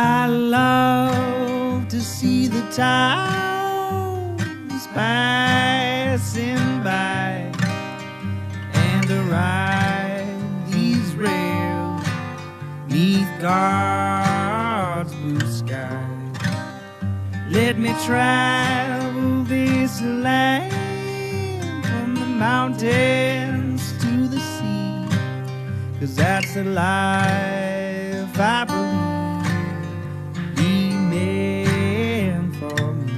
I love to see the towns passing by and to ride these rails neath God's blue sky. Let me travel this land from the mountains to the sea, 'cause that's the life I believe He meant for me.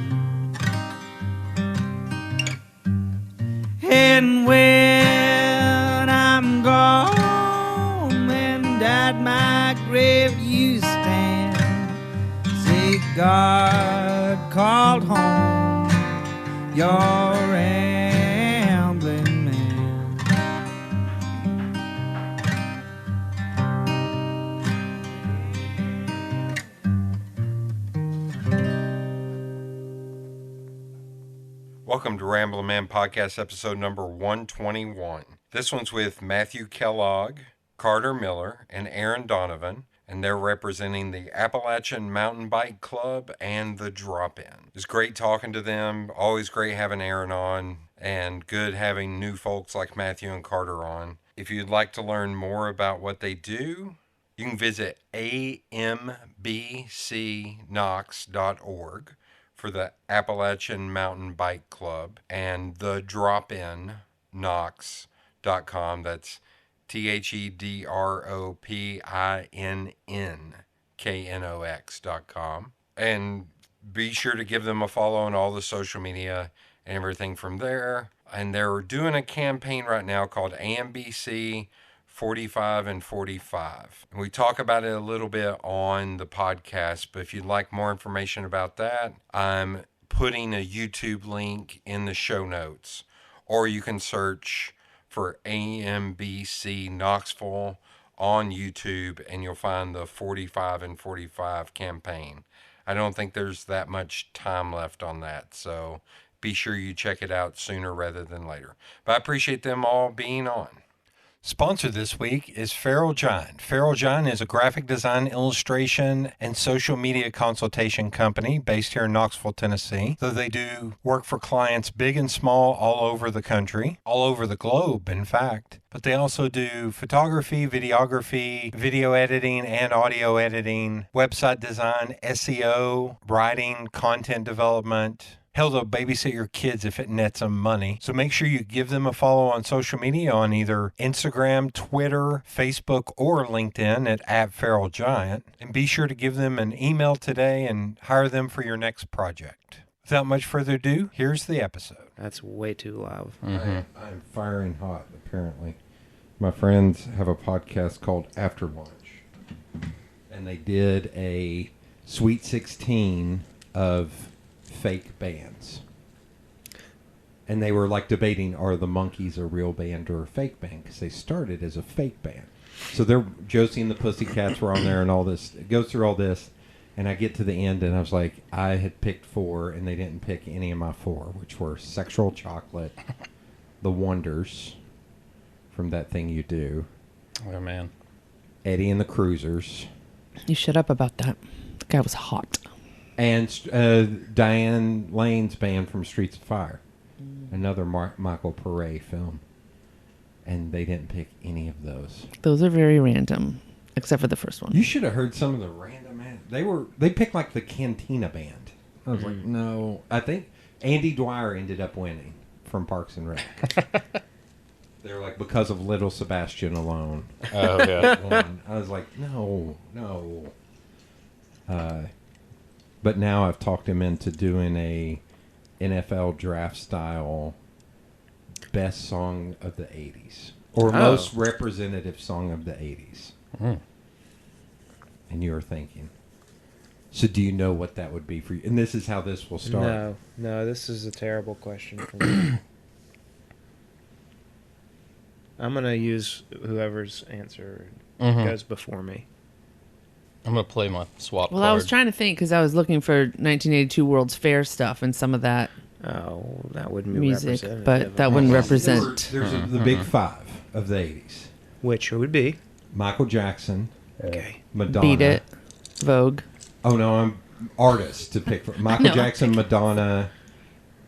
And when I'm gone and at my grave you stand, say God called home your rambling man. Welcome to Ramblin' Man Podcast, episode number 121. This one's with Matthew Kellogg, Carter Miller, and Erin Donovan, and they're representing the Appalachian Mountain Bike Club and the Drop-In. It's great talking to them, always great having Erin on, and good having new folks like Matthew and Carter on. If you'd like to learn more about what they do, you can visit ambcknox.org for the Appalachian Mountain Bike Club and the Drop-In Knox.com. That's THEDROPINNKNOX.com. And be sure to give them a follow on all the social media and everything from there. And they're doing a campaign right now called AMBC 45 and 45. And we talk about it a little bit on the podcast, but if you'd like more information about that, I'm putting a YouTube link in the show notes, or you can search for AMBC Knoxville on YouTube and you'll find the 45 and 45 campaign. I don't think there's that much time left on that, so be sure you check it out sooner rather than later. But I appreciate them all being on. Sponsor this week is Feral Giant. Feral Giant is a graphic design, illustration, and social media consultation company based here in Knoxville, Tennessee. So they do work for clients big and small all over the country, all over the globe, in fact. But they also do photography, videography, video editing, and audio editing, website design, SEO, writing, content development. Hell, they'll babysit your kids if it nets them money. So make sure you give them a follow on social media on either Instagram, Twitter, Facebook, or LinkedIn at @FeralGiant. And be sure to give them an email today and hire them for your next project. Without much further ado, here's the episode. That's way too loud. I'm firing hot, apparently. My friends have a podcast called After Lunch. And they did a Sweet 16 of fake bands, and they were like debating, are the Monkees a real band or a fake band, because they started as a fake band. So they're Josie and the Pussycats were on there and all this. It goes through all this, and I get to the end and I was like, I had picked 4 and they didn't pick any of my 4, which were Sexual Chocolate, The Wonders from That Thing You Do, Oh man, Eddie and the Cruisers, You shut up about that. The guy was hot. and Diane Lane's band from Streets of Fire, another Michael Pare film. And they didn't pick any of those. Those are very random, except for the first one. You should have heard some of the random. They picked like the Cantina band. I was like, no. I think Andy Dwyer ended up winning from Parks and Rec. They were like, because of Little Sebastian alone. oh yeah. I was like, no. But now I've talked him into doing a NFL draft style best song of the 80s. Or most representative song of the 80s. Mm. And you were thinking, so do you know what that would be for you? And this is how this will start. No, this is a terrible question for me. I'm going to use whoever's answer goes before me. I'm gonna play my swap Well, card. I was trying to think because I was looking for 1982 World's Fair stuff and some of that Oh, that wouldn't be music, representative. but that wouldn't represent. There's the big 5 of the 80s. Which would be? Michael Jackson, Okay. Madonna, Beat It, Vogue. Oh no, I'm artists to pick from. Michael No. Jackson, Madonna,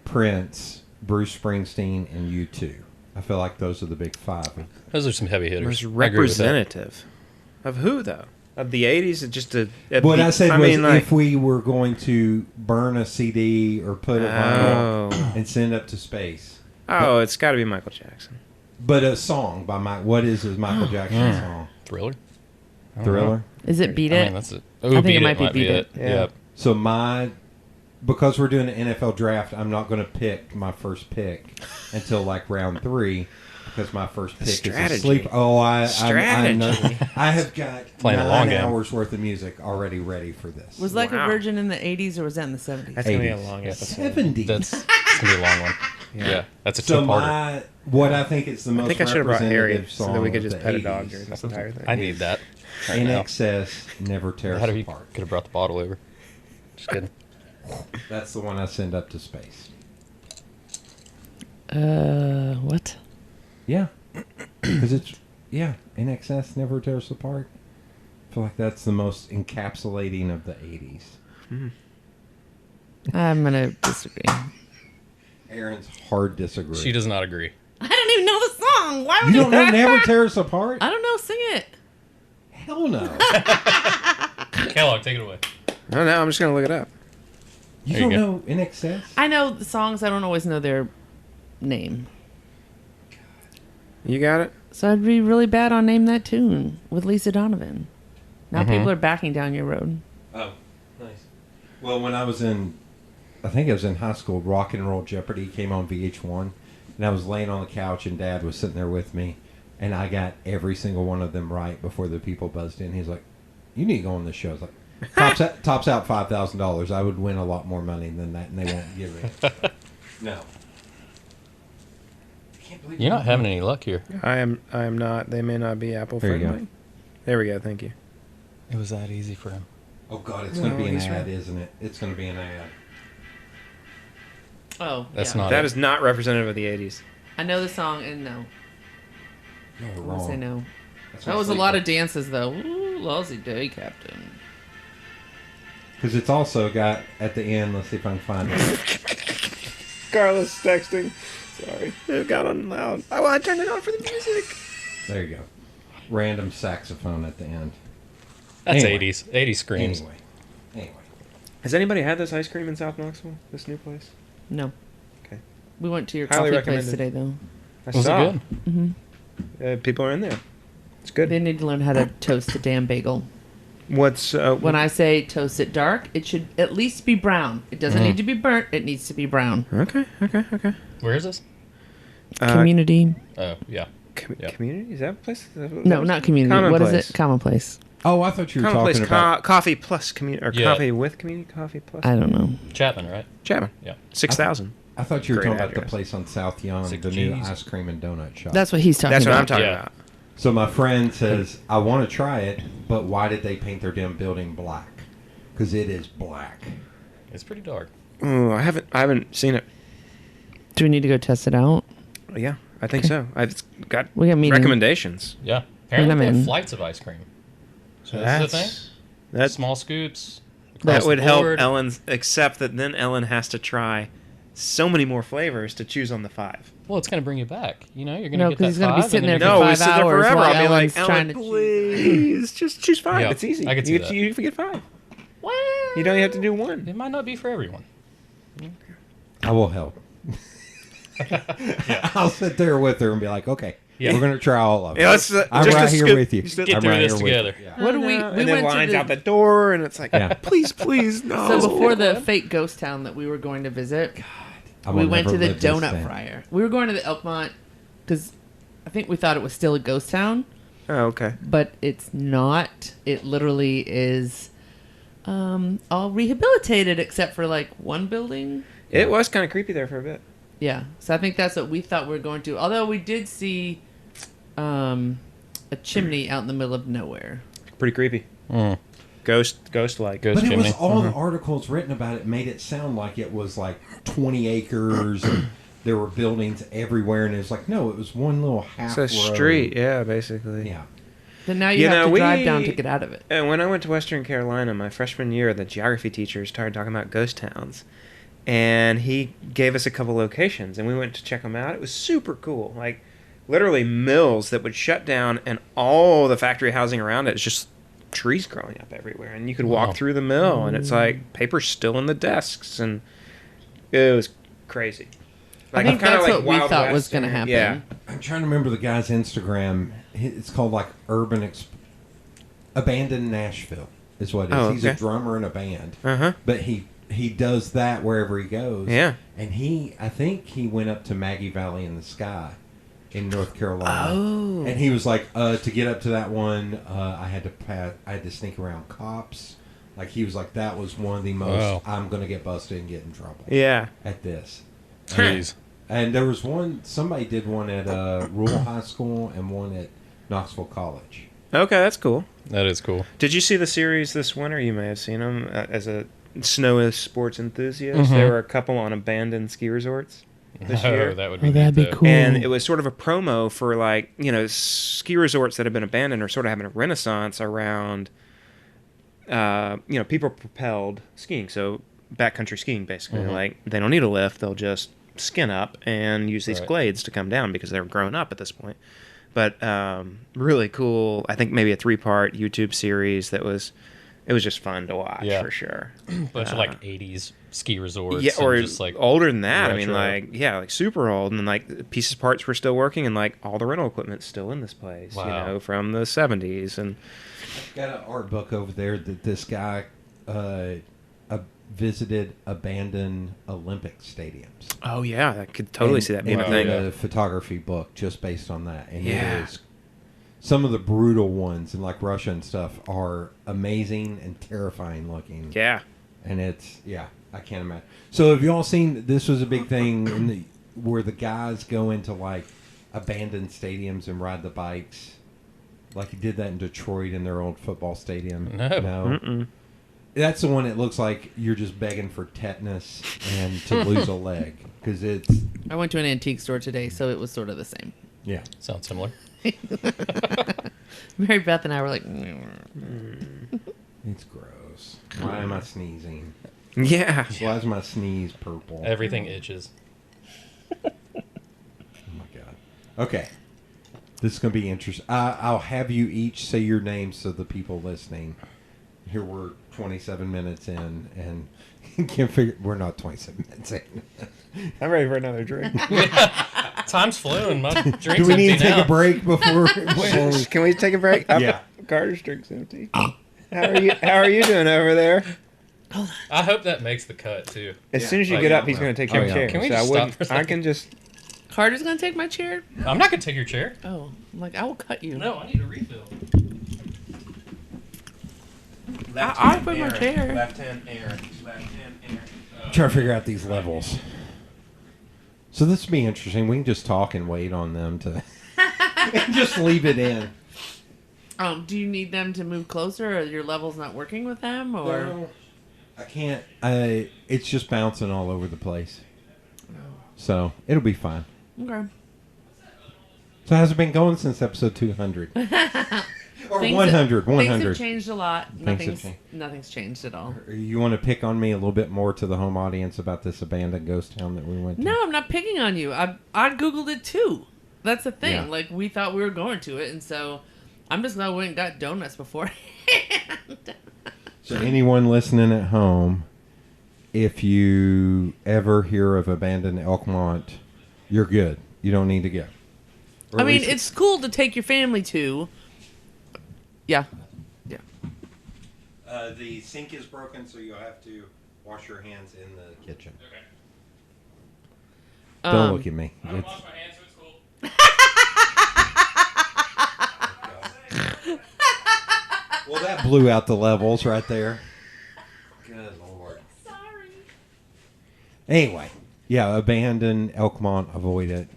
Prince, Bruce Springsteen, and U2. I feel like those are the big five. Those are some heavy hitters. Most I agree with that. representative of who though? Of the '80s? Just a. What I said was, mean, like, if we were going to burn a CD or put a vinyl Oh. and send it up to space, It's got to be Michael Jackson. but a song by Mike. What is his Michael Jackson song? Thriller. I don't Thriller. know. Is it Beat I It? mean, that's it. I think it might be Beat It. Yeah. Yep. So because we're doing an NFL draft, I'm not going to pick my first pick until like round 3 because my first pick is a Strategy. sleep. Oh, I Strategy. know. I have got Playing a long 9 game. hours worth of music already ready for this. Was Like Wow. a Virgin in the 80s or was that in the 70s? That's gonna be a 80s. long episode. 70s. That's it's gonna be a long one. Yeah, that's a So two-parter. what I think is the most I think I should have brought Harry representative so song that we could of just the pet a 80s, dog during this entire thing. I need that. Right In now. excess, never tear us How do you apart. could have brought the bottle over? Just kidding. That's the one I send up to space. What? Yeah, because in excess, never tear us apart. I feel like that's the most encapsulating of the 80s. I'm going to disagree. Aaron's hard disagree. She does not agree. I don't even know the song. Why You would don't know Never Tear Us Apart? I don't know. Sing it. Hell no. Kellogg, take it away. No, I'm just gonna look it up. You There you don't go. know In Excess? I know the songs. I don't always know their name. You got it. So I'd be really bad on Name That Tune with Lisa Donovan. Now Mm-hmm. people are backing down your road. Oh, nice. Well, when I was I think I was in high school, Rock and Roll Jeopardy came on VH1, and I was laying on the couch, and Dad was sitting there with me, and I got every single one of them right before the people buzzed in. He's like, "You need to go on this show." I was like, tops out $5,000. I would win a lot more money than that, and they won't give it. No. I can't believe You're not having any luck here. I am not. They may not be Apple There you friendly. go. There we go. Thank you. It was that easy for him. Oh God, it's going to be an he's ad, right. isn't it? It's going to be an ad. Oh, That's yeah. not That it. is not representative of the '80s. I know the song and no. No, I we're want to say wrong. no. That's That was a lot of dances though. Ooh, lousy day, Captain. Because it's also got at the end. Let's see if I can find it. Carlos texting. Sorry, it got on loud. Oh, I turned it on for the music. There you go. Random saxophone at the end. That's Anyway. 80s. 80s screams. Anyway. Has anybody had this ice cream in South Knoxville? This new place? No. Okay. We went to your Highly coffee place recommended. today though. I Was saw. it good? People are in there. It's good. They need to learn how to toast the damn bagel. What's When I say toast it dark, it should at least be brown. It doesn't need to be burnt. It needs to be brown. Okay. Where is this? Community. Oh, yeah. Yeah. Community? Is that a place? Is that what No, that is? not community. What is Commonplace. it? Commonplace. Oh, I thought you were Commonplace talking about. coffee plus community or Yeah. coffee with community coffee plus. I don't know. Chapman, right? Chapman. Yeah. 6,000. I thought you were Great talking about the address. place on South Young, Six the new Gs. ice cream and donut shop. That's what he's talking That's what about. I'm talking Yeah. about. So my friend says, I want to try it, but why did they paint their damn building black? Because it is black. It's pretty dark. Ooh, I haven't seen it. Do we need to go test it out? Yeah, I think so. I've got We got meeting. recommendations. Yeah. Apparently I'm they have in. flights of ice cream. So that's the thing. That's Small scoops. that across would the help board. Ellen's, except that then Ellen has to try so many more flavors to choose on the 5. Well, it's going to bring you back. You know, you're going No, to get 'cause that he's gonna be 5, sitting and then there you're for No, gonna- we five sit there hours forever. while I'll be like, Ellen's trying Ellen, to choose. please, just choose 5. Yeah, It's easy. I could see you, that. You get 5. Well, You don't even have to do 1. It might not be for everyone. I will help. I'll sit there with her and be like, okay, Yeah. we're going to try all of it. Yeah, let's, I'm just right a here scoop. with you. Just Get I'm through right this here with you. together. Yeah. what do we? and We then went lines to out the door, and it's like, Yeah. please, no. So before the fake ghost town that we were going to visit, I we will went never to the live this donut thing. fryer. We were going to the Elkmont because I think we thought it was still a ghost town, Oh, okay. but it's not. It literally is all rehabilitated except for like one building. It was kind of creepy there for a bit. Yeah, so I think that's what we thought we were going to. Although we did see a chimney out in the middle of nowhere. Pretty creepy. Mm. Ghost-like. Ghost But it chimney. was all the articles written about it made it sound like it was like 20 acres and there were buildings everywhere. And it was like, no, it was one little half It's a road. street, yeah, basically. Yeah. Then now you have to drive down to get out of it. And when I went to Western Carolina, my freshman year, the geography teacher started talking about ghost towns. And he gave us a couple locations, and we went to check them out. It was super cool. Like, literally mills that would shut down, and all the factory housing around it is just trees growing up everywhere. And you could walk through the mill, and it's like paper's still in the desks, and it was crazy. Like, I think that's like what we Wild thought was West going to happen. Yeah. I'm trying to remember the guy's Instagram. It's called like Abandoned Nashville is what it is. Oh, He's a okay. drummer in a band. Uh-huh. But he does that wherever he goes. Yeah. And I think he went up to Maggie Valley in the Sky in North Carolina. Oh. And he was like, to get up to that one, I had to sneak around cops. Like, he was like, that was one of the most, I'm going to get busted and get in trouble. Yeah. At this. Jeez. And there was one, somebody did one at Rural High School and one at Knoxville College. Okay, that's cool. That is cool. Did you see the series this winter? You may have seen them as a snow sports enthusiast. Mhm. There were a couple on abandoned ski resorts this year. That would be that'd neat, be though. cool. And it was sort of a promo for, like, you know, ski resorts that have been abandoned are sort of having a renaissance around, you know, people propelled skiing. So backcountry skiing, basically. Mhm. Like, they don't need a lift. They'll just skin up and use these Right. glades to come down because they're grown up at this point. But really cool. I think maybe a 3-part YouTube series it was just fun to watch for sure. Bunch of like 80s ski resorts. Yeah, or and just like older than that. I mean, retro. like super old, and like pieces parts were still working, and like all the rental equipment's still in this place. Wow. You know, from the 70s, and Got an art book over there that this guy visited abandoned Olympic stadiums. oh yeah, I could totally see that being a and thing. a photography book just based on that. And Yeah. it is, some of the brutal ones in like Russia and stuff are amazing and terrifying looking. Yeah, And it's, I can't imagine. So have you all seen, this was a big thing where the guys go into like abandoned stadiums and ride the bikes? Like he did that in Detroit in their old football stadium. No. Mm-mm. That's the one that looks like you're just begging for tetanus and to lose a leg. Because it's, I went to an antique store today, so it was sort of the same. yeah. Sounds similar. Mary Beth and I were like, It's gross. Why am I sneezing? yeah. Why is my sneeze purple? Everything itches. Oh my god. Okay. This is going to be interesting. I'll have you each say your names so the people listening. Here we're 27 minutes in and can't figure. We're not 27 minutes in. I'm ready for another drink. Time's flown. My drink's Do we need to empty take now. a break before we... Can we take a break? Yeah. Carter's drink's empty. How are you doing over there? I hope that makes the cut too. As soon as you Like, get up, yeah, he's well. going to take Oh, your yeah. chair. Can we so just I stop wouldn't. for a I second? can just. Carter's going to take my chair? I'm not gonna take your chair. Oh, I'm like, I will cut you. No, I need a refill. I'll put my chair. Left hand Aaron. Left hand Aaron. Trying to figure out these levels. So this will be interesting. We can just talk and wait on them to... and just leave it in. Do you need them to move closer, or your level's not working with them, or? No, I can't. It's just bouncing all over the place. So it'll be fine. Okay. So how's it been going since episode 200? Or Things 100, Things 100. have changed a lot. Things have changed. Nothing's changed at all. You want to pick on me a little bit more to the home audience about this abandoned ghost town that we went to? No, I'm not picking on you. I Googled it too. That's the thing. Yeah. Like, we thought we were going to it, and so I'm just glad we went and got donuts beforehand. So anyone listening at home, if you ever hear of abandoned Elkmont, you're good. You don't need to go. Or I at mean, least- it's cool to take your family to. Yeah. Yeah. The sink is broken, so you'll have to wash your hands in the kitchen. Okay. Don't look at me. I don't It's- wash my hands, so it's cool. Well, that blew out the levels right there. Good Lord. Sorry. Anyway, yeah, abandon Elkmont, avoid it.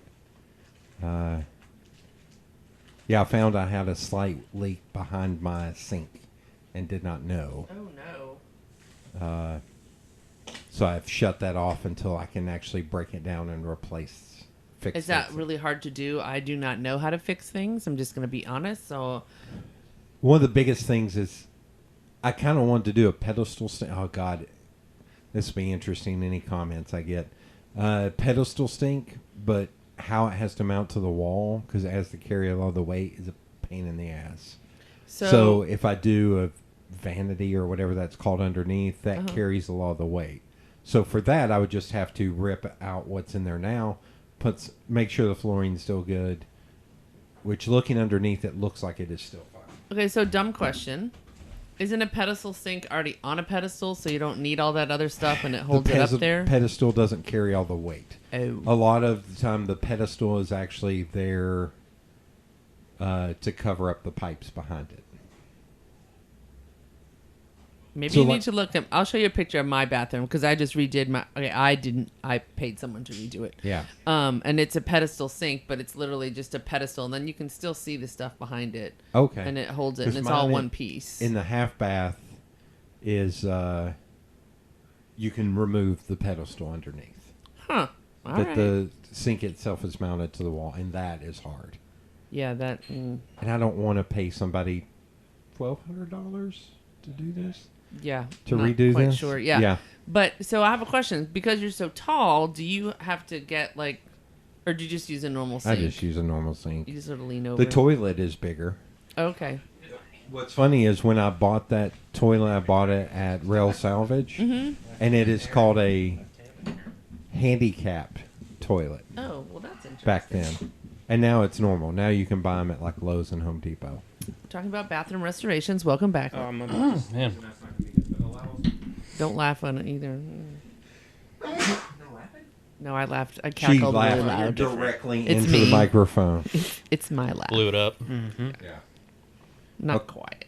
Yeah, I found I had a slight leak behind my sink and did not know. Oh, no. So I've shut that off until I can actually break it down and fix Is that it. really hard to do? I do not know how to fix things. I'm just going to be honest. So one of the biggest things is I kind of wanted to do a pedestal stink. Oh, God. This will be interesting. Any comments I get. Pedestal stink, but how it has to mount to the wall because it has to carry a lot of the weight is a pain in the ass. So if I do a vanity or whatever that's called underneath, that carries a lot of the weight. So for that, I would just have to rip out what's in there now, make sure the flooring's still good, which looking underneath, it looks like it is still fine. Okay, so dumb question. Isn't a pedestal sink already on a pedestal so you don't need all that other stuff and it holds it up there? The pedestal doesn't carry all the weight. Oh. A lot of the time, the pedestal is actually there to cover up the pipes behind it. Maybe So you like- need to look at... I'll show you a picture of my bathroom because I just redid my... Okay, I didn't... I paid someone to redo it. Yeah. And it's a pedestal sink, but it's literally just a pedestal, and then you can still see the stuff behind it. Okay. And it holds it, and 'Cause it's all mine one piece. In the half bath is you can remove the pedestal underneath. Huh. All But right. the sink itself is mounted to the wall, and that is hard. Yeah, that... And I don't want to pay somebody $1,200 to do this. Yeah. To not redo quite this? sure. Yeah. Yeah. But, so I have a question. Because you're so tall, do you have to get, like... Or do you just use a normal sink? I just use a normal sink. You just sort of lean over. The toilet is bigger. Okay. What's funny is when I bought that toilet, I bought it at Rail Salvage, Mm-hmm. and it is called a handicapped toilet Oh, well, that's interesting. back then. And now it's normal. Now you can buy them at like Lowe's and Home Depot. Talking about bathroom restorations. Welcome back. Man. Don't laugh on it either. No, I laughed. I She cackled really laughed loud. directly It's into me. the microphone. It's my laugh. Blew it up. Yeah. Not quiet.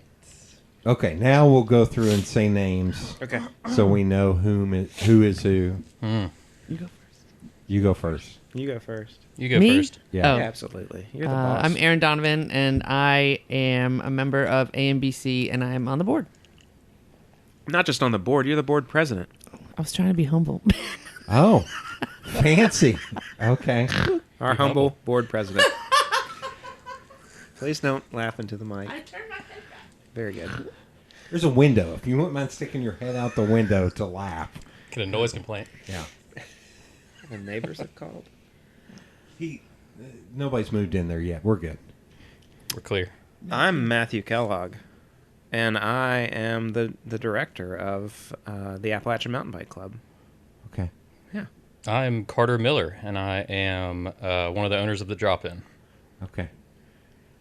Okay, now we'll go through and say names Okay. so we know who is who. Mm. You go first. You go first. You go first. You go Me? first. Yeah. Oh. Yeah, absolutely. You're the boss. I'm Erin Donovan, and I am a member of AMBC, and I'm on the board. Not just on the board. You're the board president. I was trying to be humble. Oh, fancy. Okay. Our humble board president. Please don't laugh into the mic. turned my head back. Very good. There's a window. If you wouldn't mind sticking your head out the window to laugh. Get a noise complaint. Yeah. The neighbors have called. Nobody's moved in there yet. We're good. We're clear. I'm Matthew Kellogg, and I am the director of the Appalachian Mountain Bike Club. Okay. Yeah. I'm Carter Miller, and I am one of the owners of the Drop-In. Okay.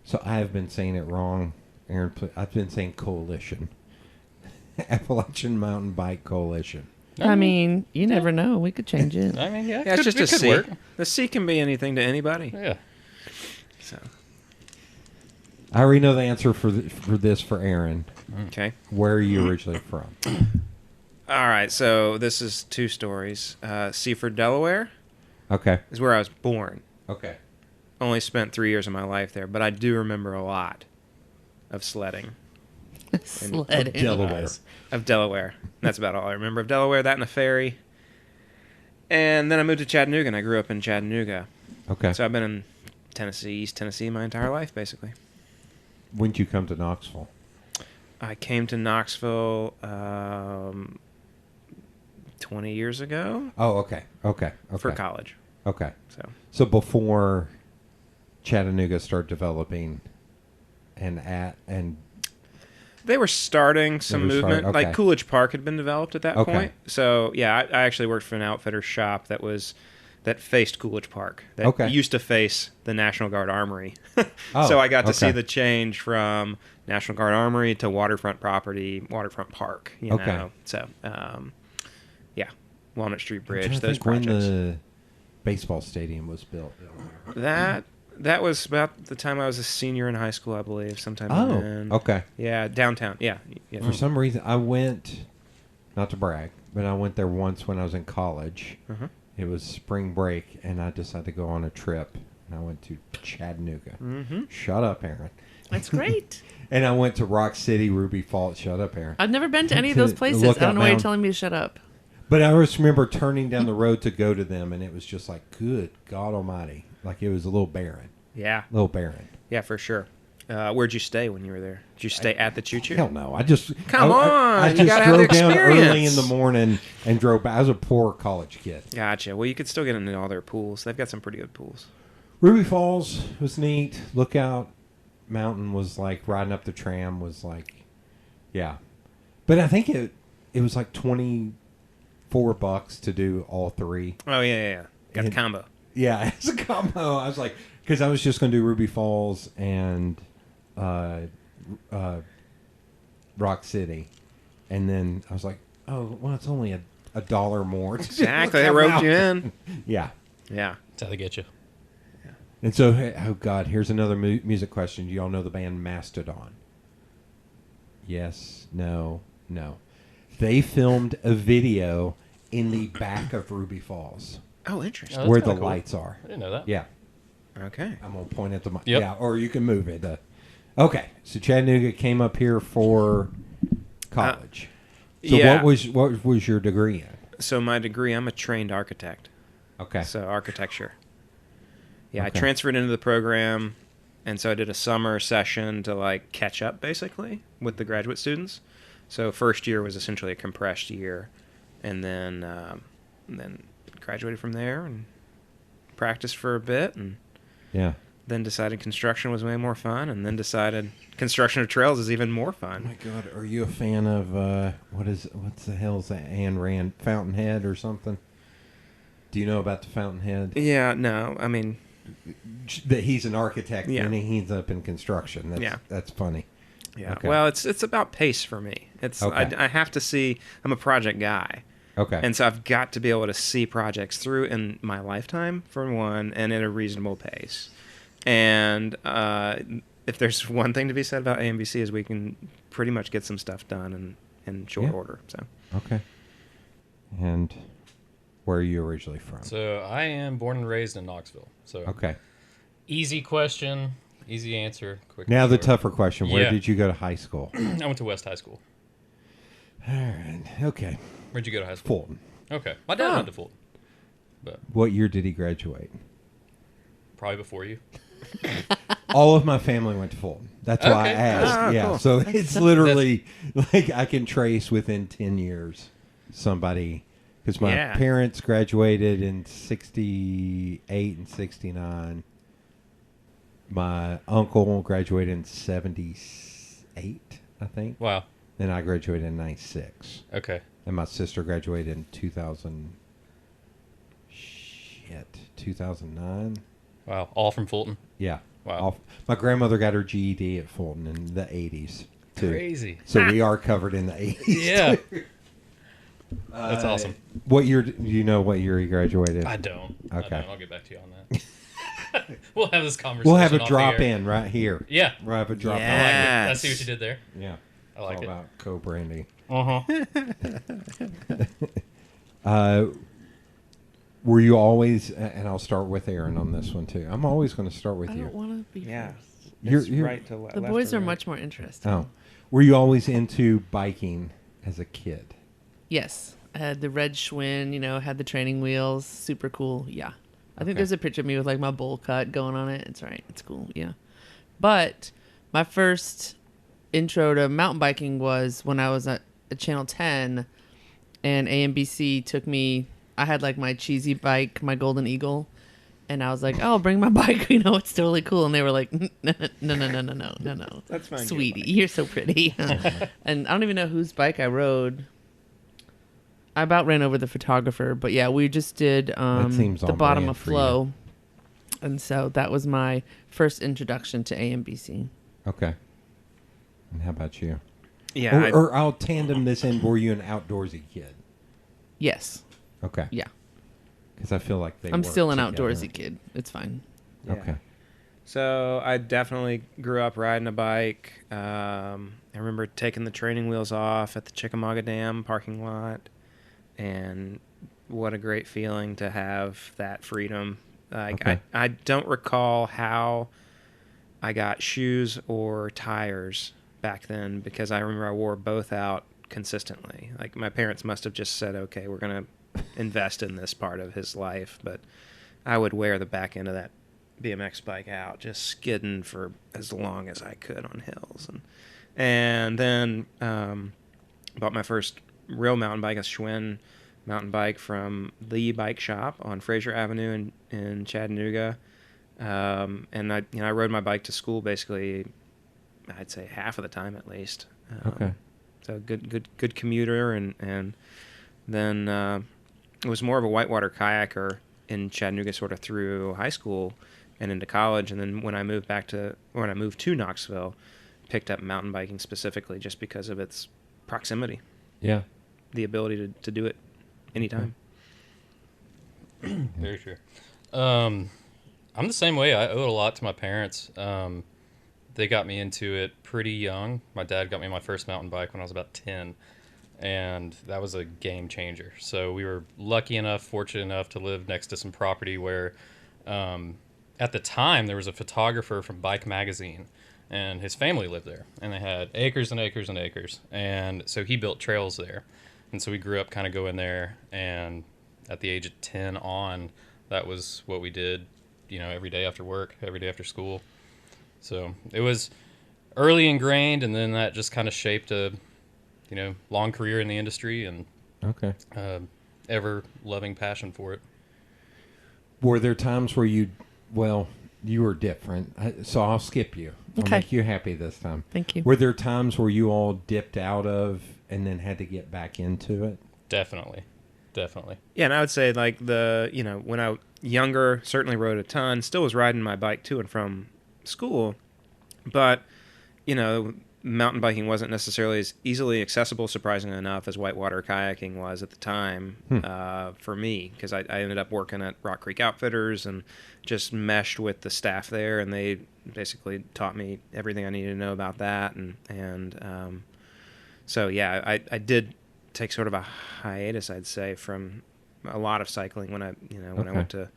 So I have been saying it wrong, Aaron. I've been saying coalition. Appalachian Mountain Bike Coalition. I mean, you never know. We could change it. I mean, yeah, Yeah, it's just it a could C. work. The C can be anything to anybody. Yeah. So, I already know the answer for this for Aaron. okay. Where are you originally from? All right. So this is two stories. Seaford, Delaware, Okay. is where I was born. Okay. Only spent 3 years of my life there, but I do remember a lot of sledding. Sledding. Delaware. Of Delaware. That's about all I remember of Delaware. That and a ferry. And then I moved to Chattanooga, and I grew up in Chattanooga. Okay. So I've been in Tennessee, East Tennessee, my entire life, basically. When did you come to Knoxville? I came to Knoxville 20 years ago Oh, okay. Okay. Okay. for college. Okay. So So before Chattanooga started developing and they were starting some They were movement. starting- okay. Like Coolidge Park had been developed at that Okay. point. So yeah, I actually worked for an outfitter shop that faced Coolidge Park. That Okay. used to face the National Guard Armory. Oh, So I got to see okay. the change from National Guard Armory to waterfront property, waterfront park. You Okay. know. So yeah, Walnut Street I'm trying Bridge. to Those think when projects. the baseball stadium was built. That was about the time I was a senior in high school, I believe. Sometime Oh, then. okay. Yeah, downtown. Yeah. For some reason, I went, not to brag, but I went there once when I was in college. Uh-huh. It was spring break, and I decided to go on a trip, and I went to Chattanooga. Mm-hmm. Shut up, Aaron. That's great. And I went to Rock City, Ruby Falls. Shut up, Aaron. I've never been to any of those places. I Lookout don't know why you're Mountain. telling me to shut up. But I just remember turning down the road to go to them, and it was just like, good God Almighty. Like, it was a little barren. Yeah. A little barren. Yeah, for sure. Where'd you stay when you were there? Did you stay at the choo-choo? Hell no. I just Come on, I you just gotta have the drove down early in experience. the morning and drove back. I was a poor college kid. Gotcha. Well, you could still get into all their pools. They've got some pretty good pools. Ruby Falls was neat. Lookout Mountain was like riding up the tram was like, yeah. But I think it was like $24 to do all three. Oh, yeah. Got the combo. Yeah, it's a combo. I was like, because I was just going to do Ruby Falls and Rock City, and then I was like, oh, well, it's only a dollar more. Exactly. They roped you in. Yeah. Yeah. That's how they get you. And so, oh God, here's another music question. Do y'all know the band Mastodon? Yes, no. They filmed a video in the back of Ruby Falls Oh, interesting. Oh, where that's the kinda cool. lights are. I didn't know that. Yeah. Okay. I'm going to point at the mic. Yep. Yeah, or you can move it. Okay, so Chattanooga came up here for college. So yeah. what was your degree in? So my degree, I'm a trained architect. Okay. So architecture. Yeah, Okay. I transferred into the program, and so I did a summer session to like catch up basically with the graduate students. So first year was essentially a compressed year, and then graduated from there and practiced for a bit, and Yeah. then decided construction was way more fun, and then decided construction of trails is even more Oh my fun. God, are you a fan of what's the hell's that Ayn Rand Fountainhead or something? Do you know about the Fountainhead? Yeah, no, I mean, That he's an architect Yeah. and he's up in construction. That's funny. yeah. Okay. Well, it's about pace for me. It's Okay. I have to see. I'm a project guy. Okay. And so I've got to be able to see projects through in my lifetime, for one, and at a reasonable pace. And if there's one thing to be said about AMBC is we can pretty much get some stuff done in short Yeah. order. So Okay. And where are you originally from? So I am born and raised in Knoxville. So Okay. easy question, easy answer. Quick. Now and the short. tougher question. Where Yeah. did you go to high school? I went to West High School. All right. Okay. Where'd you go to high school? Fulton. Okay, my dad Oh. went to Fulton, but What year did he graduate? probably before you. All of my family went to Fulton. That's why I Okay. asked. Ah, Yeah. cool. So it's literally like I can trace within 10 years somebody, because my Yeah. parents graduated in 68 and 69. My uncle graduated in 78, I think. Wow. Then I graduated in 96. Okay. And my sister graduated in 2009. Wow. All from Fulton. Yeah. Wow. My grandmother got her GED at Fulton in the 80s, too. Crazy. So we are covered in the 80s. Yeah. That's awesome. What year, do you know what year he graduated? I don't. Okay. I don't. I'll get back to you on that. We'll have this conversation. We'll have a off the drop air. in right here. Yeah. We'll have a drop I like Yeah. it. I see what you did there. in. Yeah. I like All it. about co-branding. Uh huh. Were you always, and I'll start with Erin on this one too. I'm always going to start with I you. don't want to be Yeah. first. You're- right to left. The boys are much more interesting. Oh. Were you always into biking as a kid? Yes. I had the red Schwinn, had the training wheels. Super cool. Yeah. I think Okay. there's a picture of me with like my bowl cut going on it. It's right. It's cool. Yeah. But my first intro to mountain biking was when I was at Channel 10 and AMBC took me. I had like my cheesy bike, my Golden Eagle. And I was like, oh, bring my bike. It's totally cool. And they were like, no. That's fine. Sweetie, you're so pretty. And I don't even know whose bike I rode. I about ran over the photographer, but yeah, we just did seems the on bottom brand of for you. Flow. And so that was my first introduction to AMBC. Okay. And how about you? Yeah. Or I'll tandem this in. Were you an outdoorsy kid? Yes. Okay. Yeah. Because I feel like they I'm work still an together. outdoorsy kid. It's fine. Yeah. Okay. So I definitely grew up riding a bike. I remember taking the training wheels off at the Chickamauga Dam parking lot, and what a great feeling to have that freedom. Like Okay. I don't recall how I got shoes or tires back then, because I remember I wore both out consistently. Like my parents must have just said, okay, we're going to invest in this part of his life, but I would wear the back end of that BMX bike out, just skidding for as long as I could on hills, and then bought my first real mountain bike, a Schwinn mountain bike from the bike shop on Fraser Avenue in Chattanooga. And I rode my bike to school basically, I'd say half of the time at least. Okay. So good commuter, and then was more of a whitewater kayaker in Chattanooga sort of through high school and into college. And then when I moved to Knoxville, picked up mountain biking specifically just because of its proximity. Yeah. The ability to do it anytime. Very true. I'm the same way. I owe it a lot to my parents. They got me into it pretty young. My dad got me my first mountain bike when I was about 10, and that was a game changer. So we were fortunate enough to live next to some property where, at the time, there was a photographer from Bike Magazine, and his family lived there, and they had acres and acres and acres. And so he built trails there. And so we grew up kind of going there, and at the age of 10 on, that was what we did, every day after work, every day after school. So it was early ingrained, and then that just kind of shaped a, long career in the industry and Okay. Ever-loving passion for it. Were there times where you were different, so I'll skip you. I'll Okay. make you happy this time. Thank you. Were there times where you all dipped out of and then had to get back into it? Definitely. Yeah, and I would say like when I was younger, certainly rode a ton, still was riding my bike to and from school, but mountain biking wasn't necessarily as easily accessible, surprisingly enough, as whitewater kayaking was at the time for me, because I ended up working at Rock Creek Outfitters and just meshed with the staff there, and they basically taught me everything I needed to know about that, and so yeah, I did take sort of a hiatus, I'd say, from a lot of cycling when I went to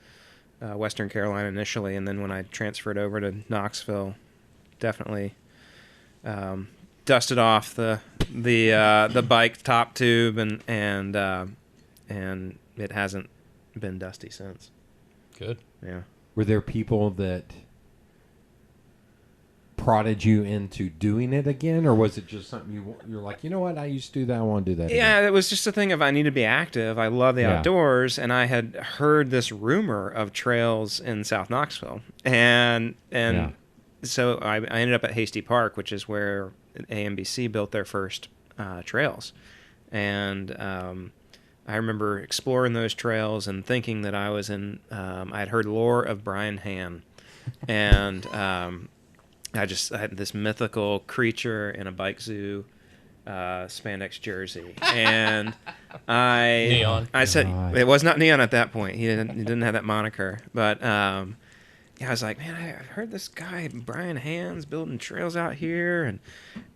Western Carolina initially, and then when I transferred over to Knoxville, definitely dusted off the bike top tube, and it hasn't been dusty since. Good. Yeah. Were there people that prodded you into doing it again, or was it just something you're like, you know what, I used to do that, I want to do that Yeah, again? it was just a thing of I need to be active. I love the outdoors, and I had heard this rumor of trails in South Knoxville, and so I ended up at Hasty Park, which is where AMBC built their first trails, and I remember exploring those trails and thinking that I was in. I had heard lore of Brian Han, and I had this mythical creature in a bike zoo spandex jersey, and Neon. I said God. it was not Neon at that point. He didn't have that moniker, but yeah, I was like, man, I've heard this guy Brian Hand's building trails out here,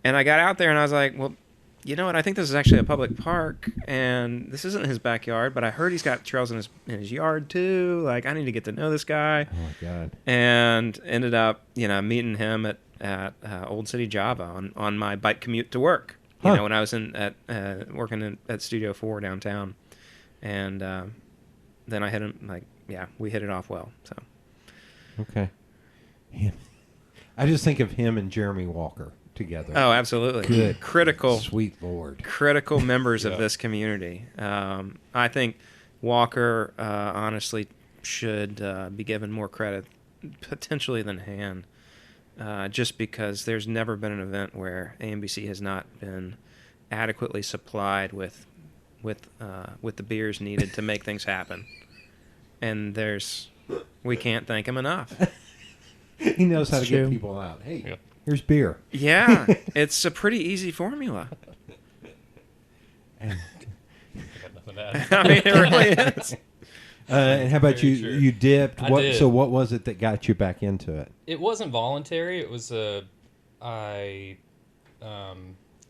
and I got out there and I was like, well, you know what? I think this is actually a public park, and this isn't his backyard, but I heard he's got trails in his yard too. Like, I need to get to know this guy. Oh my God. And ended up, meeting him at Old City Java on my bike commute to work. When I was working at Studio 4 downtown, and then I hit him. We hit it off well. So. Okay. I just think of him and Jeremy Walker together. Oh, absolutely. Good. Critical. Sweet Lord. Critical members of this community. I think Walker honestly should be given more credit, potentially, than Han, just because there's never been an event where AMBC has not been adequately supplied with the beers needed to make things happen. And we can't thank him enough. He knows how to true. get people out. Hey, here's beer. Yeah, it's a pretty easy formula. And, Got nothing to add. I mean, it really is. and how about you? Very true. You dipped. I did. So what was it that got you back into it? It wasn't voluntary. It was I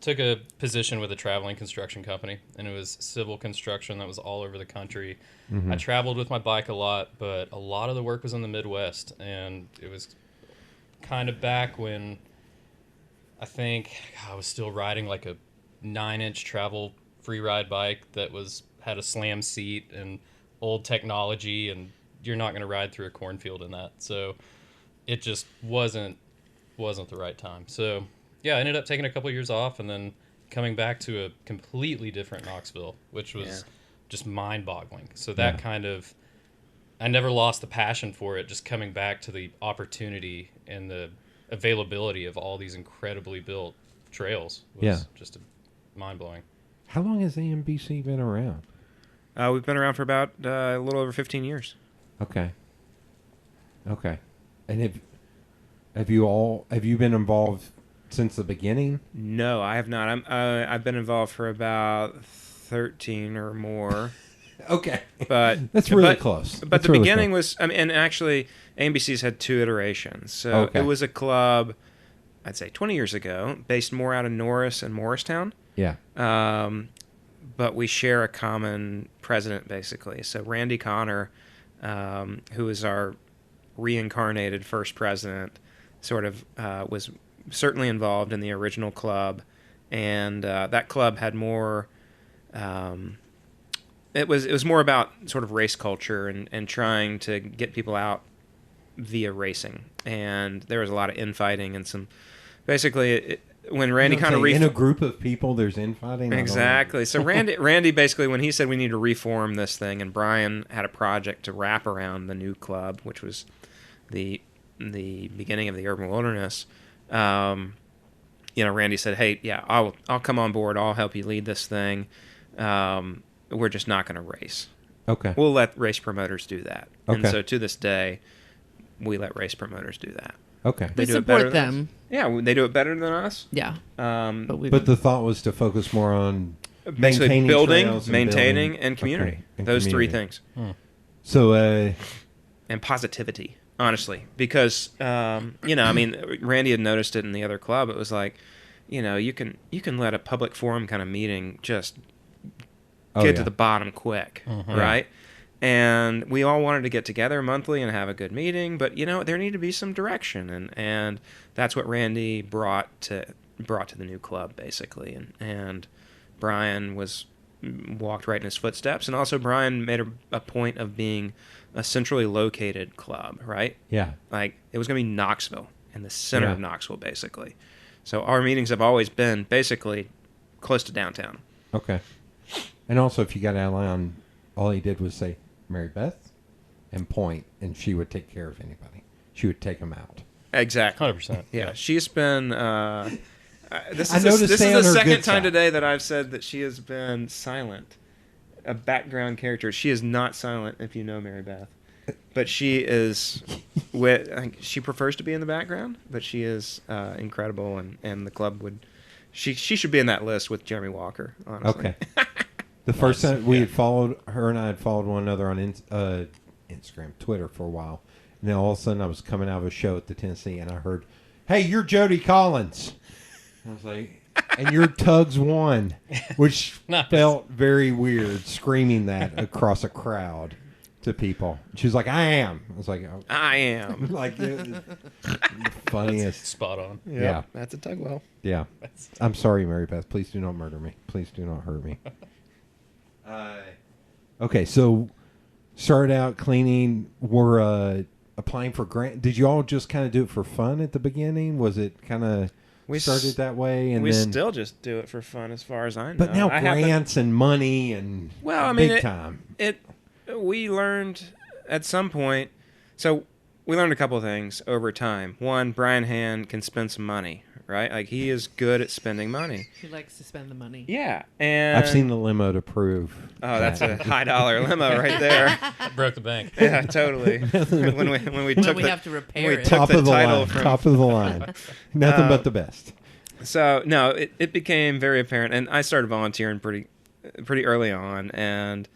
took a position with a traveling construction company, and it was civil construction that was all over the country. Mm-hmm. I traveled with my bike a lot, but a lot of the work was in the Midwest, and it was kind of back when I think I was still riding like a 9-inch travel free ride bike that had a slam seat and old technology, and you're not going to ride through a cornfield in that. So it just wasn't the right time. So yeah, I ended up taking a couple years off and then coming back to a completely different Knoxville, which was just mind-boggling. So that kind of, I never lost the passion for it, just coming back to the opportunity and the availability of all these incredibly built trails was just mind-blowing. How long has AMBC been around? We've been around for about a little over 15 years. Okay. And have you been involved since the beginning? No, I have not. I've been involved for about 13 or more. Okay, but that's really close. But the beginning was, I mean, and actually, AMBC's had 2 iterations. So it was a club, I'd say 20 years ago, based more out of Norris and Morristown. Yeah. But we share a common president, basically. So Randy Connor, who is our reincarnated first president, sort of was certainly involved in the original club, and that club had more. It was more about sort of race culture and trying to get people out via racing, and there was a lot of infighting and some. Basically, when Randy kind of in a group of people, there's infighting. Exactly. So Randy basically, when he said we need to reform this thing, and Brian had a project to wrap around the new club, which was the beginning of the urban wilderness. Randy said, "Hey, yeah, I'll come on board. I'll help you lead this thing. We're just not going to race. Okay. We'll let race promoters do that." Okay. And so to this day, we let race promoters do that. Okay. They We do it better support than them. us. Yeah, they do it better than us. Yeah. But the thought was to focus more on Basically maintaining building, trails and maintaining, building. and community. Okay, and Those community. 3 things. So, And positivity, honestly, because Randy had noticed it in the other club. It was like, you can let a public forum kind of meeting just get to the bottom quick, right? And we all wanted to get together monthly and have a good meeting, but there needed to be some direction, and that's what Randy brought to the new club, basically, and Brian walked right in his footsteps, and also Brian made a point of being a centrally located club, right? Yeah. Like it was going to be Knoxville, in the center of Knoxville, basically. So our meetings have always been basically close to downtown. Okay. And also, if you got out of line, all he did was say, Mary Beth, and point, and she would take care of anybody. She would take them out. Exactly. 100%. Yeah, she's been. This is noticed the stay on her second good time side. today that I've said that she has been silent, a background character. She is not silent, if you know Mary Beth, but she is. She prefers to be in the background, but she is incredible, and the club would. She should be in that list with Jeremy Walker. Honestly. Okay. The first time we had followed her and I had followed one another on Instagram, Twitter for a while, and then all of a sudden I was coming out of a show at the Tennessee, and I heard, "Hey, you're Jody Collins." I was like, "And you're Tugs One," which Nice. felt very weird, screaming that across a crowd to people. She was like, "I am." I was like, oh. I am. Like the funniest. Spot on. Yeah. That's a Tugwell. Yeah. I'm sorry, Mary Beth. Please do not murder me. Please do not hurt me. Okay, so started out cleaning. We're applying for grant. Did you all just kind of do it for fun at the beginning? Was it kind of started that way? And we then, still just do it for fun, as far as I know. but now I haven't- grants and money and big time. We learned at some point. So we learned a couple of things over time. One, Brian Hand can spend some money, right? Like he is good at spending money. He likes to spend the money. Yeah, and I've seen the limo to prove. Oh, that's a $high limo right there. Broke the bank. Yeah, totally. when we When took we the, have to when repair we it. took Top the of the title line. from Top of the line. Nothing but the best. So no, it became very apparent, and I started volunteering pretty early on, and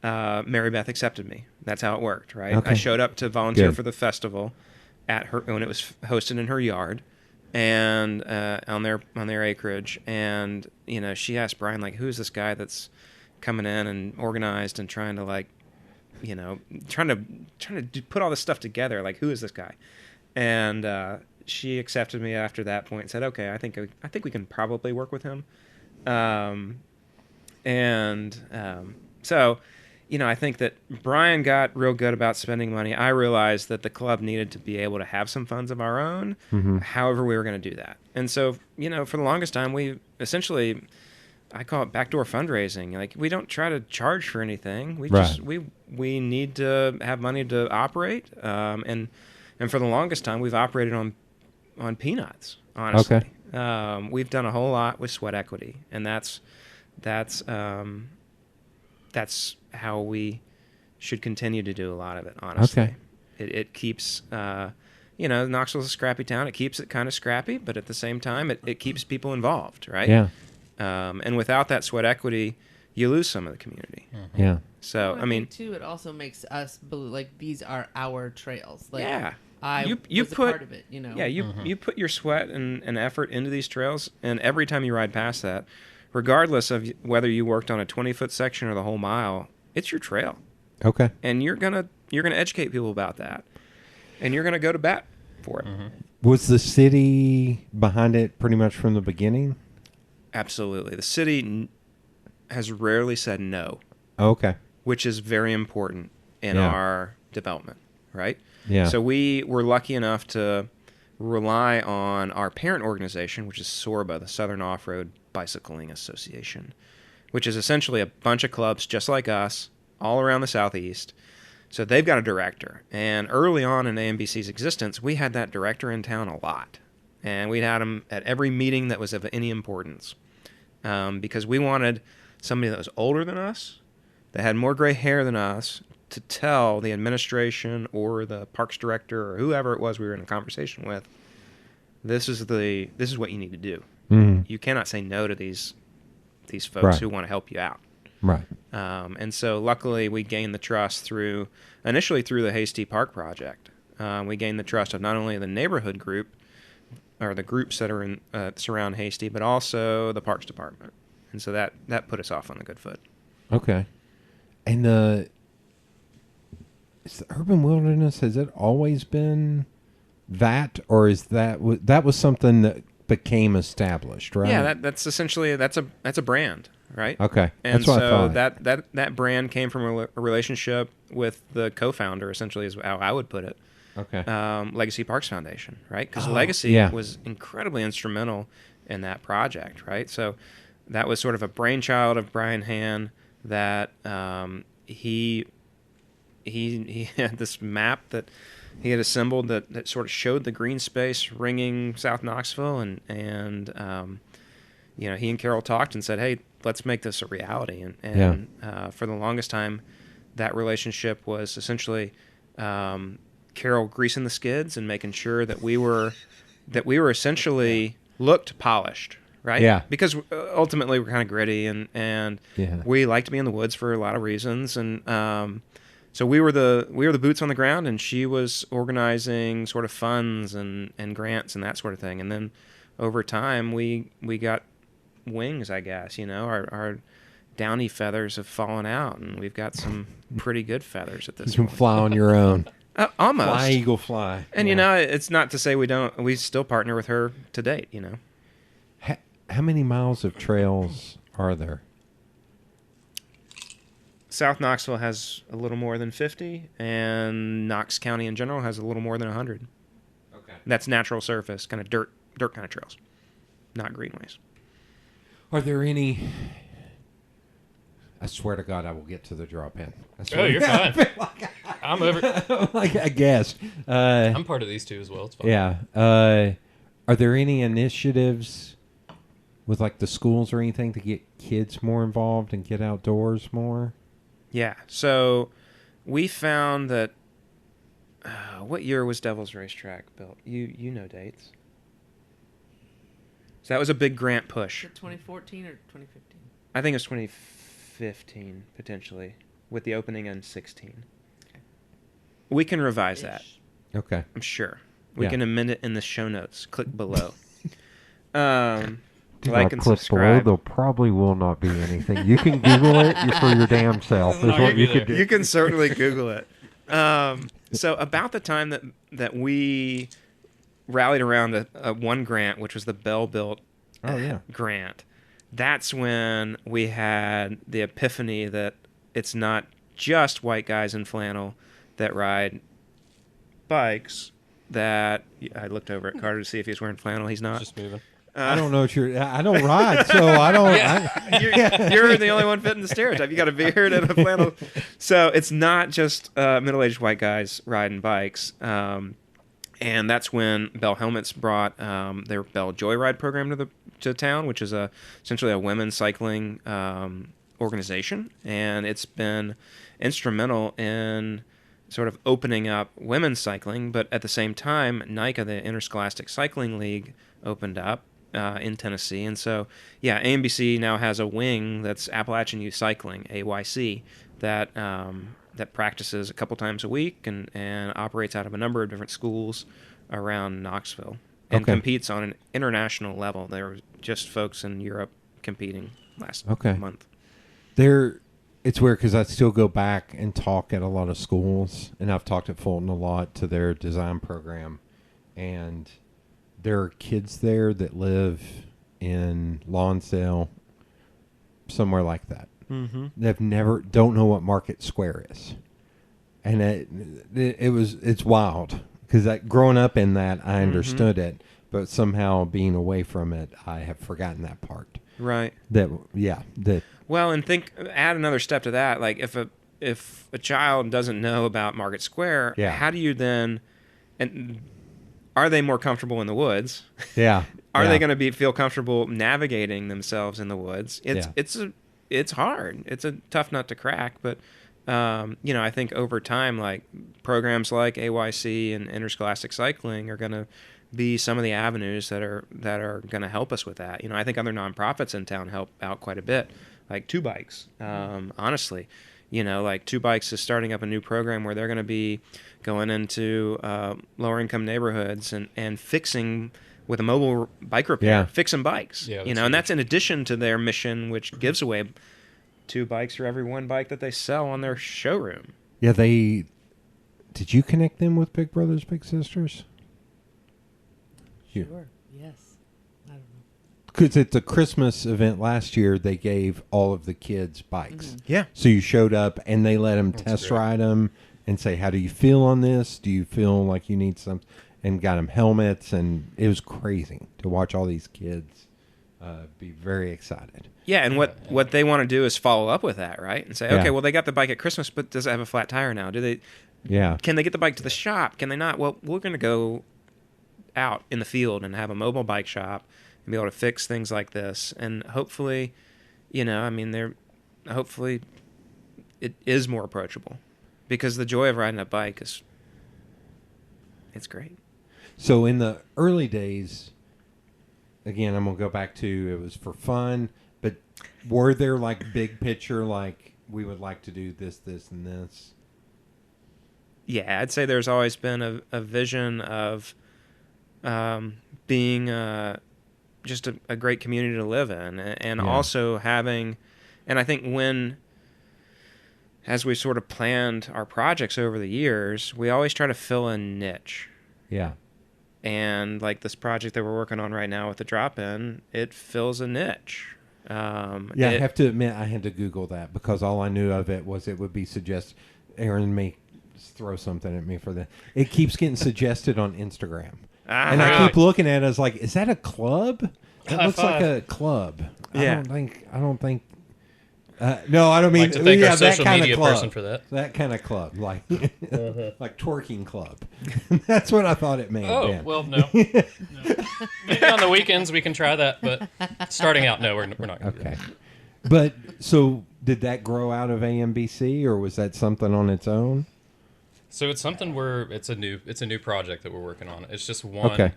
Mary Beth accepted me. That's how it worked, right? Okay. I showed up to volunteer Good. for the festival when it was hosted in her yard, and on their acreage, and she asked Brian, like, who's this guy that's coming in and organized and trying to put all this stuff together, like, who is this guy? And she accepted me after that point and said, okay, I think we can probably work with him. So I think that Brian got real good about spending money. I realized that the club needed to be able to have some funds of our own, however we were going to do that. And so, for the longest time, we essentially, I call it backdoor fundraising. Like, we don't try to charge for anything. We just, we need to have money to operate. And for the longest time, we've operated on peanuts, honestly. Okay. We've done a whole lot with sweat equity, and that's how we should continue to do a lot of it, honestly. Okay. It keeps, Knoxville's a scrappy town. It keeps it kind of scrappy, but at the same time, it keeps people involved, right? Yeah. And without that sweat equity, you lose some of the community. Yeah. So, Well, I think, too, it also makes us believe, like, these are our trails. Like, yeah. I you was put, a part of it, Yeah, you put your sweat and effort into these trails, and every time you ride past that, regardless of whether you worked on a 20-foot section or the whole mile, it's your trail. Okay. And you're gonna educate people about that, and you're gonna go to bat for it. Was the city behind it pretty much from the beginning? Absolutely. The city has rarely said no, Okay. which is very important in our development, right? Yeah. So we were lucky enough to rely on our parent organization, which is SORBA, the Southern Off-Road Bicycling Association, which is essentially a bunch of clubs just like us all around the Southeast. So they've got a director. And early on in AMBC's existence, we had that director in town a lot. And we had him at every meeting that was of any importance, because we wanted somebody that was older than us, that had more gray hair than us, to tell the administration or the parks director or whoever it was we were in a conversation with, this is what you need to do. You cannot say no to these folks who want to help you out. Right. And so luckily we gained the trust initially through the Hasty Park project. We gained the trust of not only the neighborhood group or the groups that are in surround Hasty, but also the parks department. And so that put us off on a good foot. Okay. And the urban wilderness, has it always been that, or is that was something that became established, right? Yeah, that's essentially that's a brand, right? Okay, And that's what I so thought. that brand came from a relationship with the co-founder, essentially, is how I would put it. Okay. Legacy Parks Foundation, right? Because Oh, Legacy yeah. was incredibly instrumental in that project, right? So that was sort of a brainchild of Brian Han that he had this map that he had assembled that sort of showed the green space ringing South Knoxville, and he and Carol talked and said, hey, let's make this a reality. And for the longest time, that relationship was essentially Carol greasing the skids and making sure that we were essentially looked polished, right? Yeah. Because ultimately we're kind of gritty and we like to be in the woods for a lot of reasons, and so we were the boots on the ground, and she was organizing sort of funds and grants and that sort of thing. And then over time we got wings, I guess. Our downy feathers have fallen out, and we've got some pretty good feathers at this You can point. fly on your own. Almost. Fly, eagle, fly. And it's not to say we still partner with her to date. How many miles of trails are there? South Knoxville has a little more than 50, and Knox County in general has a little more than 100. Okay. That's natural surface, kind of dirt kind of trails, not greenways. Are there any? I swear to God, I will get to the drop in. Oh, you're fine. I'm over. Like I guess. I'm part of these two as well. It's fine. Yeah. Are there any initiatives with like the schools or anything to get kids more involved and get outdoors more? Yeah. So we found that. What year was Devil's Racetrack built? You know dates. So that was a big grant push. 2014 or 2015? I think it was 2015 potentially, with the opening in 16. Okay. We can revise that. Okay. I'm sure. We Yeah. can amend it in the show notes. Click below. Do Like not and click subscribe. below. There probably will not be anything. You can Google it for your damn self. Is No, what you're you good can do. You can certainly Google it. So about the time that we rallied around a one grant, which was the Bell Built Oh yeah. grant, that's when we had the epiphany that it's not just white guys in flannel that ride bikes. That I looked over at Carter to see if he's wearing flannel. He's not. Just moving. I don't know what I don't ride, so I don't. You're the only one fitting the stereotype. You got a beard and a flannel. So it's not just middle-aged white guys riding bikes. And that's when Bell Helmets brought their Bell Joyride program to town, which is essentially a women's cycling organization. And it's been instrumental in sort of opening up women's cycling. But at the same time, NICA, the Interscholastic Cycling League, opened up in Tennessee. And so, yeah, AMBC now has a wing that's Appalachian Youth Cycling, AYC, that practices a couple times a week and operates out of a number of different schools around Knoxville and competes on an international level. There were just folks in Europe competing last month. It's weird because I still go back and talk at a lot of schools, and I've talked at Fulton a lot to their design program, and there are kids there that live in Lonsdale, somewhere like that. Mm-hmm. They've don't know what Market Square is, and it's wild because growing up in that I understood it, but somehow being away from it, I have forgotten that part. Right. Well, and add another step to that. Like if a child doesn't know about Market Square, how do you then? And are they more comfortable in the woods? Yeah. Are they going to feel comfortable navigating themselves in the woods? It's hard. It's a tough nut to crack, but I think over time, like programs like AYC and Interscholastic Cycling are going to be some of the avenues that are going to help us with that. I think other nonprofits in town help out quite a bit, like Two Bikes. Honestly, like Two Bikes is starting up a new program where they're going to be going into lower income neighborhoods and fixing with a mobile bike repair, fixing bikes. Yeah, and that's in addition to their mission, which gives away 2 bikes for every 1 bike that they sell on their showroom. Yeah, did you connect them with Big Brothers Big Sisters? Sure. Yes. I don't know. Because at the Christmas event last year, they gave all of the kids bikes. Mm-hmm. Yeah. So you showed up and they let them test ride them and say, "How do you feel on this? Do you feel like you need some?" And got them helmets, and it was crazy to watch all these kids be very excited. Yeah, and what they want to do is follow up with that, right? And say, okay, well, they got the bike at Christmas, but does it have a flat tire now? Do they? Yeah. Can they get the bike to the shop? Can they not? Well, we're going to go out in the field and have a mobile bike shop and be able to fix things like this, and hopefully, hopefully, it is more approachable, because the joy of riding a bike it's great. So in the early days, again, I'm going to go back to it was for fun, but were there like big picture, like we would like to do this, this, and this? Yeah, I'd say there's always been a vision of being just a great community to live in, and also having, and I think as we sort of planned our projects over the years, we always try to fill a niche. Yeah. And like this project that we're working on right now with the drop-in, it fills a niche. I have to admit I had to Google that because all I knew of it was it would be Erin may throw something at me for that. It keeps getting suggested on Instagram. And I keep looking at it as like, is that a club? It looks like a club. Yeah. I don't think. No, I don't mean. Like to thank our that social kind media of club. person for that. That kind of club, like like twerking club. That's what I thought it meant. Oh, well, no. Maybe on the weekends we can try that, but starting out, no, we're not going to do that. But so did that grow out of AMBC, or was that something on its own? So it's something it's a new project that we're working on. It's just one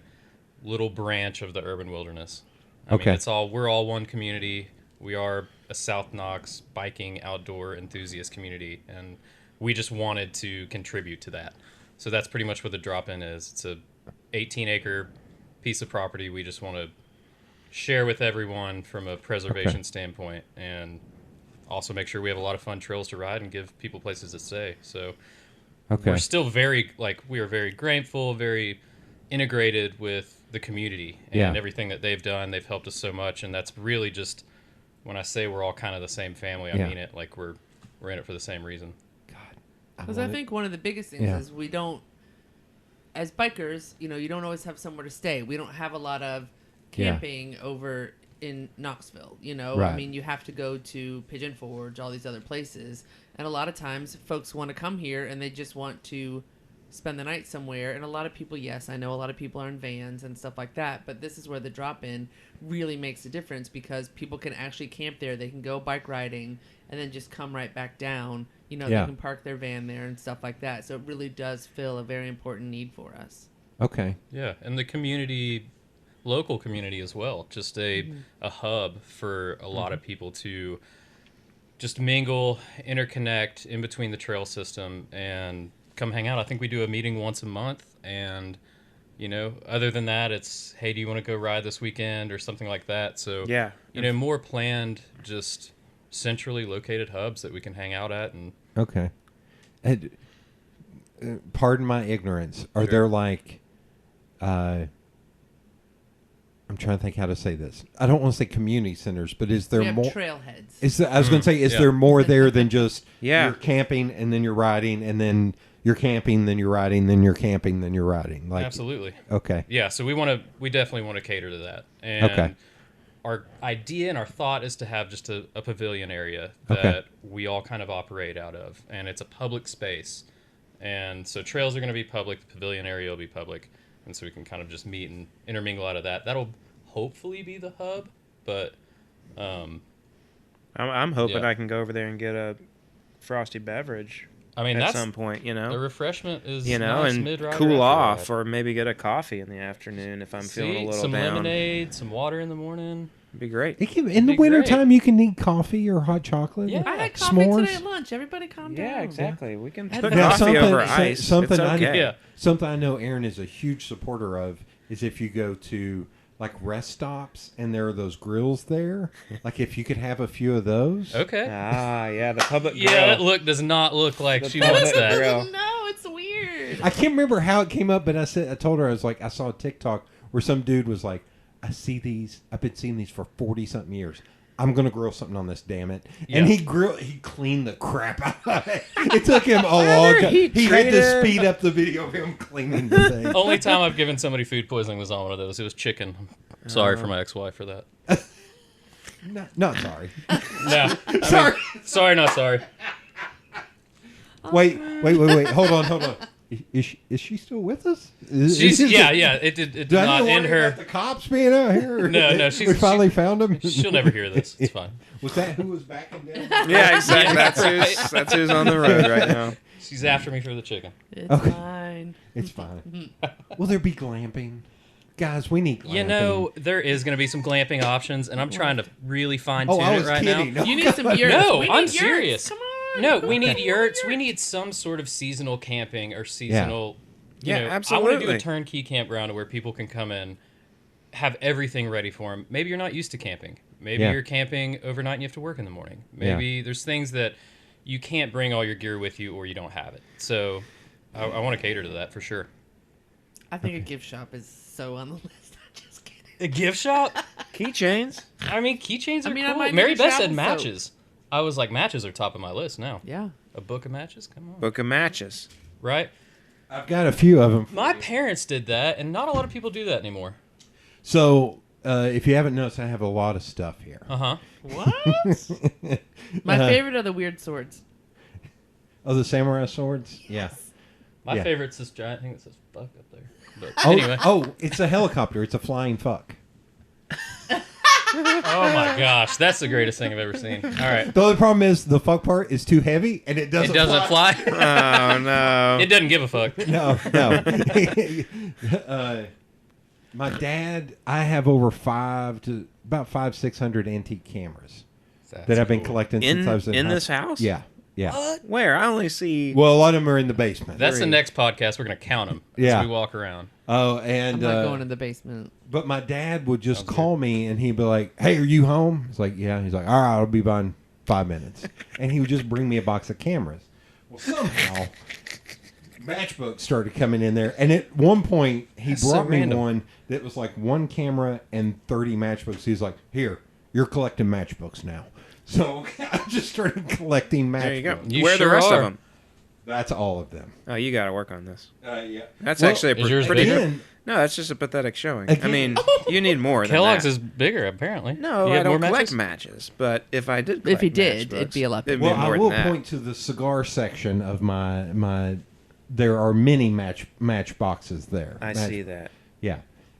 little branch of the urban wilderness. I mean, we're all one community. We are a South Knox biking outdoor enthusiast community, and we just wanted to contribute to that. So that's pretty much what the drop-in is. It's a 18-acre piece of property we just want to share with everyone from a preservation standpoint, and also make sure we have a lot of fun trails to ride and give people places to stay. So we're still we are very grateful, very integrated with the community and everything that they've done. They've helped us so much, and that's really just, when I say we're all kind of the same family, I mean it. Like we're in it for the same reason. Because I think one of the biggest things is we don't, as bikers, you know, you don't always have somewhere to stay. We don't have a lot of camping over in Knoxville, you know. Right. I mean, you have to go to Pigeon Forge, all these other places. And a lot of times folks want to come here and they just want to spend the night somewhere. And a lot of people, yes, I know a lot of people are in vans and stuff like that, but this is where the drop-in really makes a difference because people can actually camp there. They can go bike riding and then just come right back down. You know, they can park their van there and stuff like that. So it really does fill a very important need for us. Okay. Yeah, and the community, local community as well. Just a hub for a lot of people to just mingle, interconnect in between the trail system and come hang out. I think we do a meeting once a month, and you know, other than that, it's, hey, do you want to go ride this weekend or something like that? So you know, more planned, just centrally located hubs that we can hang out at. And okay. And, pardon my ignorance. Are there like, I'm trying to think how to say this. I don't want to say community centers, but is there We have more trailheads. I was going to say, is there more there than just Yeah. you're camping and then you're riding and then you're camping, then you're riding, then you're camping, then you're riding? Like, absolutely. okay. Yeah, so we definitely want to cater to that. And Okay. our idea and our thought is to have just a pavilion area that we all kind of operate out of, and it's a public space. And so trails are going to be public, the pavilion area will be public, and so we can kind of just meet and intermingle out of that. That'll hopefully be the hub, but I'm hoping Yeah. I can go over there and get a frosty beverage I mean, at that's some point, you the know. refreshment is You know, nice and mid-ride cool or after off, ride. or maybe get a coffee in the afternoon if I'm feeling a little some down. lemonade, some water in the morning. It'd be great. In the Be wintertime, great. you can eat coffee or hot chocolate. Yeah. I had coffee S'mores. today at lunch. Everybody calm down. Yeah, exactly. We can Now, put Now, coffee over ice. something it's I know, okay. Yeah. something I know Erin is a huge supporter of is if you go to like rest stops and there are those grills there. Like if you could have a few of those. Okay. Ah, yeah, the public grill. Yeah, that does not look like The she public wants that. grill. No, it's weird. I can't remember how it came up, but I told her, I was like, I saw a TikTok where some dude was like, I see these. I've been seeing these for 40-something years. I'm gonna grill something on this, damn it! And Yeah. he cleaned the crap out of it. It took him a long time. He had to treated- speed up the video of him cleaning the thing. Only time I've given somebody food poisoning was on one of those. It was chicken. I'm sorry for my ex-wife for that. No, not sorry. No. Sorry. Sorry, not sorry. Wait. Hold on. Is she still with us? Yeah. It did Do I not need to end worry her. about the cops being out here? No, we finally found him. She'll never hear this. It's fine. Was that who was backing down? Yeah, exactly. Yeah, That's who's on the road right now. She's after me for the chicken. It's Okay. fine. It's fine. Will there be glamping? Guys, we need glamping. You know, there is going to be some glamping options, and I'm trying to really fine-tune I it was right kidding. now. No. You need some yurts. No, We need I'm yurts. serious. Come on. No, we need yurts. We need some sort of seasonal camping or seasonal. Yeah, I want to do absolutely. a turnkey campground where people can come in, have everything ready for them. Maybe you're not used to camping. Maybe Yeah. you're camping overnight and you have to work in the morning. Maybe there's things that you can't bring all your gear with you or you don't have it. So I want to cater to that for sure. I think a gift shop is so on the list. I'm just kidding. A gift shop? Keychains. I mean, keychains are I mean, I cool. might Mary need a Beth said travel soap. matches. I was like, matches are top of my list now. Yeah. A book of matches? Come on. Book of matches. Right? I've got a few of them. My parents did that, and not a lot of people do that anymore. So, if you haven't noticed, I have a lot of stuff here. Uh-huh. What? My favorite are the weird swords. Oh, the samurai swords? Yeah. My Yeah. favorite's this giant thing that says fuck up there. But anyway. It's a helicopter. It's a flying fuck. Oh my gosh, that's the greatest thing I've ever seen. All right. The only problem is the fuck part is too heavy and it doesn't It doesn't fly. Oh no. It doesn't give a fuck. No. My dad, I have over 600 antique cameras that I've been cool. collecting since I was in high this school. house? Yeah. Where? I only see. Well, a lot of them are in the basement. That's the next podcast. We're going to count them Yeah. as we walk around. Oh, I'm and not going in the basement. but my dad would just Sounds call me and he'd be like, "Hey, are you home?" It's like, "Yeah." He's like, "All right, I'll be by in 5 minutes," and he would just bring me a box of cameras. Well, somehow matchbooks started coming in there, and at one point he That's so brought me random. one that was like one camera and 30 matchbooks. He's like, "Here, you're collecting matchbooks now." So I just started collecting matchbooks. There you go. You Where are sure the rest are. of them? That's all of them. Oh, you got to work on this. Yeah. That's Well, actually is yours pretty. bigger? No, that's just a pathetic showing. I Again- mean, you need more than Kellogg's that. is bigger, apparently. No, You I have more don't collect matches? matches. But if I did, If he collect did, matchbooks, it'd be a lot it'd bigger. be Well, I more will than that. point to the cigar section of my. There are many match boxes there. I see that. Yeah.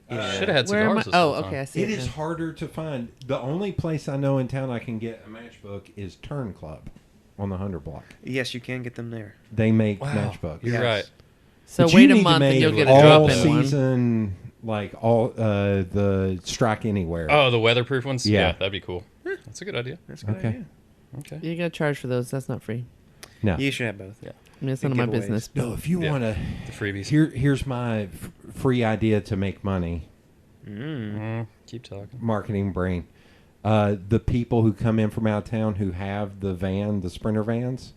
Should have had Where am I? cigars. this Oh, whole time. okay, I see It it. is now. harder to find. The only place I know in town I can get a matchbook is Turn Club on the 100 block. Yes, you can get them there. They make Wow. matchbooks. You're Yes. right. So But you wait a need to month and make you'll get a all drop in one. season, like all the Strike Anywhere. Oh, the weatherproof ones? Yeah. Yeah, that'd be cool. That's a good idea. That's a good Okay. idea. Okay. You got to charge for those. That's not free. No, You should have both. Yeah. I mean, it's And none of my giveaways. business. no. If you Yeah. want to, The freebies. here's my free idea to make money. Keep talking. Marketing brain. The people who come in from out of town who have the Sprinter vans,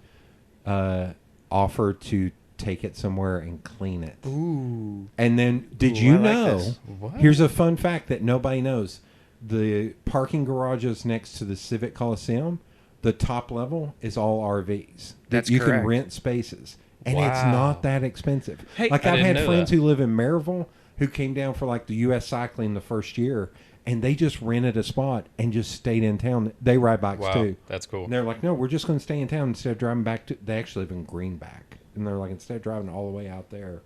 offer to take it somewhere and clean it. Ooh. And then, did Ooh, you I like know? this. What? Here's a fun fact that nobody knows: the parking garages next to the Civic Coliseum, the top level is all RVs. That's you correct. can rent spaces, and it's Wow. not that expensive. Hey, like I I've didn't had know friends that. who live in Maryville who came down for like the U.S. Cycling the first year, and they just rented a spot and just stayed in town. They ride bikes Wow, too. that's cool. And they're like, no, we're just going to stay in town instead of driving back to. They actually live in Greenback, and they're like, instead of driving all the way out there,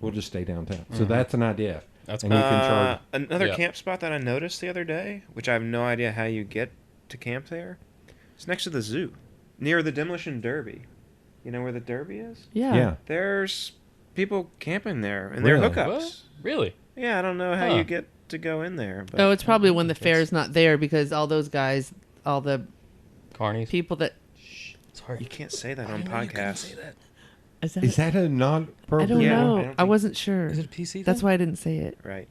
we'll just stay downtown. So that's an idea. That's and you cool. can charge. Another Yeah. camp spot that I noticed the other day, which I have no idea how you get to camp there, it's next to the zoo, near the Demolition Derby. You know where the Derby is? Yeah. Yeah. There's people camping there, and they're Really? hookups. What? Really? Yeah, I don't know how Huh. you get to go in there. But Oh, it's probably when the fair's not there because all those guys, all the Carnies? people that. Sorry. you can't say that I on didn't know you couldn't podcasts. say that. Is that, Is that a not I appropriate? don't Yeah, know. I I, don't think- wasn't sure. Is it a PC That's thing? why I didn't say it. Right.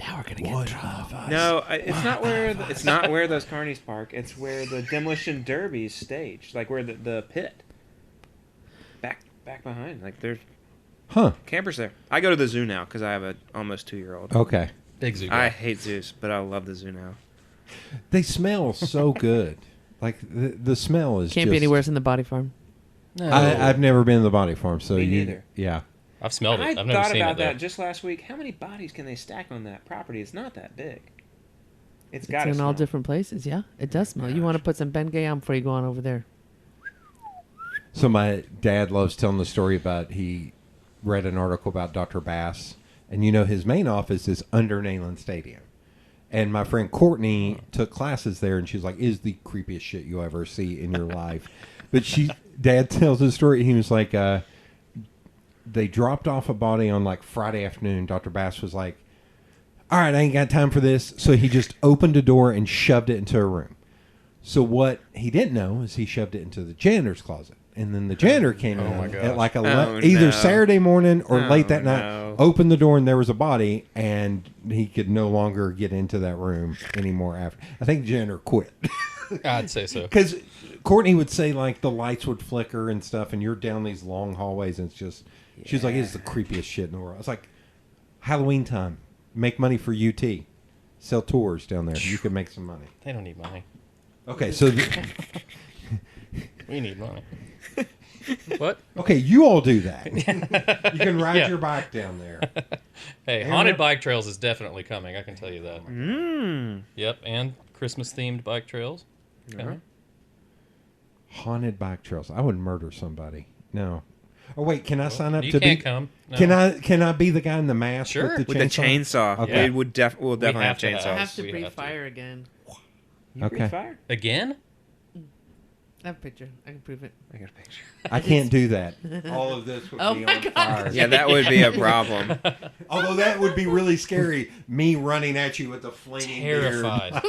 Now we're gonna get in trouble. No, it's not where it's not where those carnies park. It's where the Demolition Derby is staged, like where the pit. Back behind, like there's Huh. campers there. I go to the zoo now because I have a almost 2-year-old. Okay. Big zoo I guy. hate zoos, but I love the zoo now. They smell so good. Like the smell is Can't be just- any worse than the Body Farm. No. I've never been to the body farm, so Me you. neither. Yeah. I've smelled it. I I've never thought seen about it, though. that just last week. How many bodies can they stack on that property? It's not that big. It's got It's to in all different places. Yeah, it does smell. You want to put some Bengay on before you go on over there. So my dad loves telling the story about he read an article about Dr. Bass, and his main office is under Neyland Stadium. And my friend Courtney took classes there, and she's like, "Is the creepiest shit you ever see in your life." But Dad tells the story. He was like, they dropped off a body on like Friday afternoon. Dr. Bass was like, "All right, I ain't got time for this." So he just opened a door and shoved it into a room. So what he didn't know is he shoved it into the janitor's closet. And then the janitor came Oh my in gosh. at like Oh, either no. Saturday morning or Oh, late that night, no. opened the door and there was a body, and he could no longer get into that room anymore after. I think the janitor quit. I'd say so. Because Courtney would say like the lights would flicker and stuff, and you're down these long hallways, and it's just, she's like, it's the creepiest shit in the world. It's like Halloween time. Make money for UT. Sell tours down there. You can make some money. They don't need money. Okay, so We need money. What? okay, you all do that. You can ride Yeah. your bike down there. Hey, haunted bike trails is definitely coming. I can tell you that. Mmm. Yep, and Christmas themed bike trails. Coming. Haunted bike trails. I would murder somebody. No. Oh wait, can I sign up You to can't be? come. No. Can I be the guy in the mask Sure. with With the chainsaw. Okay. Yeah. We'll definitely have have to have- chainsaws. I have to we breathe have to. fire again. You Okay. breathe fire? Again? I have a picture. I can prove it. I got a picture. I can't do that. All of this would Oh be my on God. fire. Yeah, that would be a problem. Although that would be really scary. Me running at you with a flaming Terrified.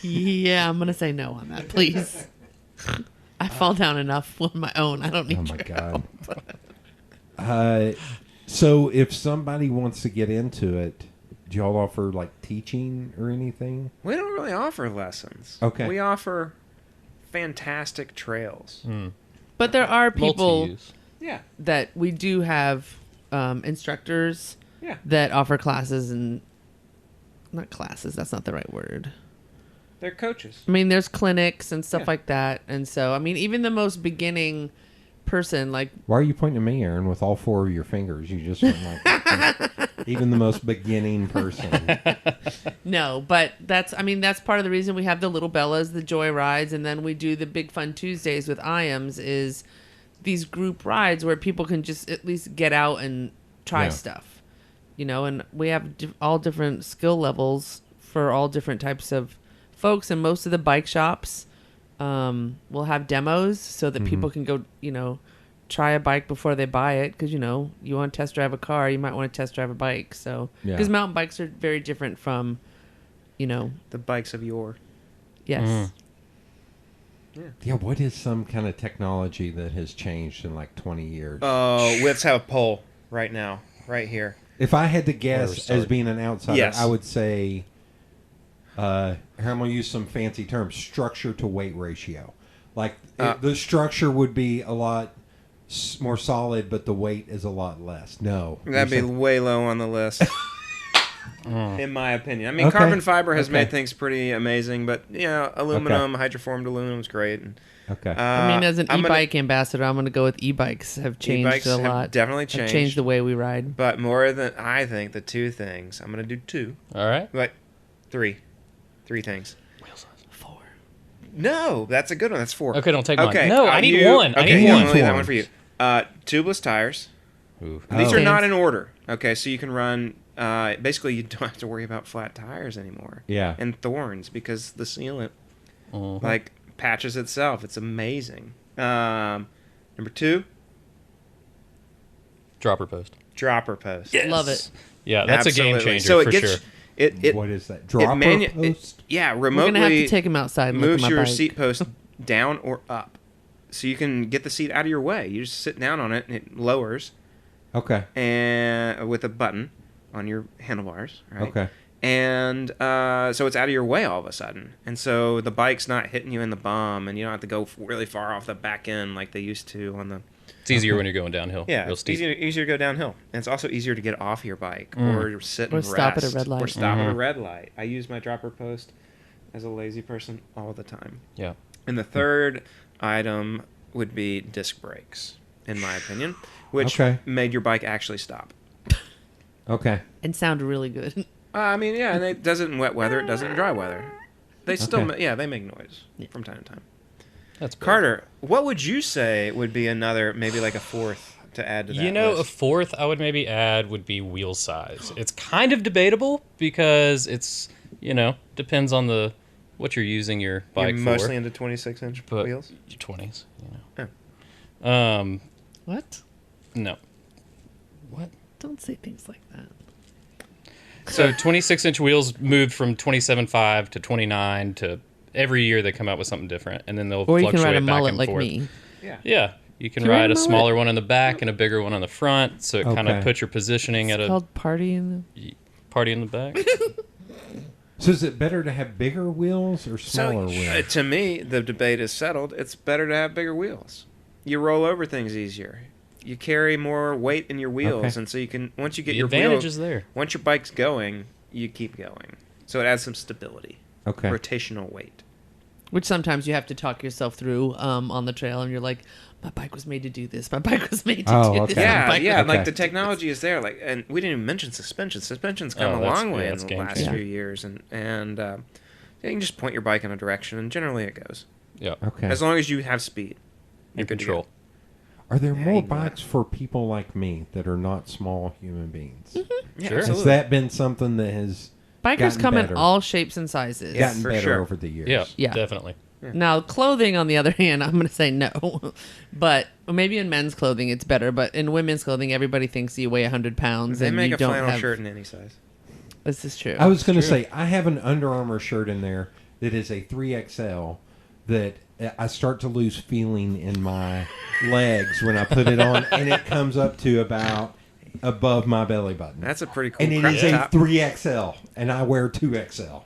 Yeah, I'm gonna say no on that, please. I fall down enough on my own. I don't need Oh my your god. So if somebody wants to get into it, do y'all offer like teaching or anything? We don't really offer lessons. Okay. We offer fantastic trails. But there are people Multi-use. Yeah. that we do have instructors Yeah. that offer classes and not classes. That's not the right word. They're coaches. I mean, there's clinics and stuff Yeah. like that, and so I mean, even the most beginning person, like Why are you pointing at me, Aaron, with all 4 of your fingers? You just went like even the most beginning person. no, but that's part of the reason we have the Little Bellas, the Joy Rides, and then we do the Big Fun Tuesdays with IAMS is these group rides where people can just at least get out and try stuff, and we have all different skill levels for all different types of folks, and most of the bike shops will have demos so that people can go, try a bike before they buy it, because you want to test drive a car, you might want to test drive a bike. So because mountain bikes are very different from The bikes of yore. yes Yeah, what is some kind of technology that has changed in like 20 years? Oh, let's have a poll right now, right here. If I had to Where guess we start. as being an outsider, Yes. I would say, I'm going to use some fancy terms, structure to weight ratio. Like the structure would be a lot more solid, but the weight is a lot less. No. That'd be You're saying- way low on the list. In my opinion. I mean, Okay. carbon fiber has Okay. made things pretty amazing, but, aluminum, hydroformed aluminum is great. And, Okay. I mean, as an I'm gonna- e-bike ambassador, I'm going to go with e-bikes have changed E-bikes a have lot. definitely Have changed. the way we ride. But more than, I think, the two things, I'm going to do two, All right. but three things. Wheel size. 4. No, that's a good one. That's 4. Okay, don't take Okay. mine. No, I need you- one. I Okay, need yeah, I'm one. gonna leave that one for you. Tubeless tires. Ooh. These Oh. are not in order. Okay, so you can run. Basically, you don't have to worry about flat tires anymore. Yeah. And thorns, because the sealant Mhm. like patches itself. It's amazing. Number 2, Dropper post. dropper post. Love it. Yeah, that's a game Absolutely. changer So it for gets sure. it What is that? it Dropper post? yeah, We're going to have to remotely take him outside and look at moves my your bike. seat post down or up, so you can get the seat out of your way. You just sit down on it and it lowers, Okay. and with a button on your handlebars, right? Okay. And so it's out of your way all of a sudden, and so the bike's not hitting you in the bum, and you don't have to go really far off the back end like they used to on the. It's easier when you're going downhill. Yeah, Real it's steep. easier to go downhill, and it's also easier to get off your bike or sit Or and stop at a rest, red light. or stop at a Mhm. red light. I use my dropper post as a lazy person all the time. Yeah. And the third item would be disc brakes, in my opinion, which Okay. made your bike actually stop. Okay. And sound really good. I mean, yeah, and it does it in wet weather. It does it in dry weather. They still, Okay. they make noise from time to time. That's big. Carter, what would you say would be another, maybe like a fourth to add to that A list? fourth I would maybe add would be wheel size. It's kind of debatable because it's, depends on what you're using your bike You're for. mostly into 26-inch but wheels? your 20s, Oh. What? No. What? Don't say things like that. So 26-inch wheels moved from 27.5 to 29 to every year they come out with something different, and then they'll Or you fluctuate can ride a back mullet and like forth. me. Yeah. Yeah, you can Can you ride ride a a mullet? smaller one in the back and a bigger one on the front, so it kind Okay. of puts your positioning It's at a called party in party in the back. So is it better to have bigger wheels or smaller wheels? To me, the debate is settled. It's better to have bigger wheels. You roll over things easier. You carry more weight in your wheels, Okay. and so you can once you get The your advantage wheels, is there. once your bike's going, you keep going. So it adds some stability, Okay. rotational weight. which sometimes you have to talk yourself through on the trail, and you're like, my bike was made to do this. My bike was made to Oh, do okay. this. my Yeah, bike yeah. was Like Okay. the technology is there. Like, and we didn't even mention suspension. Suspension's come Oh, a that's- long way yeah, in that's the game last changer. few years, and yeah, you can just point your bike in a direction, and generally it goes. Yeah, Okay. As long as you have speed, you're and good to go. control. Are there Yeah, more you know bikes for people like me that are not small human beings? Yeah, Sure. Has absolutely. that been something that has Bikers gotten come better? in all shapes and sizes. Yeah. gotten for better sure. over the years? Yeah, Yeah. definitely. Now, clothing, on the other hand, I'm going to say no. But maybe in men's clothing it's better. But in women's clothing, everybody thinks you weigh 100 pounds. They and make you a don't flannel have... shirt in any size. This is true. I was going to say, I have an Under Armour shirt in there that is a 3XL that I start to lose feeling in my legs when I put it on, and it comes up to about above my belly button. That's a pretty cool And it crop is a top. 3XL, and I wear 2XL.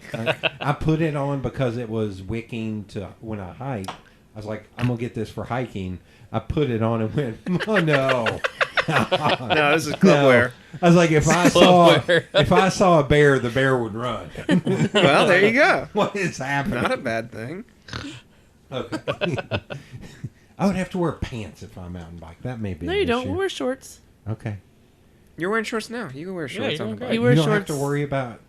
I put it on because it was wicking to when I hike. I was like, I'm going to get this for hiking. I put it on and went, oh no. No, this is club No. wear. I was like, if I Club saw a bear, the bear would run. Well, there you go. What is happening? Not a bad thing. Okay. I would have to wear pants if I mountain bike. That may be No, an you don't. issue. We'll wear shorts. Okay. You're wearing shorts now. You can wear shorts you're on the doing bike. great. You wear you don't shorts. have to worry about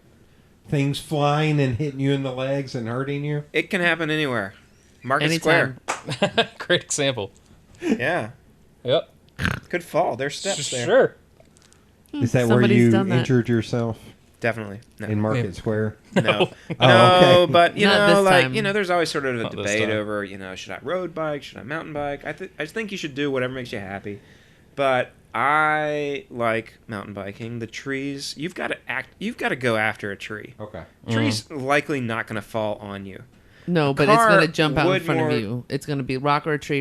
things flying and hitting you in the legs and hurting you. It can happen anywhere. Market Anytime. Square. Great example. Yeah. Yep. Could fall. There's steps there. Sure. Is that where Somebody's you done that. injured yourself Definitely. No. in Market Square? No. Oh, No, okay. but you Not know, this like time. there's always sort of a Not this debate time. over, should I road bike, should I mountain bike? I just think you should do whatever makes you happy. But I like mountain biking. The trees, you've got to go after a tree. Okay. Tree's likely not going to fall on you. No, but it's car going to jump out in would front more- of you. It's going to be rock or a tree,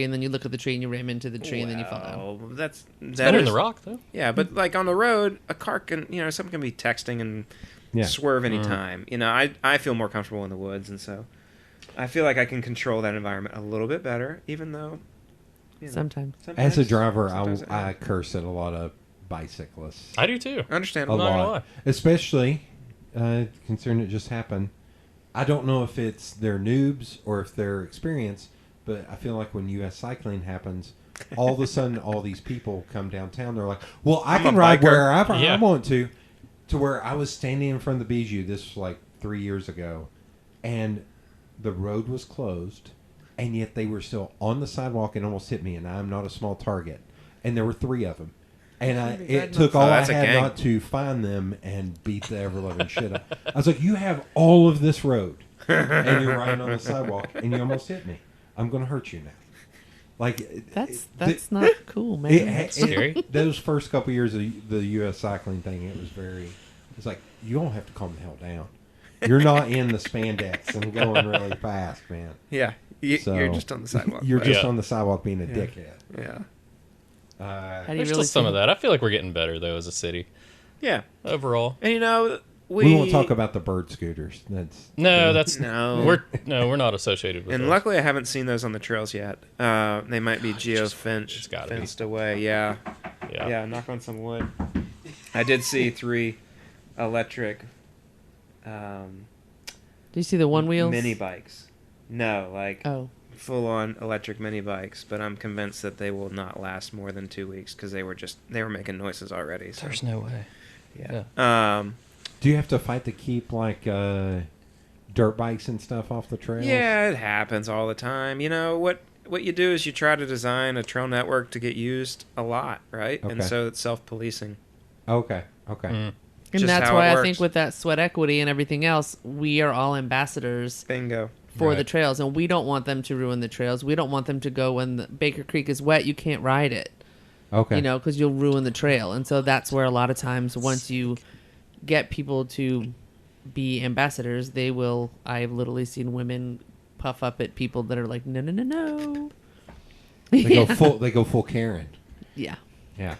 and then you look at the tree and you ram into the tree and then you fall down. Well, that Better than is- the rock, though. Yeah, but like on the road, a car can, someone can be texting and Yeah. swerve anytime. I feel more comfortable in the woods, and so I feel like I can control that environment a little bit better, even though. Sometimes. As a driver, sometimes I curse at a lot of bicyclists. I do too. A Understandable. not gonna lie. lot. Especially considering it just happened. I don't know if it's they're noobs or if they're experienced, but I feel like when U.S. cycling happens, all of a sudden all these people come downtown. They're like, well, I I'm can a ride biker." wherever I Yeah. want to. To where I was standing in front of the Bijou, this was like 3 years ago, and the road was closed, and yet they were still on the sidewalk and almost hit me, and I'm not a small target. And there were 3 of them. And it took all I that's a had gang. not to find them and beat the ever-loving shit up. I was like, you have all of this road, and you're riding on the sidewalk, and you almost hit me. I'm going to hurt you now. Like That's not cool, man. Scary. Those first couple years of the U.S. cycling thing, it was very. It's like you don't have to calm the hell down. You're not in the spandex and going really fast, man. Yeah, So, you're just on the sidewalk. You're right? just Yeah. on the sidewalk being a dickhead. Yeah. How do you There's really still some feel? of that. I feel like we're getting better though as a city Yeah, overall. and We won't talk about the bird scooters. That's No, that's No. we're not associated with. And those. luckily, I haven't seen those on the trails yet. They might be it's fenced gotta be. away. Yeah. yeah. Yeah, knock on some wood. I did see 3 electric Do you see the one wheels? mini bikes. No, like Oh. full on electric mini bikes, but I'm convinced that they will not last more than 2 weeks because they were making noises already. So There's no way. yeah. Do you have to fight to keep like dirt bikes and stuff off the trails? Yeah, it happens all the time. What you do is you try to design a trail network to get used a lot, right? And Okay. so it's self-policing. Okay. Okay. Mm. And Just that's how why it I works. think with that sweat equity and everything else, we are all ambassadors Bingo. for Right. the trails, and we don't want them to ruin the trails. We don't want them to go when the Baker Creek is wet. You can't ride it, Okay. because you'll ruin the trail. And so that's where a lot of times, once you get people to be ambassadors, they will. I've literally seen women puff up at people that are like, no, no, no, no. They go full. They go full Karen. Yeah. Yeah.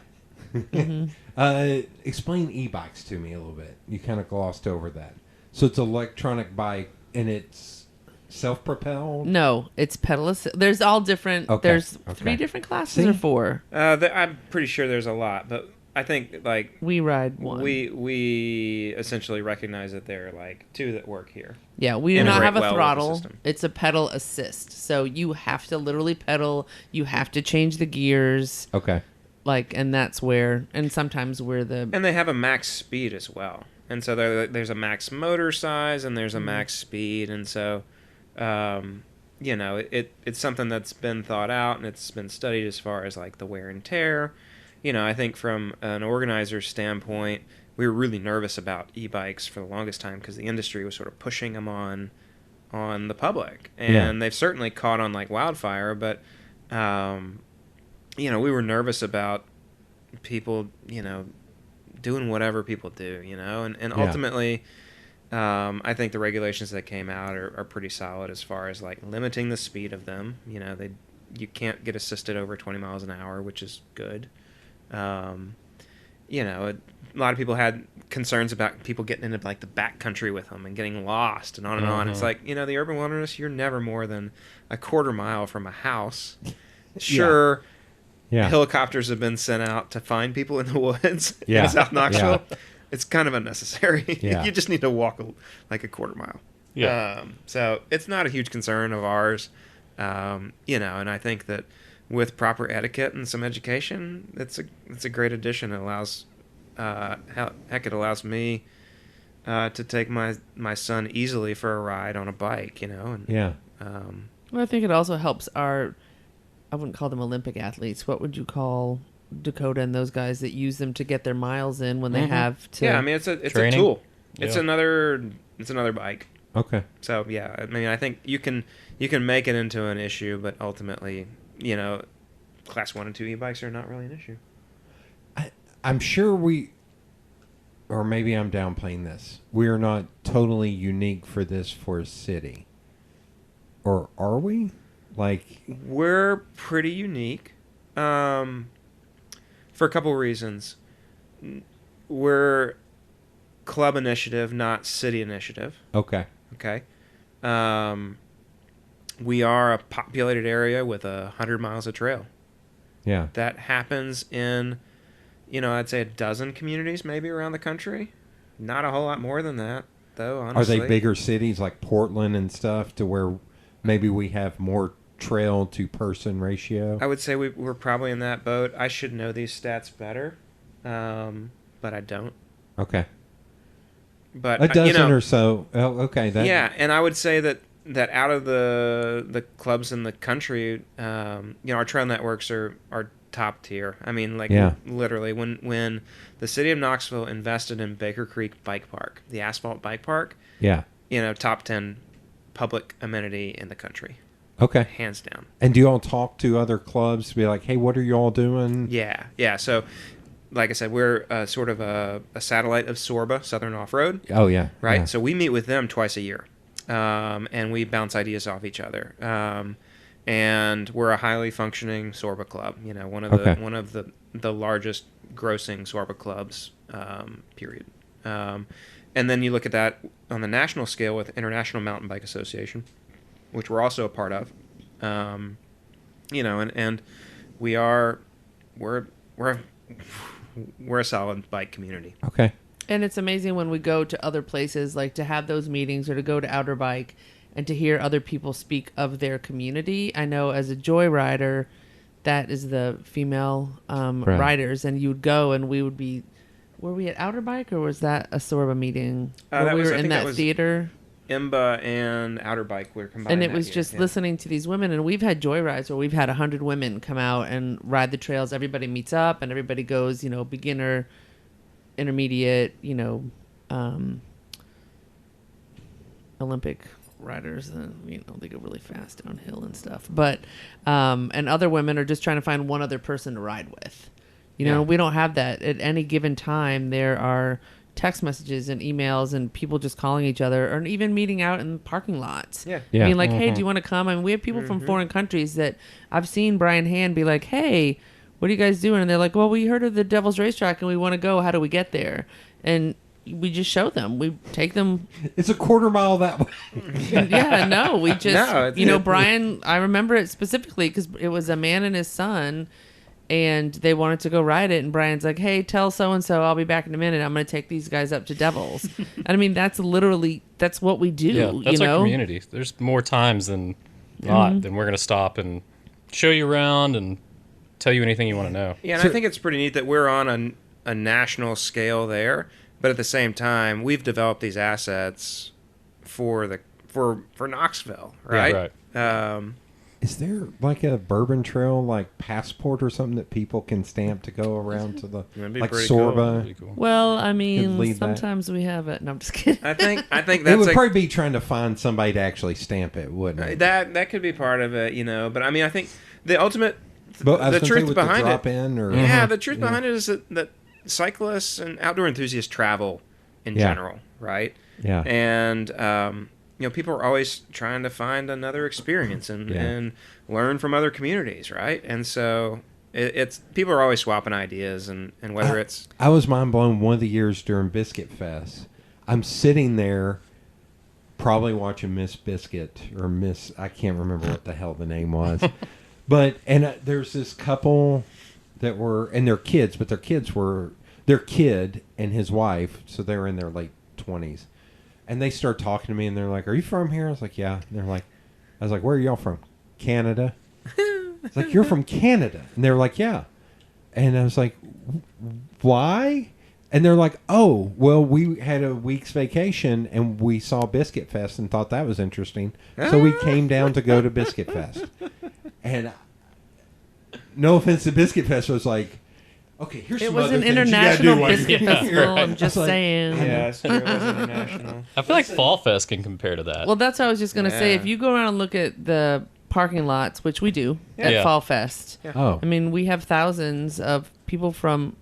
Mm-hmm. Explain e-bikes to me a little bit. You kind of glossed over that. So it's an electronic bike and it's self-propelled. No, it's pedal assist. There's all different. Okay, There's okay. 3 different classes See? or 4. I'm pretty sure there's a lot, but I think like We ride one. we essentially recognize that there are like 2 that work here. Yeah, we do integrate not have a well with the throttle. system. It's a pedal assist. So you have to literally pedal. You have to change the gears. Okay. And that's where, and sometimes where the, And they have a max speed as well. And so there's a max motor size and there's a max speed. And so, it's something that's been thought out and it's been studied as far as like the wear and tear. I think from an organizer's standpoint, we were really nervous about e-bikes for the longest time because the industry was sort of pushing them on the public. And they've certainly caught on like wildfire, but, we were nervous about people, doing whatever people do, and ultimately, I think the regulations that came out are pretty solid as far as like limiting the speed of them. You can't get assisted over 20 miles an hour, which is good. A lot of people had concerns about people getting into like the backcountry with them and getting lost and on and on. It's like, the urban wilderness, you're never more than a quarter mile from a house. Sure. Yeah. Helicopters have been sent out to find people in the woods Yeah. in South Knoxville. Yeah. It's kind of unnecessary. Yeah. You just need to walk like a quarter mile. Yeah. So it's not a huge concern of ours. And I think that with proper etiquette and some education, it's a great addition. It allows, it allows me to take my son easily for a ride on a bike, And, Yeah. Well, I think it also helps I wouldn't call them Olympic athletes. What would you call Dakota and those guys that use them to get their miles in when they have to? Yeah, I mean it's a Training. tool. It's Yeah. another bike. Okay. So yeah, I mean I think you can make it into an issue, but ultimately, class 1 and 2 e-bikes are not really an issue. I'm sure or maybe I'm downplaying this. We are not totally unique for this for a city. Or are we? Like, We're pretty unique, for a couple reasons. We're club initiative, not city initiative. okay. Okay. We are a populated area with 100 miles of trail. Yeah. That happens in, I'd say a dozen communities maybe around the country. Not a whole lot more than that, though, honestly. Are they bigger cities like Portland and stuff to where maybe we have more trail to person ratio? I would say we're probably in that boat. I should know these stats better, but I don't. Okay. But A dozen or so. Oh, okay. yeah, and I would say that out of the clubs in the country, our trail networks are top tier. I mean, literally, when the city of Knoxville invested in Baker Creek Bike Park, the asphalt bike park, Yeah. top 10 public amenity in the country, Okay. hands down. And do you all talk to other clubs to be like, hey, what are you all doing? Yeah. So, like I said, we're sort of a satellite of Sorba, Southern Off-Road, Oh, yeah. right? Yeah. So we meet with them twice a year, and we bounce ideas off each other. And we're a highly functioning Sorba club. One of the largest grossing Sorba clubs. Period. And then you look at that on the national scale with International Mountain Bike Association, which we're also a part of. And we're a solid bike community. Okay. And it's amazing when we go to other places, like to have those meetings or to go to Outer Bike and to hear other people speak of their community. I know as a joyrider, that is the female Right. riders, and you would go and we would be. Were we at Outer Bike or was that a Sorba meeting? Where we were in that theater. IMBA and Outer Bike were combined. And it that was year, just yeah. listening to these women, and we've had joyrides where we've had 100 women come out and ride the trails. Everybody meets up, and everybody goes, beginner, intermediate, Olympic riders, and they go really fast downhill and stuff. But and other women are just trying to find one other person to ride with. Yeah. We don't have that at any given time. There are text messages and emails and people just calling each other, or even meeting out in parking lots. Yeah. Yeah. Being like, hey, do you want to come? I mean, we have people from foreign countries that I've seen Brian Hand be like, hey, what are you guys doing? And they're like, well, we heard of the Devil's Racetrack and we want to go. How do we get there? And we just show them. We take them. It's a quarter mile that way. Yeah, no, we just, No, it's- Brian, I remember it specifically because it was a man and his son, and they wanted to go ride it. And Brian's like, hey, tell so-and-so I'll be back in a minute. I'm going to take these guys up to Devil's. And I mean, that's what we do, Yeah, that's our community. There's more times than not than we're going to stop and show you around and tell you anything you want to know. Yeah, and I think it's pretty neat that we're on a national scale there, but at the same time, we've developed these assets for Knoxville, right? Right. Is there like a bourbon trail like passport or something that people can stamp to go around to the That'd be like pretty Sorba? Pretty cool. Well, I Could mean, lead that. sometimes we have it. No, I'm just kidding. I think It that's would probably be trying to find somebody to actually stamp it, wouldn't it? that could be part of it, But I mean, I think the ultimate, But I was the gonna say truth with behind the drop it, in or yeah, the truth behind it is that cyclists and outdoor enthusiasts travel in Yeah. general, right? yeah. And people are always trying to find another experience and learn from other communities, right? And so it's people are always swapping ideas, and whether it's I was mind blown one of the years during Biscuit Fest. I'm sitting there probably watching Miss Biscuit or Miss, I can't remember what the hell the name was. But there's this couple that were, and their kids, but their kid and his wife, so they were in their late 20s. And they start talking to me and they're like, are you from here? I was like, yeah. And I was like, where are y'all from? Canada. It's like, you're from Canada. And they're like, yeah. And I was like, why? And they're like, oh, well, we had a week's vacation and we saw Biscuit Fest and thought that was interesting. So we came down to go to Biscuit Fest. And no offense to Biscuit Fest, was like, okay, here's It some was other an things you gotta international do while you're biscuit here. festival. I'm It's just like, saying. Yeah, it's true. It was international. I feel like Fall Fest can compare to that. Well, that's what I was just gonna say. Yeah. If you go around and look at the parking lots, which we do at Yeah. Fall Fest, Oh, I mean, we have thousands of people from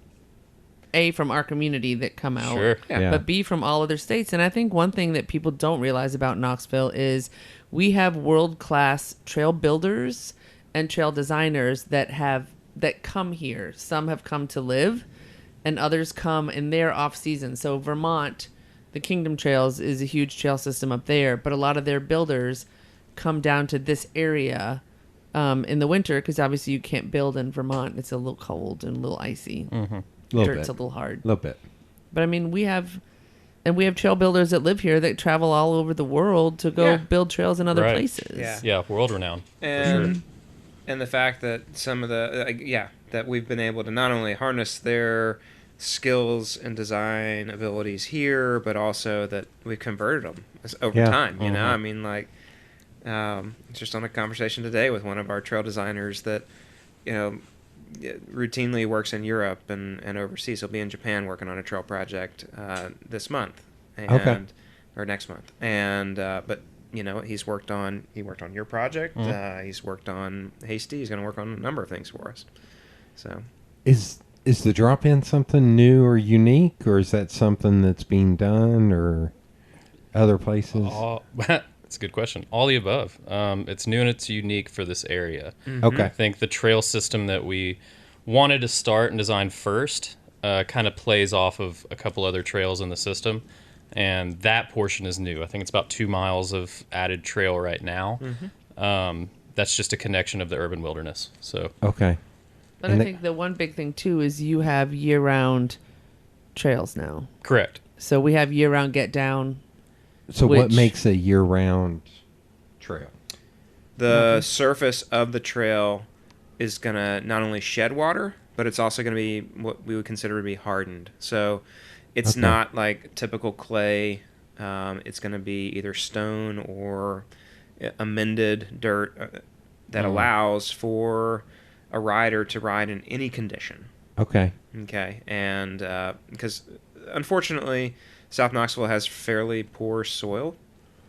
our community that come out, Sure. Yeah. but B, from all other states. And I think one thing that people don't realize about Knoxville is we have world-class trail builders and trail designers that come here. Some have come to live, and others come in their off-season. So Vermont, the Kingdom Trails is a huge trail system up there, but a lot of their builders come down to this area in the winter, because obviously you can't build in Vermont. It's a little cold and a little icy. little Dirt's bit. a little hard. A little bit. But I mean, we have trail builders that live here that travel all over the world to go Yeah. build trails in other Right. places. Yeah. Yeah, world renowned. And the fact that some of the that we've been able to not only harness their skills and design abilities here, but also that we've converted them over Yeah. time. You know, Mhm. I mean, like, just on a conversation today with one of our trail designers that, routinely works in Europe and overseas. He'll be in Japan working on a trail project this month, or next month. And but he worked on your project. He's worked on Hasty. He's going to work on a number of things for us. So Is the drop-in something new or unique, or is that something that's being done or other places? That's a good question. All the above. It's new and it's unique for this area. Okay. I think the trail system that we wanted to start and design first kind of plays off of a couple other trails in the system, and that portion is new. I think it's about 2 miles of added trail right now. That's just a connection of the urban wilderness. So Okay. But I think the one big thing too is you have year-round trails now. correct. So we have year-round get down. So what Which- makes a year-round trail? the surface of the trail is going to not only shed water, but it's also going to be what we would consider to be hardened. So it's Okay. not like typical clay. It's going to be either stone or amended dirt that allows for a rider to ride in any condition. Okay. Okay, and because unfortunately, South Knoxville has fairly poor soil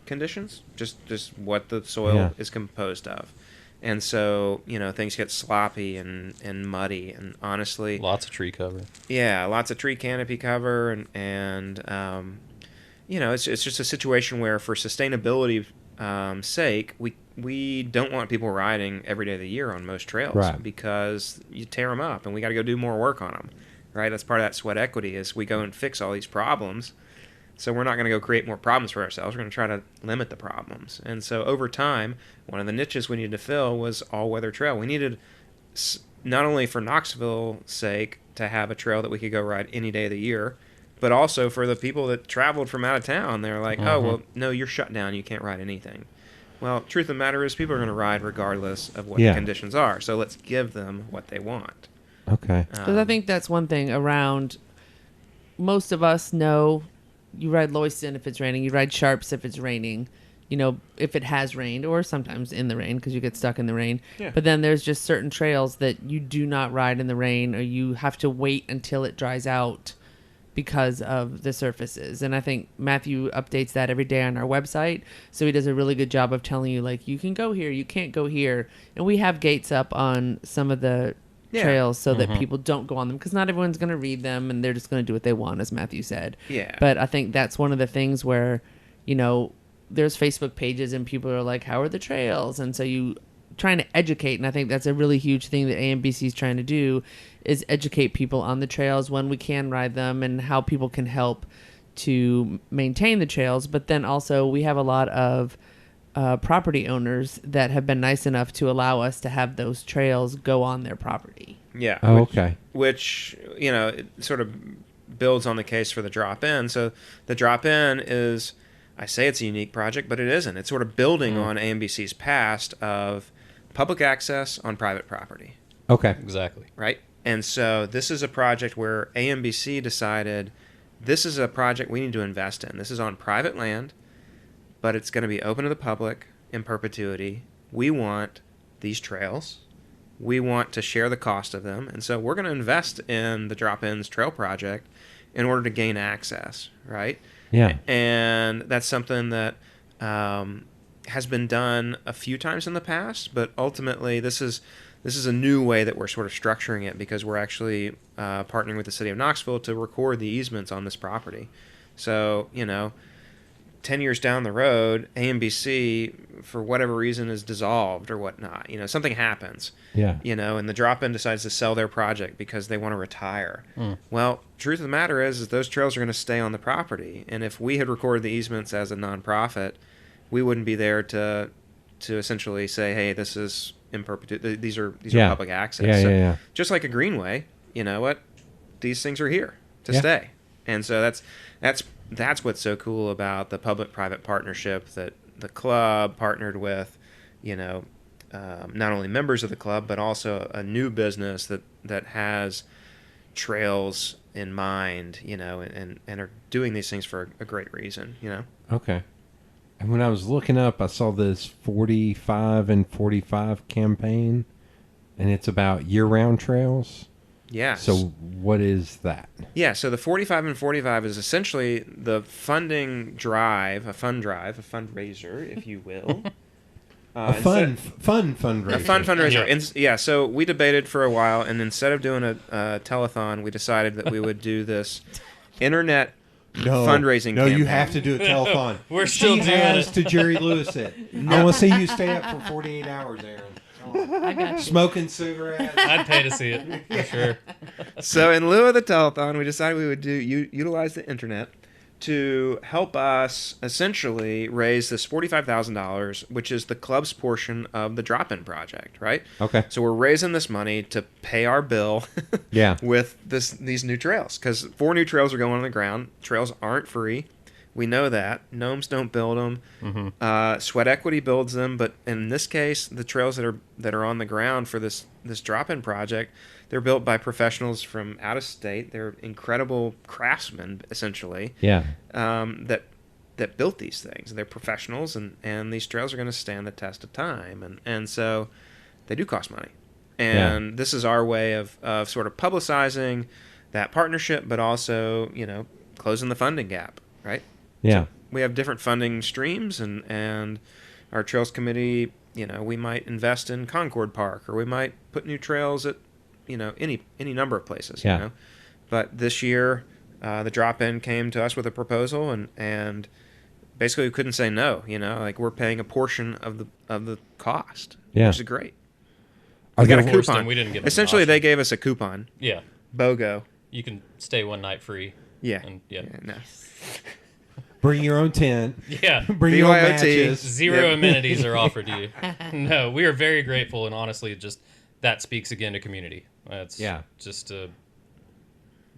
conditions, just what the soil is composed of, and so things get sloppy and muddy, and honestly, Lots of tree cover. yeah, lots of tree canopy cover, and it's just a situation where, for sustainability sake, we don't want people riding every day of the year on most trails, Right. because you tear them up, and we got to go do more work on them, right? That's part of that sweat equity, is we go and fix all these problems. So we're not going to go create more problems for ourselves. We're going to try to limit the problems. And so over time, one of the niches we needed to fill was all-weather trail. We needed, not only for Knoxville's sake, to have a trail that we could go ride any day of the year, but also for the people that traveled from out of town. They're like, oh, well, no, you're shut down. You can't ride anything. Well, truth of the matter is, people are going to ride regardless of what the conditions are. So let's give them what they want. Okay. Because I think that's one thing around. Most of us know you ride Loyston if it's raining. You ride Sharps if it's raining. If it has rained, or sometimes in the rain, because you get stuck in the rain. Yeah. But then there's just certain trails that you do not ride in the rain, or you have to wait until it dries out because of the surfaces. And I think Matthew updates that every day on our website. So he does a really good job of telling you, like, you can go here, you can't go here. And we have gates up on some of the trails so that people don't go on them, because not everyone's going to read them, and they're just going to do what they want, as Matthew said. Yeah. But I think that's one of the things where, there's Facebook pages and people are like, how are the trails? And so you trying to educate, and I think that's a really huge thing that AMBC is trying to do, is educate people on the trails, when we can ride them, and how people can help to maintain the trails. But then also we have a lot of property owners that have been nice enough to allow us to have those trails go on their property. Yeah. Oh, okay. Which it sort of builds on the case for the drop-in. So the drop-in is, I say it's a unique project, but it isn't. It's sort of building on AMBC's past of public access on private property, Okay. Exactly. right? And so this is a project where AMBC decided this is a project we need to invest in. This is on private land, but it's going to be open to the public in perpetuity. We want these trails. We want to share the cost of them. And so we're going to invest in the Drop-Ins Trail Project in order to gain access, right? Yeah. And that's something that has been done a few times in the past, but ultimately this is a new way that we're sort of structuring it, because we're actually partnering with the city of Knoxville to record the easements on this property. So, 10 years down the road, AMBC, for whatever reason, is dissolved or whatnot. Something happens. Yeah. And the drop-in decides to sell their project because they want to retire. Well, truth of the matter is those trails are going to stay on the property. And if we had recorded the easements as a nonprofit, we wouldn't be there to essentially say, hey, this is in perpetuity. These are public access. Yeah, So yeah. just like a greenway, you know what? These things are here to Yeah. stay. And so that's what's so cool about the public-private partnership that the club partnered with, not only members of the club, but also a new business that has trails in mind, and are doing these things for a great reason, Okay. And when I was looking up, I saw this 45 and 45 campaign, and it's about year-round trails. Yeah. So what is that? Yeah, so the 45 and 45 is essentially the funding drive, a fundraiser, if you will. A fun fundraiser. A fun fundraiser. Yeah. And, so we debated for a while, and instead of doing a telethon, we decided that we would do this internet fundraising No, campaign. you have to do a telethon. We're still He doing has it. to Jerry Lewis it. I want to see you stay up for 48 hours, Aaron. I got you. Smoking cigarettes. I'd pay to see it for sure. So in lieu of the telethon, we decided we would utilize the internet to help us essentially raise this $45,000, which is the club's portion of the drop-in project, right? Okay. So we're raising this money to pay our bill Yeah. with these new trails, because 4 new trails are going on the ground. Trails aren't free. We know that. Gnomes don't build them. Mm-hmm. Sweat Equity builds them, but in this case, the trails that are on the ground for this drop-in project, they're built by professionals from out of state. They're incredible craftsmen, essentially. Yeah. That built these things. They're professionals, and these trails are going to stand the test of time, and so they do cost money. And this is our way of sort of publicizing that partnership, but also closing the funding gap, right? Yeah. We have different funding streams, and our trails committee, we might invest in Concord Park, or we might put new trails at, any number of places. Yeah. But this year, the drop-in came to us with a proposal, and basically we couldn't say no. Like we're paying a portion of the cost, Yeah. which is great. Are We got a there- Forced coupon. them, we didn't give them an Essentially, option. they gave us a coupon. Yeah. BOGO. You can stay one night free. Yeah. And, yeah. No. Bring your own tent. Yeah. Bring your own BYOT. matches. Zero Yep. amenities are offered to you. No, we are very grateful, and honestly, just that speaks again to community. It's just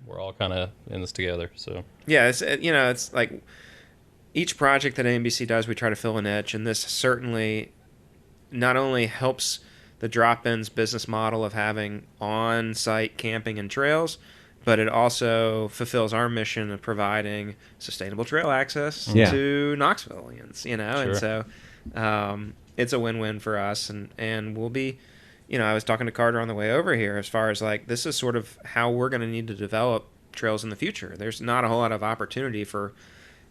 we're all kind of in this together. So Yeah, it's like each project that AMBC does, we try to fill a niche, and this certainly not only helps the drop-ins business model of having on-site camping and trails, but it also fulfills our mission of providing sustainable trail access to Knoxvillians, and so it's a win-win for us, and we'll be, I was talking to Carter on the way over here as far as like this is sort of how we're going to need to develop trails in the future. There's not a whole lot of opportunity for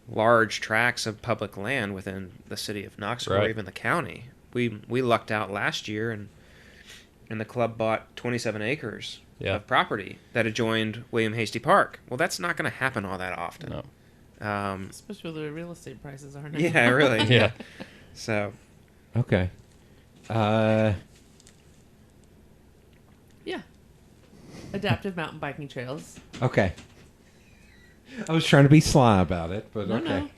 large tracts of public land within the city of Knoxville or even the county. We lucked out last year, and the club bought 27 acres of property that adjoined William Hasty Park. Well, that's not going to happen all that often. no. Especially with the real estate prices, aren't it? Yeah, really. Yeah. So, Okay. Yeah. Adaptive mountain biking trails. Okay. I was trying to be sly about it, but okay. No.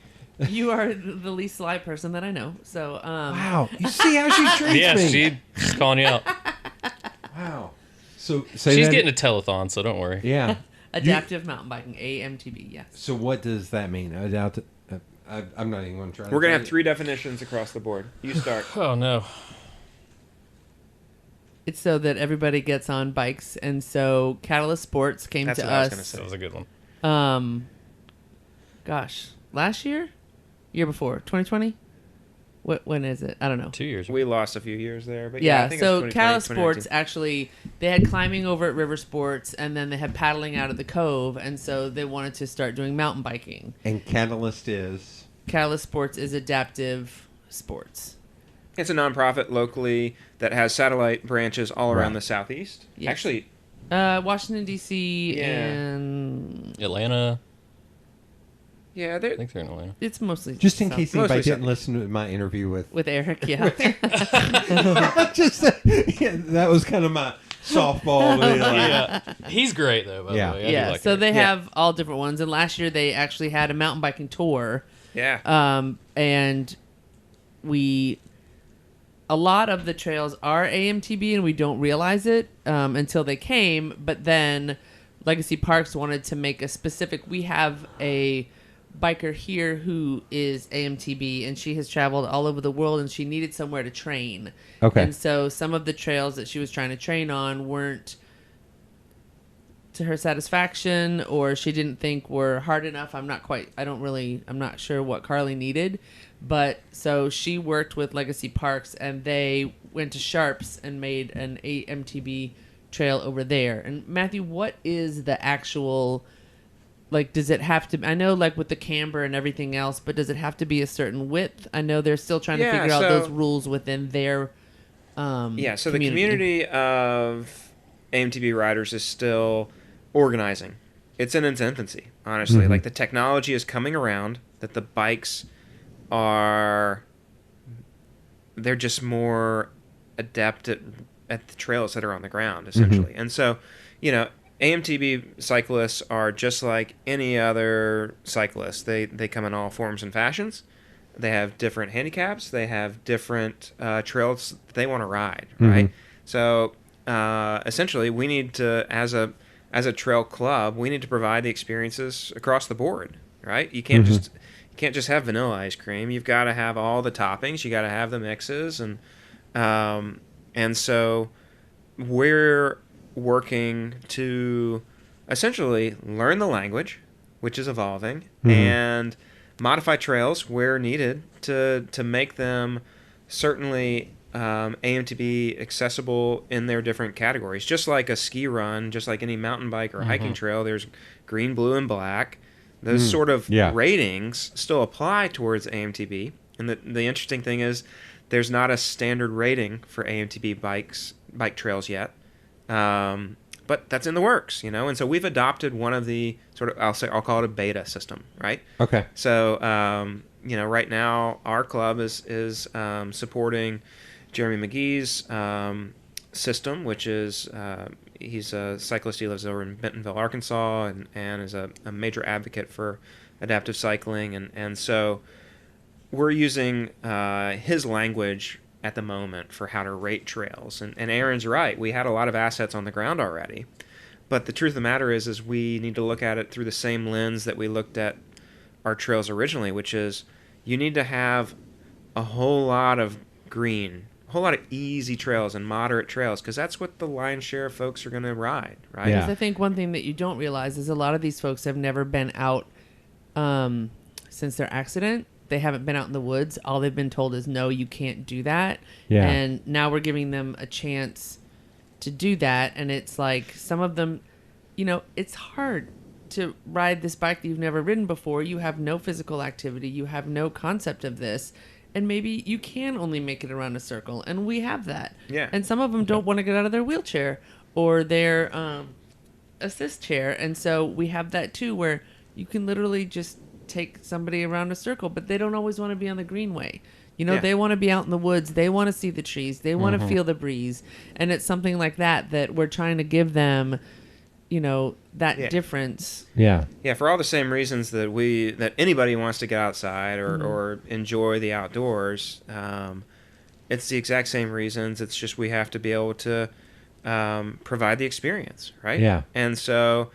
You are the least sly person that I know. So, Wow. You see how she treats Yeah, me? she's calling you out. Wow. So say She's that- getting a telethon, so don't worry. Yeah. adaptive mountain biking, AMTB, yes. So what does that mean? I'm not even going to try. we're going to have 3 definitions across the board. You start. Oh no. It's so that everybody gets on bikes, and so Catalyst Sports came That's to what I was gonna us. say. That was a good one. Last year before 2020. When is it? I don't know. 2 years. We lost a few years there, but Yeah, I think it was so 2020, Catalyst 2019. Sports actually, they had climbing over at River Sports, and then they had paddling out of the Cove, and so they wanted to start doing mountain biking. And Catalyst is. Catalyst Sports is adaptive sports. It's a nonprofit locally that has satellite branches all around Right. the southeast. Yes. Actually, Washington D.C. Yeah. and Atlanta. yeah, I think they're in Atlanta. it's mostly Just in south- case Mostly anybody didn't southeast. listen to my interview with. with Eric. Yeah. Just yeah, that was kind of my softball. Like, Yeah, he's great though. By Yeah. the way. I do Yeah, like so Eric. they Yeah. have all different ones, and last year they actually had a mountain biking tour. yeah. And a lot of the trails are AMTB, and we don't realize it until they came. But then Legacy Parks wanted to make a specific. We have a biker here who is AMTB, and she has traveled all over the world, and she needed somewhere to train. Okay. And so some of the trails that she was trying to train on weren't to her satisfaction, or she didn't think were hard enough. I'm not sure what Carly needed. But so she worked with Legacy Parks, and they went to Sharps and made an AMTB trail over there. And Matthew, what is the actual, like, does it have to, I know like with the camber and everything else, but does it have to be a certain width? I know they're still trying to Yeah, figure out so- those rules within their So the community of AMTB riders is still organizing. It's in its infancy, honestly. Mhm. Like, the technology is coming around, that the bikes they're just more adept at the trails that are on the ground, essentially. And so, AMTB cyclists are just like any other cyclist. They come in all forms and fashions. They have different handicaps. They have different trails that they want to ride, right? So essentially, we need to, as a trail club, we need to provide the experiences across the board, right? You can't just have vanilla ice cream. You've got to have all the toppings. You got to have the mixes, and so we're working to essentially learn the language, which is evolving, and modify trails where needed to make them certainly AMTB accessible in their different categories. Just like a ski run, just like any mountain bike or hiking trail, there's green, blue, and black. Those sort of ratings still apply towards AMTB. And the interesting thing is there's not a standard rating for AMTB bike trails yet. But that's in the works, and so we've adopted one of the sort of, I'll call it a beta system, right? Okay. So, right now our club is supporting Jeremy McGee's system, which is he's a cyclist. He lives over in Bentonville, Arkansas, and is a major advocate for adaptive cycling, and so we're using his language at the moment for how to rate trails. And Erin's right. We had a lot of assets on the ground already. But the truth of the matter is we need to look at it through the same lens that we looked at our trails originally, which is you need to have a whole lot of green, a whole lot of easy trails and moderate trails, because that's what the lion's share of folks are going to ride, right? Yeah. Because I think one thing that you don't realize is a lot of these folks have never been out since their accident. They haven't been out in the woods. All they've been told is, no, you can't do that. Yeah. And now we're giving them a chance to do that. And it's like some of them, it's hard to ride this bike that you've never ridden before. You have no physical activity. You have no concept of this. And maybe you can only make it around a circle. And we have that. Yeah. And some of them don't want to get out of their wheelchair or their assist chair. And so we have that too, where you can literally just take somebody around a circle, but they don't always want to be on the greenway. They want to be out in the woods. They want to see the trees. They want to feel the breeze. And it's something like that we're trying to give them, that difference. Yeah. Yeah, for all the same reasons that anybody wants to get outside or enjoy the outdoors. It's the exact same reasons. It's just we have to be able to provide the experience, right? Yeah. And so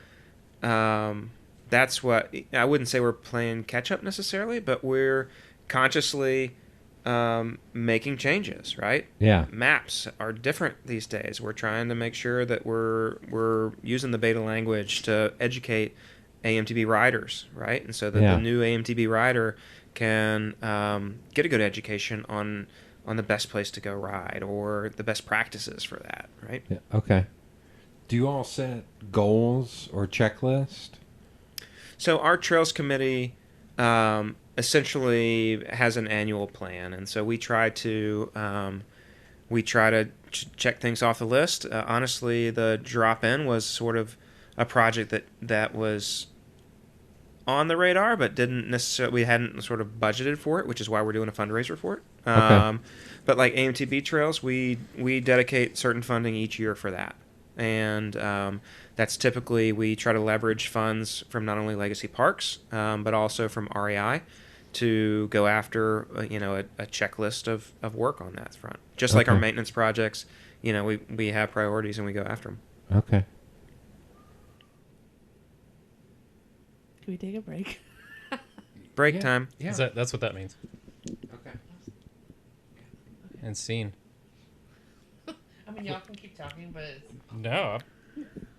that's what I wouldn't say we're playing catch up necessarily, but we're consciously making changes, right? Yeah. Maps are different these days. We're trying to make sure that we're using the beta language to educate AMTB riders, right? And so that Yeah. the new AMTB rider can get a good education on the best place to go ride or the best practices for that, right? Yeah. Okay. Do you all set goals or checklist? So our trails committee essentially has an annual plan, and so we try to check things off the list. Honestly, the drop-in was sort of a project that was on the radar, but didn't necessarily, we hadn't sort of budgeted for it, which is why we're doing a fundraiser for it. Okay. But like AMTB trails, we dedicate certain funding each year for that. And that's typically, we try to leverage funds from not only Legacy Parks, but also from REI to go after, a checklist of work on that front. Just like our Okay. maintenance projects, we have priorities and we go after them. Okay. Can we take a break? Break Yeah. time. Yeah. That's what that means. Okay. And scene. I mean, y'all can keep talking, but it's... No.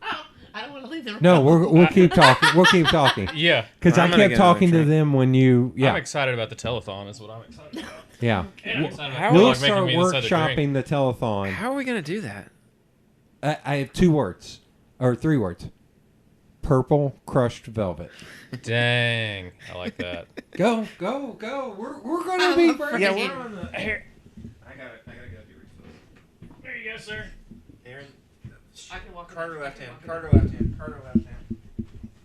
Oh, I don't want to leave them. No, we'll keep talking. We'll keep talking. Yeah. Because I'm I gonna kept get talking another to drink. them when you. I'm Yeah. excited about the telethon. Is what I'm excited about. Yeah. And I'm excited How about We'll Kellogg making start me decide to drink. workshopping the telethon. How are we going to do that? I have 2 words. Or 3 words. Purple crushed velvet. Dang, I like that. Go. We're going to be. Yeah, we're on the. Here, I got to go do refills. there you go, sir. Aaron, I can walk Carter in. left I can hand. walk in. Carter left hand. Carter left hand.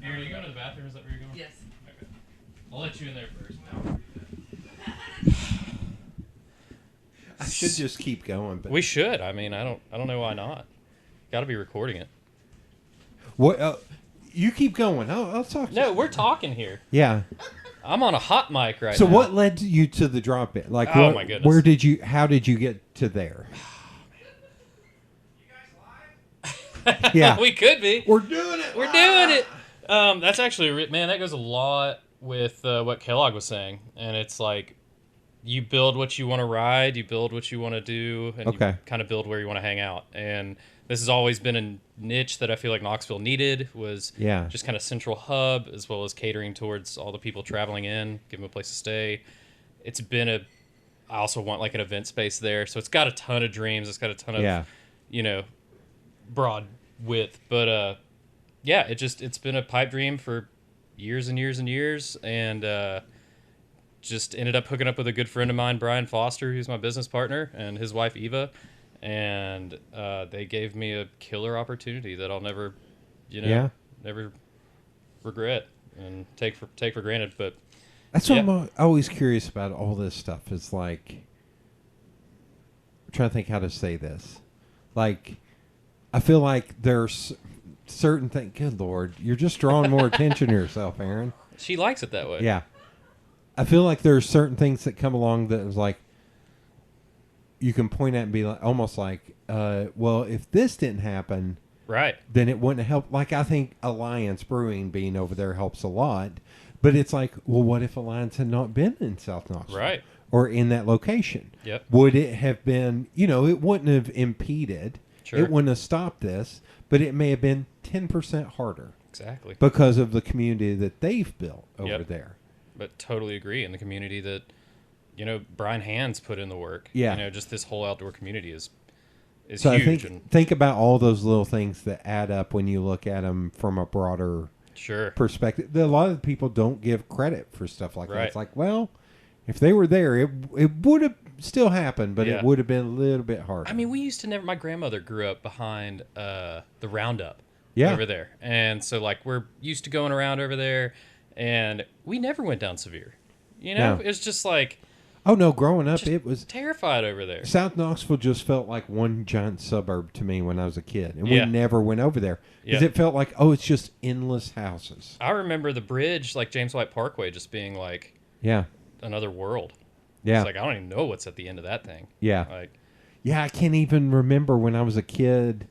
Aaron, you going to the bathroom? Is that where you're going? Yes. Okay. I'll let you in there first. I should just keep going, but We should. I mean, I don't know why not. Got to be recording it. what? You keep going. I'll talk. No, we're talking here. Yeah. I'm on a hot mic right So now. what led you to the drop in? Like, Oh, what, my goodness. Where did you? How did you get to there? Yeah. We could be. We're doing it. We're doing it. That's actually man. That goes a lot with what Kellogg was saying, and it's like you build what you want to ride, you build what you want to do, and Okay. you kind of build where you want to hang out. And this has always been a niche that I feel like Knoxville needed, was Yeah. just kind of central hub, as well as catering towards all the people traveling in, give them a place to stay. It's been I also want like an event space there, so it's got a ton of dreams. It's got a ton of Yeah. broad width, but yeah, it's been a pipe dream for years and years and years, and just ended up hooking up with a good friend of mine, Brian Foster, who's my business partner, and his wife Eva, and they gave me a killer opportunity that I'll never never regret and take for granted. But That's what I'm always curious about. All this stuff is like, I'm trying to think how to say this. Like, I feel like there's certain things. Good Lord, you're just drawing more attention to yourself, Aaron. she likes it that way. Yeah, I feel like there's certain things that come along that is like, you can point at and be like, almost like, well, if this didn't happen, Right. then it wouldn't help. Like, I think Alliance Brewing being over there helps a lot. But it's like, well, what if Alliance had not been in South Knoxville? Right. Or in that location? Yep. Would it have been, it wouldn't have impeded. Sure. It wouldn't have stopped this. But it may have been 10% harder Exactly. because of the community that they've built over Yep. there. But totally agree. In the community that, Brian Hands put in the work. Yeah. Just this whole outdoor community is So huge. I think about all those little things that add up when you look at them from a broader Sure. perspective. A lot of people don't give credit for stuff like that. Right. It's like, well, if they were there, it would have still happened, but Yeah. it would have been a little bit harder. I mean, we used to never. My grandmother grew up behind the Roundup Yeah. over there, and so like we're used to going around over there, and we never went down Sevier. No. It's just like oh no, growing up, just it was terrified over there. South Knoxville just felt like one giant suburb to me when I was a kid, and Yeah. we never went over there because Yeah. it felt like, oh, it's just endless houses. I remember the bridge, like James White Parkway, just being like Yeah, another world. yeah, It's like I don't even know what's at the end of that thing. yeah. Like Yeah, I can't even remember when I was a kid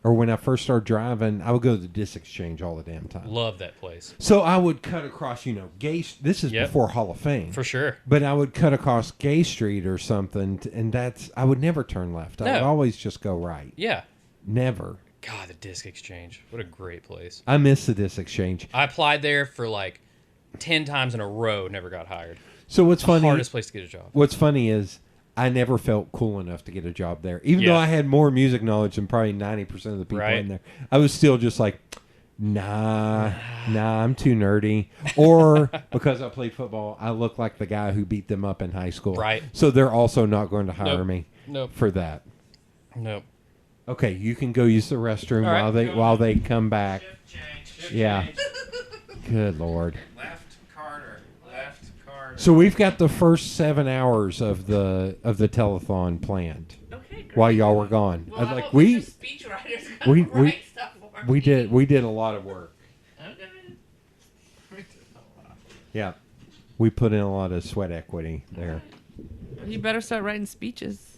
or when I first started driving, I would go to the disc exchange all the damn time. Love that place. So I would cut across, Gay. This is Yep. before Hall of Fame. For sure. But I would cut across Gay Street or something, and I would never turn left. I would No. always just go right. Yeah. Never. God, the disc exchange. What a great place. I miss the disc exchange. I applied there for like 10 times in a row, never got hired. So what's funny? Hardest place to get a job. What's funny is I never felt cool enough to get a job there, even though Yeah. I had more music knowledge than probably 90% of the people Right. in there. I was still just like, nah, I'm too nerdy. Or because I played football, I look like the guy who beat them up in high school. Right. So they're also not going to hire Nope. me Nope. for that. Nope. Okay, you can go use the restroom All right. while they come back. Yeah. Good Lord. Left, Carter. Left, Carter. So we've got the first 7 hours of the telethon planned Okay, great. while y'all were gone. Well, I- like hope your we speechwriters we- gonna we- write stuff for we me. did a lot of work. Okay. Yeah. We put in a lot of sweat equity there. You better start writing speeches.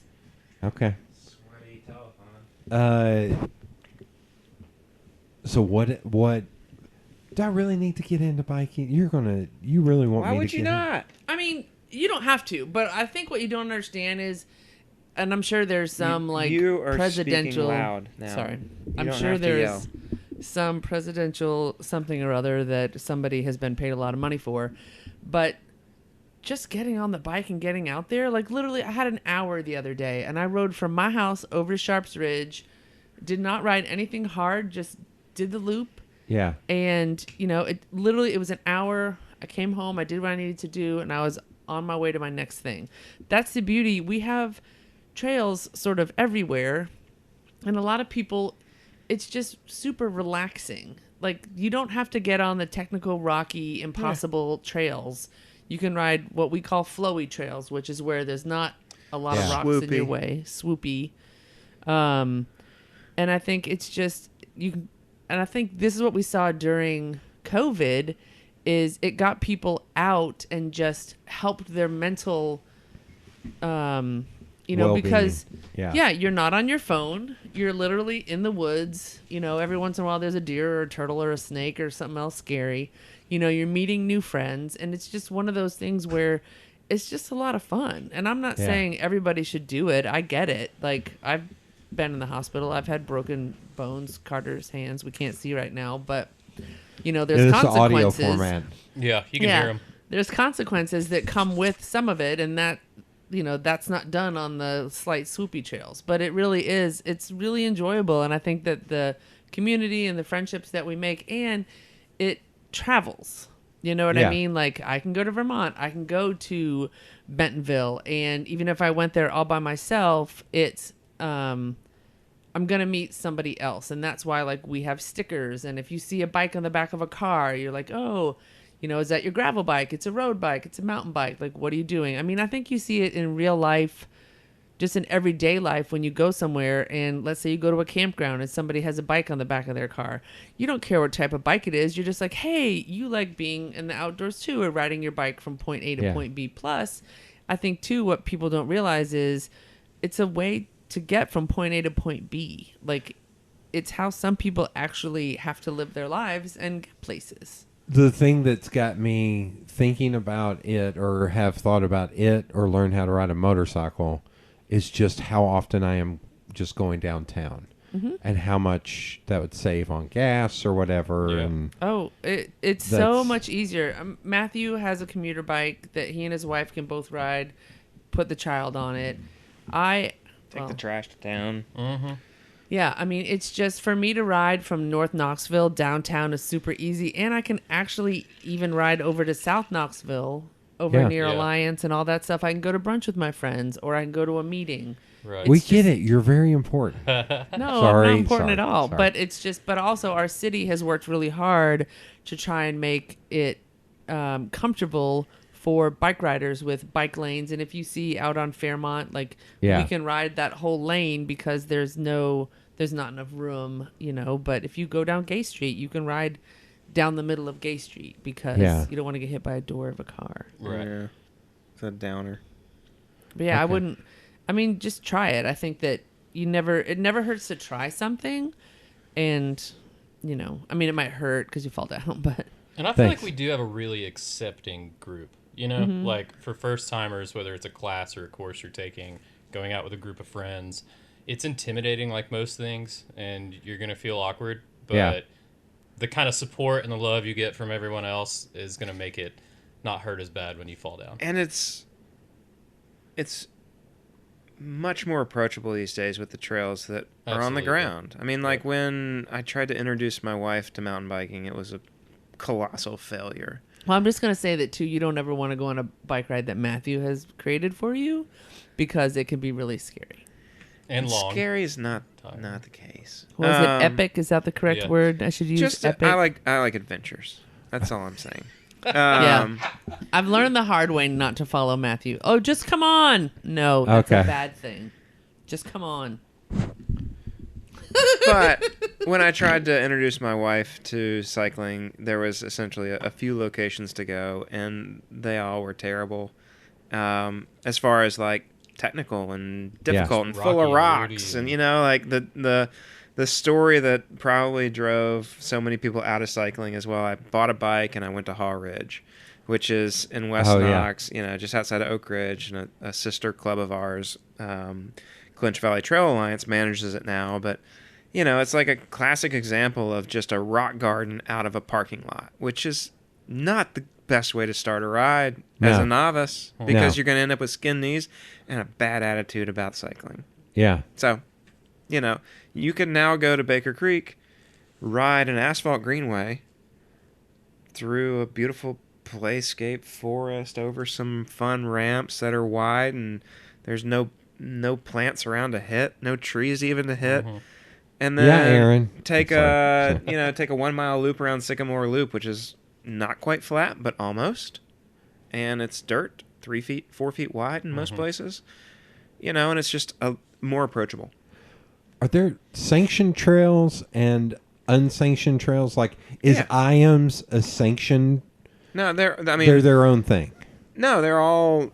Okay. Sweaty telephone. So what do I really need to get into biking? You really want Why me would to you get in? not? I mean, you don't have to, but I think what you don't understand is, and I'm sure there's some you are presidential. speaking loud now. Sorry, You I'm don't sure have to there's yell. some presidential something or other that somebody has been paid a lot of money for, but just getting on the bike and getting out there, like literally, I had an hour the other day, and I rode from my house over to Sharps Ridge. Did not ride anything hard, just did the loop. Yeah. And, it was an hour. I came home, I did what I needed to do, and I was on my way to my next thing. That's the beauty. We have trails sort of everywhere, and a lot of people, it's just super relaxing. Like, you don't have to get on the technical, rocky, impossible trails. You can ride what we call flowy trails, which is where there's not a lot of Yeah. rocks in your Swoopy. way. Swoopy. And I think it's just and I think this is what we saw during COVID is it got people out and just helped their mental Well-being. because Yeah. you're not on your phone, you're literally in the woods, every once in a while there's a deer or a turtle or a snake or something else scary, you're meeting new friends, and it's just one of those things where it's just a lot of fun. And I'm not Yeah. saying everybody should do it. I get it. Like, I've been in the hospital. I've had broken bones. Carter's hands we can't see right now, but there's It's the audio consequences. format. Yeah, you can hear them. There's consequences that come with some of it, and that that's not done on the slight swoopy trails, but it really is. It's really enjoyable, and I think that the community and the friendships that we make, and it travels. You know what Yeah. I mean? Like, I can go to Vermont, I can go to Bentonville, and even if I went there all by myself, it's I'm gonna meet somebody else, and that's why we have stickers. And if you see a bike on the back of a car, you're like, oh, is that your gravel bike? It's a road bike. It's a mountain bike. Like, what are you doing? I mean, I think you see it in real life, just in everyday life when you go somewhere, and let's say you go to a campground and somebody has a bike on the back of their car. You don't care what type of bike it is. You're just like, hey, you like being in the outdoors too, or riding your bike from point A to Yeah. point B. Plus, I think too, what people don't realize is it's a way to get from point A to point B. Like, it's how some people actually have to live their lives and get places. The thing that's got me thinking about it, or have thought about it, or learn how to ride a motorcycle is just how often I am just going downtown, and how much that would save on gas or whatever. Yeah. And Oh, it's so That's- much easier. Matthew has a commuter bike that he and his wife can both ride, put the child on it. Take the trash to town. Yeah, I mean, it's just for me to ride from North Knoxville downtown is super easy, and I can actually even ride over to South Knoxville, over Yeah. near Yeah. Alliance and all that stuff. I can go to brunch with my friends, or I can go to a meeting. Right. we It's get just- it. You're very important. No, Sorry, not important sorry, at all. sorry. But it's just, but also our city has worked really hard to try and make it comfortable for bike riders with bike lanes. And if you see out on Fairmont, Yeah. we can ride that whole lane because there's not enough room, But if you go down Gay Street, you can ride down the middle of Gay Street because Yeah. you don't want to get hit by a door of a car. Right. Yeah. It's a downer. But yeah, Okay. just try it. I think that it never hurts to try something. And, you know, I mean, it might hurt because you fall down, but And I feel Thanks. like we do have a really accepting group. You know, like for first timers, whether it's a class or a course you're taking, going out with a group of friends, it's intimidating like most things, and you're going to feel awkward. But Yeah. the kind of support and the love you get from everyone else is going to make it not hurt as bad when you fall down. And it's much more approachable these days with the trails that are on the Absolutely. ground. I mean, like when I tried to introduce my wife to mountain biking, it was a colossal failure. well, I'm just going to say that, too, you don't ever want to go on a bike ride that Matthew has created for you because it can be really scary. And long. Scary is not Tiring. the case. What is it? Epic? Is that the correct yeah. word I should use? Just epic? I like adventures. That's all I'm saying. Yeah. I've learned the hard way not to follow Matthew. Oh, just come on. No, that's a Okay. bad thing. Just come on. But when I tried to introduce my wife to cycling, there was essentially a few locations to go, and they all were terrible. As far as like technical and difficult and full of Rocky and rocks, rooty. and you know, like the story that probably drove so many people out of cycling as well. I bought a bike and I went to Haw Ridge, which is in West Oh, yeah. Knox, you know, just outside of Oak Ridge, and a sister club of ours, Clinch Valley Trail Alliance, manages it now, but. You know, it's like a classic example of just a rock garden out of a parking lot, which is not the best way to start a ride as No. a novice because No. you're going to end up with skin knees and a bad attitude about cycling. Yeah. So, you know, you can now go to Baker Creek, ride an asphalt greenway through a beautiful playscape forest over some fun ramps that are wide, and there's no plants around to hit, no trees even to hit. And then Yeah, Aaron. take Sorry. take a 1 mile loop around Sycamore Loop, which is not quite flat, but almost. And it's dirt, 4 feet wide in most places. You know, and it's just more approachable. Are there sanctioned trails and unsanctioned trails? Like, is Yeah. IAMS a sanctioned? No, they're They're own thing. no, they're all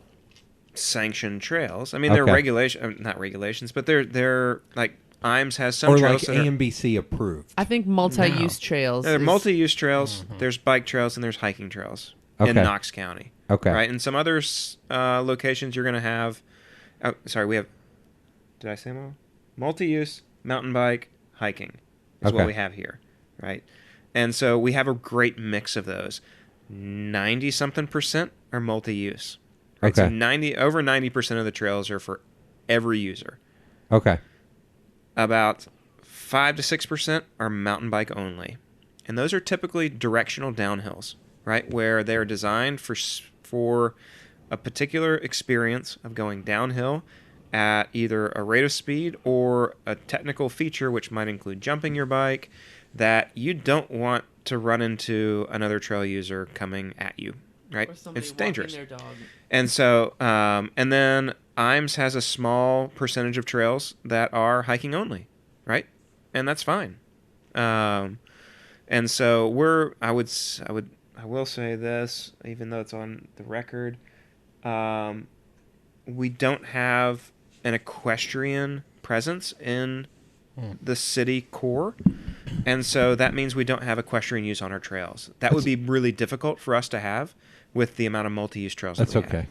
sanctioned trails. I mean, they're Okay. not regulations, but they're like IAMS has some Or trails like that are, AMBC approved. I think multi-use trails. they're is- multi-use trails. There's bike trails and there's hiking trails in Okay. Knox County. Okay. Right, and some other locations you're going to have. Oh, sorry, we have. Did I say them all? Multi-use, mountain bike, hiking is what Okay. we have here, right? And so we have a great mix of those. 90-something% are multi-use. Right? So Okay. over 90% of the trails are for every user. Okay. About 5 to 6% are mountain bike only, and those are typically directional downhills, right, where they're designed for a particular experience of going downhill at either a rate of speed or a technical feature, which might include jumping your bike, that you don't want to run into another trail user coming at you, right? Or somebody It's walking dangerous. their dog. And so, and then IAMS has a small percentage of trails that are hiking only, right? And that's fine. And so I will say this, even though it's on the record, we don't have an equestrian presence in the city core. And so that means we don't have equestrian use on our trails. That would be really difficult for us to have with the amount of multi-use trails That's that we okay.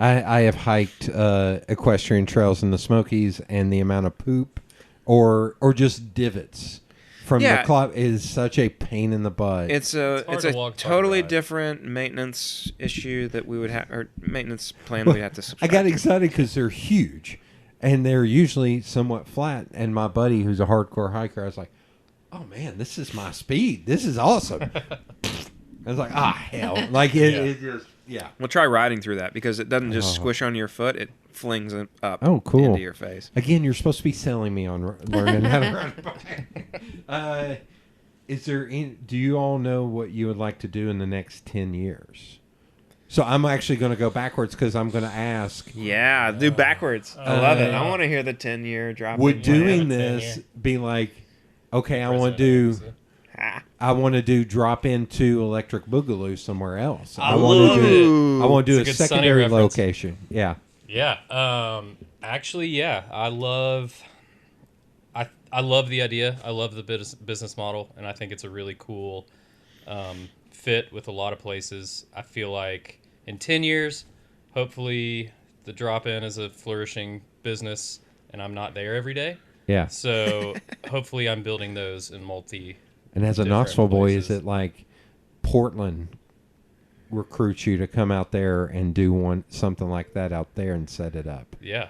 I have hiked equestrian trails in the Smokies, and the amount of poop or just divots from Yeah. the club is such a pain in the butt. It's hard a to walk, hard to totally ride. different maintenance issue that we would have, or maintenance plan we'd have to I subscribe got to. excited because they're huge, and they're usually somewhat flat. And my buddy, who's a hardcore hiker, I was like, "Oh man, this is my speed. This is awesome." I was like, hell! Like it just We'll try riding through that because it doesn't just Oh. squish on your foot; it flings it up Oh, cool. into your face. Again, you're supposed to be selling me on learning how to ride a bike. Is there? Do you all know what you would like to do in the next 10 years? So I'm actually going to go backwards because I'm going to ask: Yeah, do backwards. I love it. I want to hear the 10-year drop. would in doing plan. this be like, okay, I want to do drop into Electric Boogaloo somewhere else. I want love to do. I want to do It's a a good Sunny secondary reference. location. Yeah. Yeah. Actually, yeah. I I love the idea. I love the business model, and I think it's a really cool fit with a lot of places. I feel like in 10 years, hopefully the drop-in is a flourishing business, and I'm not there every day. Yeah. So hopefully I'm building those in multi. And as a different Knoxville boy, places. is it like Portland recruits you to come out there and do something like that out there and set it up? Yeah.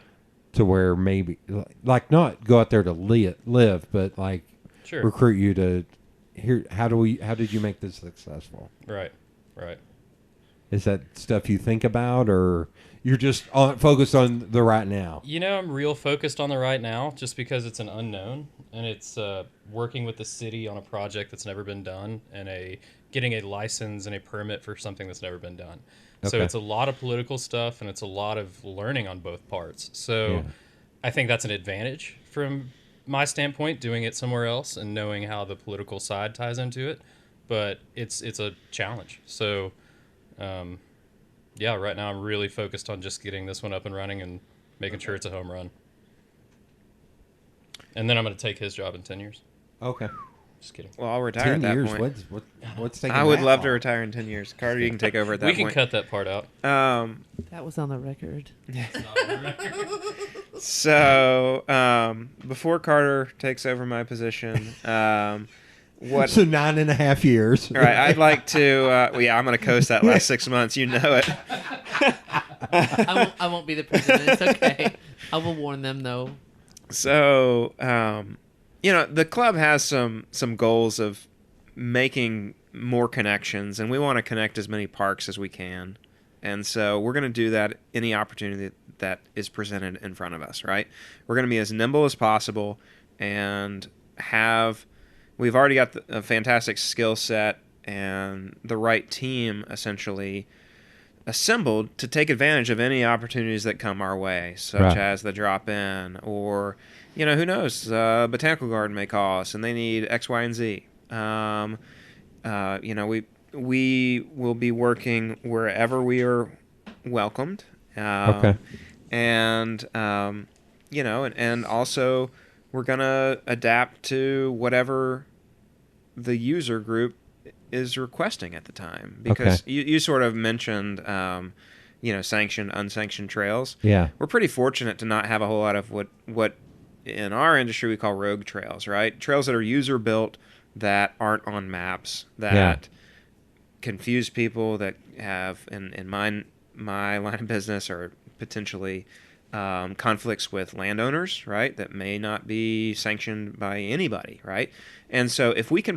To where maybe, like, not go out there to live, but like Sure. recruit you to here. How did you make this successful? Right. Is that stuff you think about, or you're just focused on the right now? You know, I'm real focused on the right now just because it's an unknown, and it's working with the city on a project that's never been done, and getting a license and a permit for something that's never been done. So Okay. it's a lot of political stuff, and it's a lot of learning on both parts. So Yeah. I think that's an advantage from my standpoint, doing it somewhere else and knowing how the political side ties into it. But it's a challenge. So, yeah, right now I'm really focused on just getting this one up and running and making sure it's a home run. And then I'm going to take his job in 10 years. Okay. Just kidding. Well, I'll retire 10 at that years. point. What's taking I would that love to long? retire in 10 years. Carter, you can take over at that We can point. cut that part out. That was on the record. So, before Carter takes over my position, what? So 9.5 years. All right, I'd like to. Well, yeah, I'm going to coast that last 6 months. You know it. I won't be the president. It's okay. I will warn them though. So, the club has some goals of making more connections, and we want to connect as many parks as we can. And so we're going to do that any opportunity that is presented in front of us, right? We're going to be as nimble as possible and we've already got a fantastic skill set and the right team essentially assembled to take advantage of any opportunities that come our way, such Right. as the drop-in or, who knows, Botanical Garden may call us and they need X, Y, and Z. We will be working wherever we are welcomed. Okay. And also we're going to adapt to whatever the user group is requesting at the time. Because Okay. you sort of mentioned, sanctioned, unsanctioned trails. Yeah. We're pretty fortunate to not have a whole lot of what in our industry we call rogue trails, right? Trails that are user built that aren't on maps, that confuse people, that have in my line of business or potentially conflicts with landowners, right? That may not be sanctioned by anybody, right? And so if we can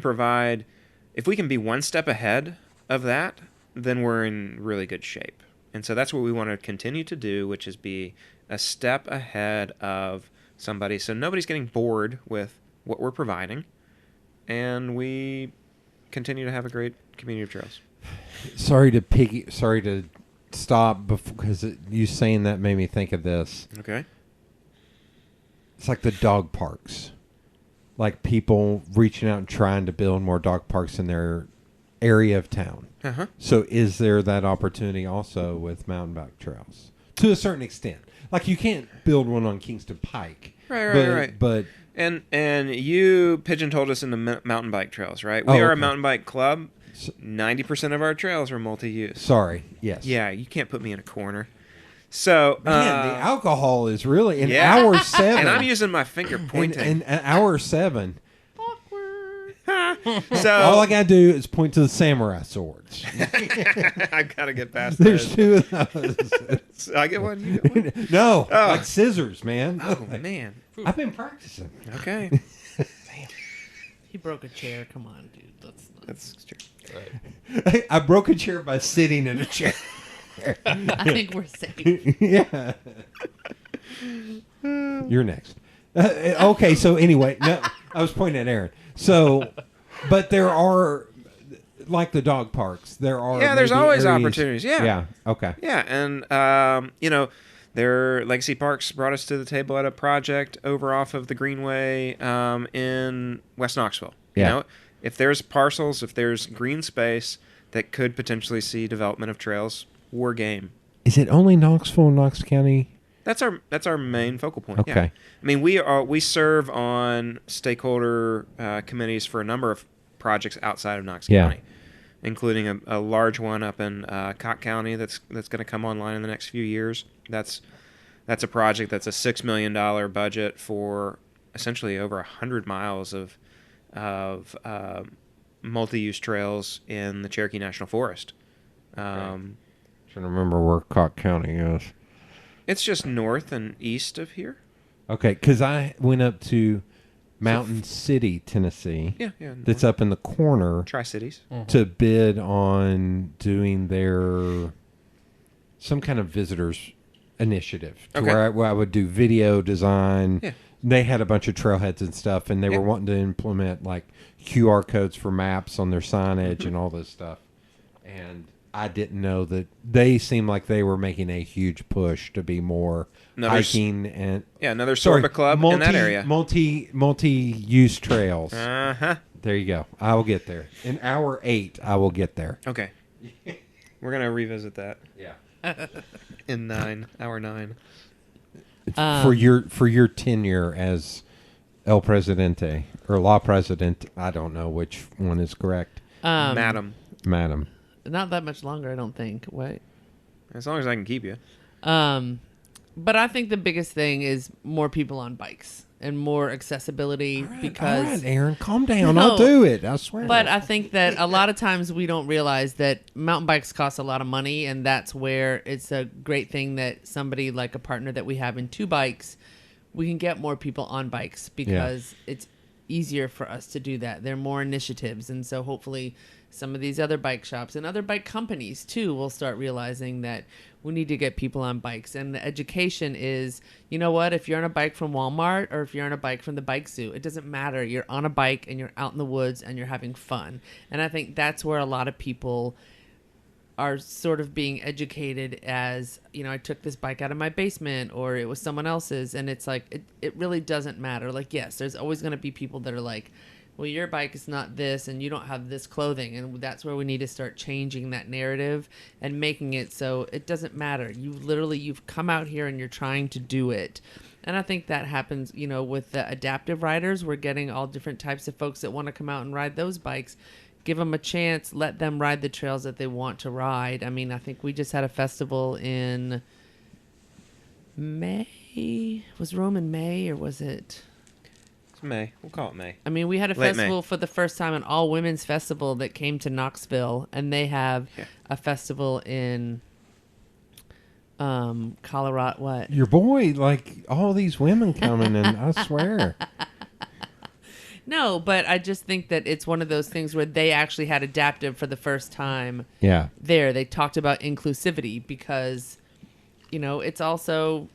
be one step ahead of that, then we're in really good shape. And so that's what we want to continue to do, which is be a step ahead of somebody, so nobody's getting bored with what we're providing, and we continue to have a great community of trails. Sorry to stop because you saying that made me think of this. Okay. It's like the dog parks, like people reaching out and trying to build more dog parks in their area of town. Uh-huh. So is there that opportunity also with mountain bike trails to a certain extent? Like you can't build one on Kingston Pike, Right. But And you pigeonholed us into mountain bike trails, right? We Oh, are a okay. mountain bike club. 90% of our trails are multi-use. sorry, yes, Yeah, you can't put me in a corner. So Man, the alcohol is really in yeah. hour 7, and I'm using my finger pointing. in hour 7. So All I gotta do is point to the samurai swords. I gotta get past There's those. 2 of those. So I get one. You get one. No, Oh. like scissors, man. Oh man. I've been practicing. Okay. He broke a chair. Come on, dude. That's true. Right. I broke a chair by sitting in a chair. I think we're safe. Yeah. You're next. Okay, so anyway, no, I was pointing at Erin. So, but there are, like the dog parks, there are. Yeah, there's maybe always areas- opportunities. Yeah. Yeah. Okay. Yeah, and their Legacy Parks brought us to the table at a project over off of the Greenway in West Knoxville. Yeah. You know, if there's parcels, if there's green space that could potentially see development of trails, we're game. Is it only Knoxville and Knox County? That's our main focal point. Okay. Yeah. I mean, we serve on stakeholder committees for a number of projects outside of Knox Yeah. County, including a large one up in Cott County that's going to come online in the next few years. That's a project that's a $6 million budget for essentially over 100 miles of multi-use trails in the Cherokee National Forest. Trying to remember where Cott County is. It's just north and east of here. Okay, because I went up to Mountain City, Tennessee. Yeah. That's up in the corner Tri-Cities. to bid on doing their some kind of visitors initiative to Okay. where I would do video design. Yeah. They had a bunch of trailheads and stuff, and they Yeah. were wanting to implement like QR codes for maps on their signage and all this stuff. And I didn't know that they seemed like they were making a huge push to be more hiking and Another Sorba club in that area. multi-use trails. Uh-huh. There you go. I will get there. In hour 8, I will get there. Okay. We're going to revisit that Yeah. in hour 9. For your tenure as El Presidente or La President, I don't know which one is correct. Madam. Madam. Not that much longer, I don't think. Wait. As long as I can keep you. But I think the biggest thing is more people on bikes and more accessibility because. All right, Aaron, calm down. No. I'll do it. I swear. But I think that a lot of times we don't realize that mountain bikes cost a lot of money, and that's where it's a great thing that somebody like a partner that we have in 2 bikes, we can get more people on bikes because it's easier for us to do that. There are more initiatives, and so hopefully some of these other bike shops and other bike companies too will start realizing that we need to get people on bikes. And the education is, you know what, if you're on a bike from Walmart or if you're on a bike from the bike zoo, it doesn't matter. You're on a bike and you're out in the woods and you're having fun. And I think that's where a lot of people are sort of being educated as, you know, I took this bike out of my basement or it was someone else's. And it's like, it really doesn't matter. Like, yes, there's always going to be people that are like, well, your bike is not this and you don't have this clothing. And that's where we need to start changing that narrative and making it so it doesn't matter. You've come out here and you're trying to do it. And I think that happens, you know, with the adaptive riders. We're getting all different types of folks that want to come out and ride those bikes. Give them a chance. Let them ride the trails that they want to ride. I mean, I think we just had a festival in May. Was Rome in May or was it... It's May. We'll call it May. I mean, we had a Late festival May. for the first time, an all-women's festival that came to Knoxville, and they have a festival in Colorado. What? Your boy, like all these women coming, and I swear. No, but I just think that it's one of those things where they actually had adaptive for the first time. Yeah. There, they talked about inclusivity because, you know, it's also...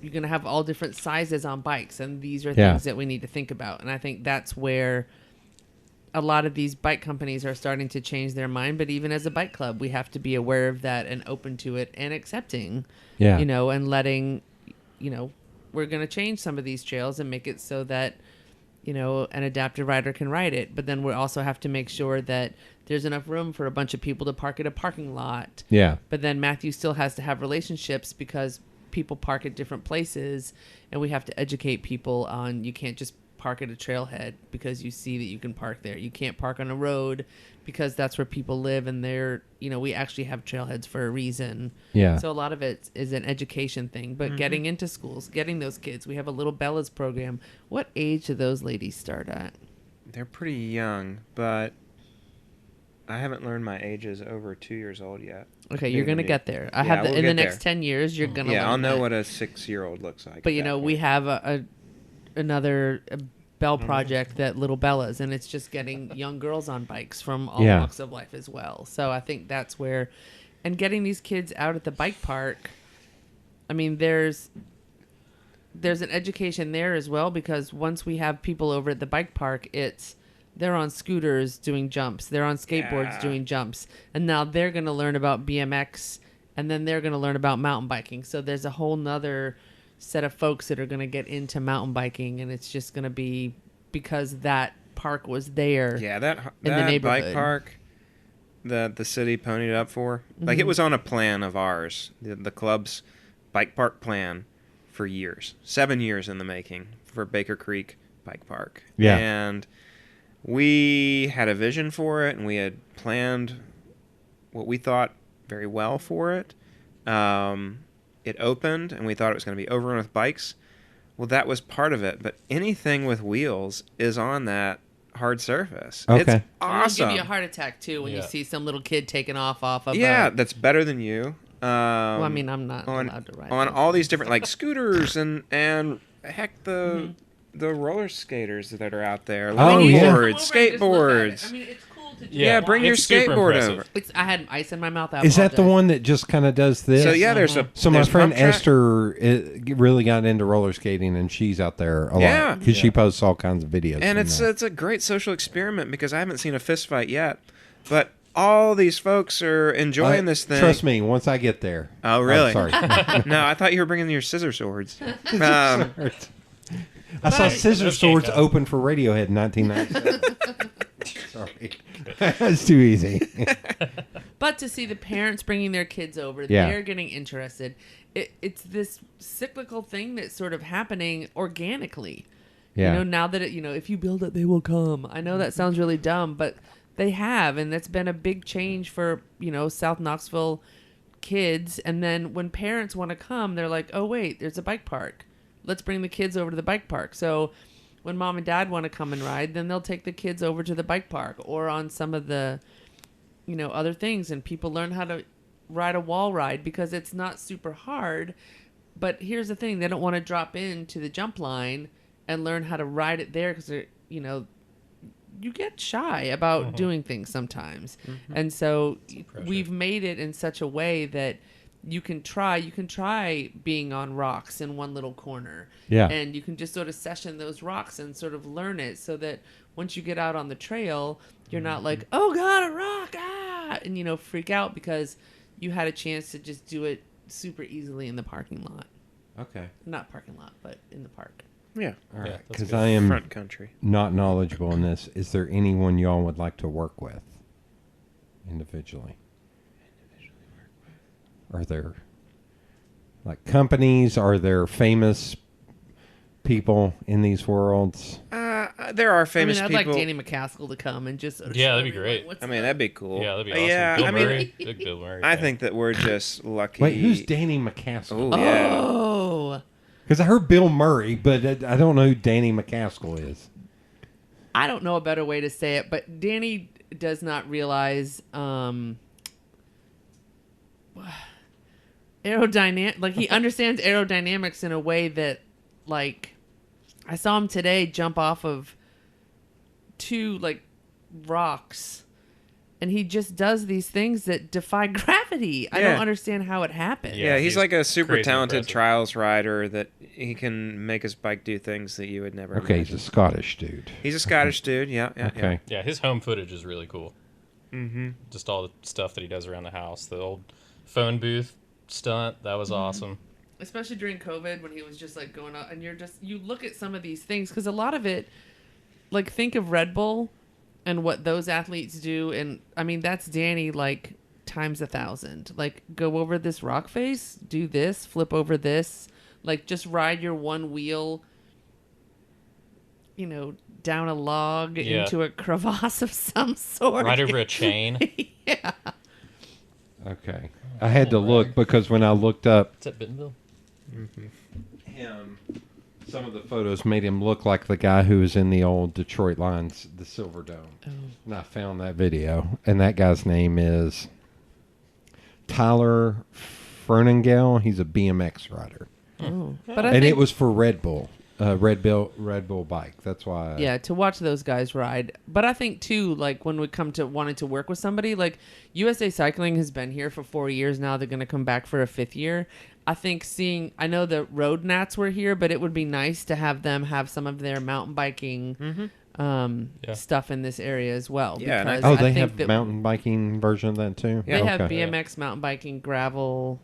You're going to have all different sizes on bikes, and these are things that we need to think about. And I think that's where a lot of these bike companies are starting to change their mind. But even as a bike club, we have to be aware of that and open to it and accepting, you know, and letting, you know, we're going to change some of these trails and make it so that, you know, an adaptive rider can ride it. But then we also have to make sure that there's enough room for a bunch of people to park at a parking lot. Yeah. But then Matthew still has to have relationships because people park at different places, and we have to educate people on you can't just park at a trailhead because you see that you can park there. You can't park on a road because that's where people live, and they're, you know, we actually have trailheads for a reason. Yeah. So a lot of it is an education thing, but getting into schools, getting those kids. We have a Little Bella's program. What age do those ladies start at? They're pretty young, but I haven't learned my ages over 2 years old yet. Okay, you're gonna get there. I Yeah, have we'll in the get next there. 10 years. You're gonna. Yeah, learn I'll know that. what a 6-year-old looks like. But at you that know, we point. have another Bell project that Little Bella's, and it's just getting young girls on bikes from all walks of life as well. So I think that's where, and getting these kids out at the bike park. I mean, there's an education there as well, because once we have people over at the bike park, they're on scooters doing jumps, they're on skateboards doing jumps, and now they're going to learn about BMX, and then they're going to learn about mountain biking. So there's a whole nother set of folks that are going to get into mountain biking, and it's just going to be because that park was there. Yeah, that in the bike neighborhood. park that the city ponied up for, like it was on a plan of ours. The club's bike park plan for years, 7 years in the making for Baker Creek Bike Park. Yeah. And we had a vision for it, and we had planned what we thought very well for it. It opened, and we thought it was going to be overrun with bikes. Well, that was part of it, but anything with wheels is on that hard surface. Okay. It's It'll awesome. give you a heart attack too when you Yeah. see some little kid taking off of. Yeah, that's better than you. Well, I mean, I'm not on allowed to ride on those all these things. different like scooters and heck Mm-hmm. the roller skaters that are out there, Oh, yeah. longboards, Come over and just look at it. skateboards. I mean, it's cool to do. Yeah, bring your It's super skateboard impressive. over. I had ice in my mouth. I Is that the apologize. one that just kind of does this? So yeah, there's So my there's friend pump track. Esther really got into roller skating, and she's out there a Yeah. lot because she posts all kinds of videos. And from it's that. it's a great social experiment because I haven't seen a fist fight yet, but all these folks are enjoying this thing. Trust me, once I get there. Oh, really? I'm sorry. No, I thought you were bringing your scissor swords. I saw But- Scissor Okay, Swords Tom. open for Radiohead in 1997. Sorry. That's too easy. But to see the parents bringing their kids over, Yeah. they're getting interested. It's this cyclical thing that's sort of happening organically. Yeah. You know, now that if you build it, they will come. I know that sounds really dumb, but they have, and that's been a big change for South Knoxville kids. And then when parents want to come, they're like, "Oh wait, there's a bike park. Let's bring the kids over to the bike park." So when mom and dad want to come and ride, then they'll take the kids over to the bike park or on some of the other things, and people learn how to ride a wall ride because it's not super hard. But here's the thing, they don't want to drop into the jump line and learn how to ride it there because you get shy about doing things sometimes. And so we've made it in such a way that you can try being on rocks in one little corner. Yeah. And you can just sort of session those rocks and sort of learn it so that once you get out on the trail, you're not like, "Oh God, a rock, ah," and freak out because you had a chance to just do it super easily in the parking lot. Okay. Not parking lot, but in the park. Yeah, All Yeah, right. that's Because good. I am front country. not knowledgeable in this. Is there anyone y'all would like to work with individually? Are there like companies? Are there famous people in these worlds? There are famous I'd people. like Danny McCaskill to come and just sort of Yeah, show that'd be everyone great. what's I mean, up. that'd be cool. Yeah, that'd be awesome. Yeah, Bill I mean, Murray, big Bill Murray. I fan. think that we're just lucky. Wait, who's Danny McCaskill? Oh yeah. Oh, Because I heard Bill Murray, but I don't know who Danny McCaskill is. I don't know a better way to say it, but Danny does not realize aerodynamic. Like he understands aerodynamics in a way that, like, I saw him today jump off of two rocks, and he just does these things that defy gravity. I Yeah. don't understand how it happened. Yeah, he's he's like a super crazy talented impressive. trials rider that he can make his bike do things that you would never Okay, imagine. he's a Scottish dude. He's a Scottish dude, yeah. Okay. Yeah, his home footage is really cool. Mm-hmm. Just all the stuff that he does around the house. The old phone booth stunt, that was awesome. Especially during COVID when he was just going out, and you look at some of these things because a lot of it, think of Red Bull and what those athletes do, and I mean that's Danny times 1,000. Go over this rock face, do this, flip over this, just ride your one wheel, down a log Yeah. into a crevasse of some sort. Right over a chain. Yeah. Okay. I had to look because when I looked up What's that, Bentonville? him, some of the photos made him look like the guy who was in the old Detroit Lions, the Silver Dome. Oh. And I found that video, and that guy's name is Tyler Ferningale. He's a BMX rider, Oh. But I and think, it was for Red Bull, Red Bull bike. That's why. yeah, to watch those guys ride. But I think too, when we come to wanting to work with somebody, USA Cycling has been here for 4 years now. They're going to come back for a 5th year. I think I know the Road Nats were here, but it would be nice to have them have some of their mountain biking Yeah. stuff in this area as well. Yeah, and I- because Oh, I they think have that mountain biking version of that too. They have Okay. BMX, mountain biking, gravel.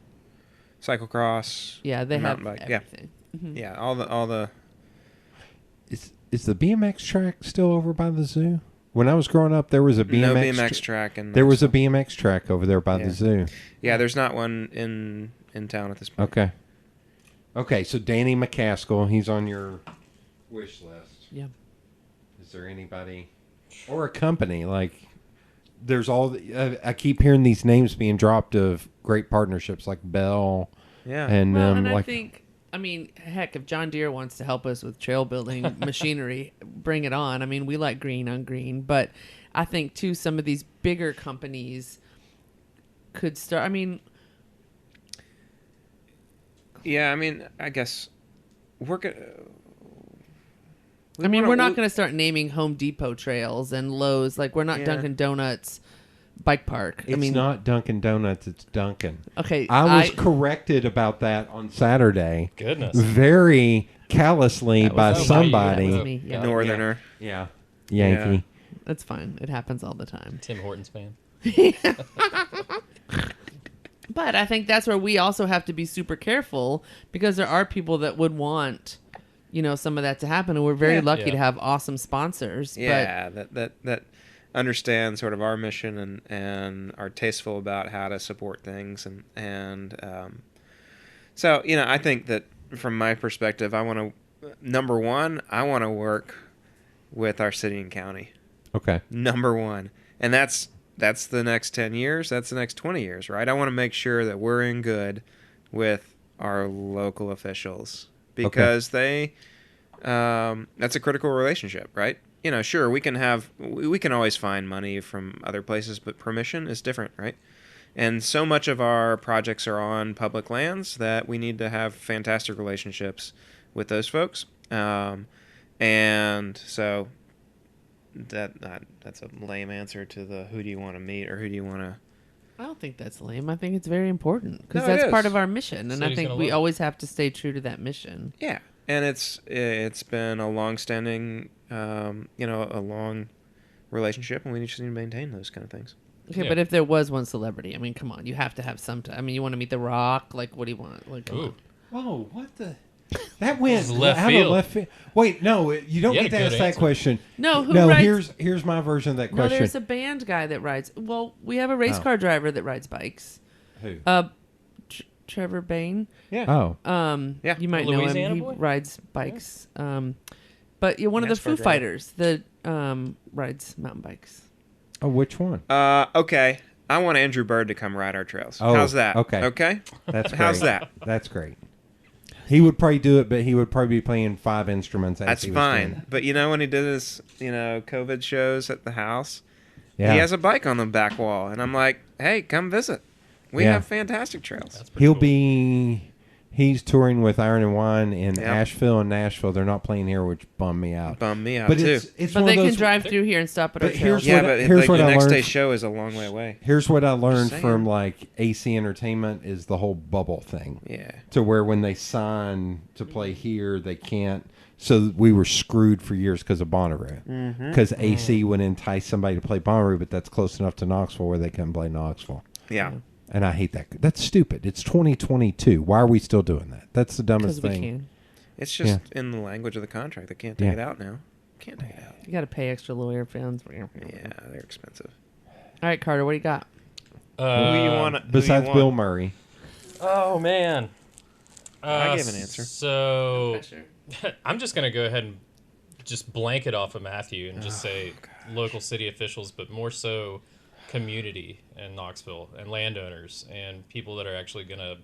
Cyclocross. Yeah, they have Mountain bike, yeah. everything. Mhm. Yeah, all the Is the BMX track still over by the zoo? When I was growing up, there was a BMX. no BMX track and There was a BMX track over there by Yeah. the zoo. Yeah, there's not one in town at this point. Okay. Okay, so Danny McCaskill, he's on your wish list. Yeah. Is there anybody or a company like? There's all. I keep hearing these names being dropped of great partnerships like Bell. Yeah. And Well, and I like think, I mean, heck, if John Deere wants to help us with trail building machinery, bring it on. I mean, we like green on green, but I think too some of these bigger companies could start. I mean, Yeah, I mean, I guess we're gonna. we're not going to start naming Home Depot trails and Lowe's. Like, we're not Yeah. Dunkin' Donuts bike park. it's not Dunkin' Donuts, it's Dunkin'. Okay, I was corrected about that on Saturday. Goodness. Very callously That was by me. somebody. That was me, yeah. Northerner. Yeah. Yankee. That's fine. It happens all the time. Tim Hortons fan. But I think that's where we also have to be super careful because there are people that would want, some of that to happen, and we're very lucky Yeah. to have awesome sponsors. Yeah, that understand sort of our mission and are tasteful about how to support things and so I think that from my perspective, I want to work with our city and county. Okay. Number one, and that's the next 10 years. That's the next 20 years, right? I want to make sure that we're in good with our local officials because that's a critical relationship, right? Sure, we can always find money from other places, but permission is different, right? And so much of our projects are on public lands that we need to have fantastic relationships with those folks. And so that's a lame answer to the who do you want to meet or who do you want to. I don't think that's lame. I think it's very important because No, it that's is. part of our mission, and I City's think gonna we love it. always have to stay true to that mission. Yeah, and it's been a long-standing, a long relationship, and we just need to maintain those kind of things. Okay, Yeah. but if there was one celebrity, I mean, come on, you have to have some. You want to meet The Rock? Like, what do you want? Like, come Ooh. on. Whoa, what the? That went This is left out of field. left field. Wait, no, you don't You get had to a good ask that answer. question. No, who no, rides? here's my version of that No, question. there's a band guy that rides. Well, we have a race Oh. car driver that rides bikes. Who? Trevor Bain. Oh, Yeah. You might The know Louisiana him. He boy? rides bikes. But one of the NASCAR Foo driver. Fighters that rides mountain bikes. oh, which one? Okay. I want Andrew Bird to come ride our trails. Oh, How's that? okay. Okay. That's great. How's that? That's great. He would probably do it, but he would probably be playing 5 instruments. As That's he was doing fine. But when he did his, COVID shows at the house, it. Yeah. he has a bike on the back wall, and I'm like, hey, come visit. We Yeah. have fantastic trails. That's pretty He'll cool. be. He's touring with Iron and Wine in Yep. Asheville and Nashville. They're not playing here, which bummed me out. Bummed me out But too. it's But one they of those, can drive through here and stop at our But trails. here's Yeah, what- but here's what the I next learned day's f- show is a long way away. Here's what I learned saying. from like AC Entertainment is the whole bubble thing. Yeah. To where when they sign to play here, they can't. So we were screwed for years because of Bonnaroo. Because AC would entice somebody to play Bonnaroo, but that's close enough to Knoxville where they can play Knoxville. Yeah. And I hate that. That's stupid. It's 2022. Why are we still doing that? That's the dumbest Because we thing. can. It's just in the language of the contract. They can't take Yeah. it out now. Can't take it out. You got to pay extra lawyer fees. Yeah, they're expensive. All right, Carter, what do you got? Who you want? Besides Bill Murray. Oh man. I gave an answer. So I'm just gonna go ahead and just blanket off of Matthew and just say local city officials, but more so community in Knoxville and landowners and people that are actually gonna,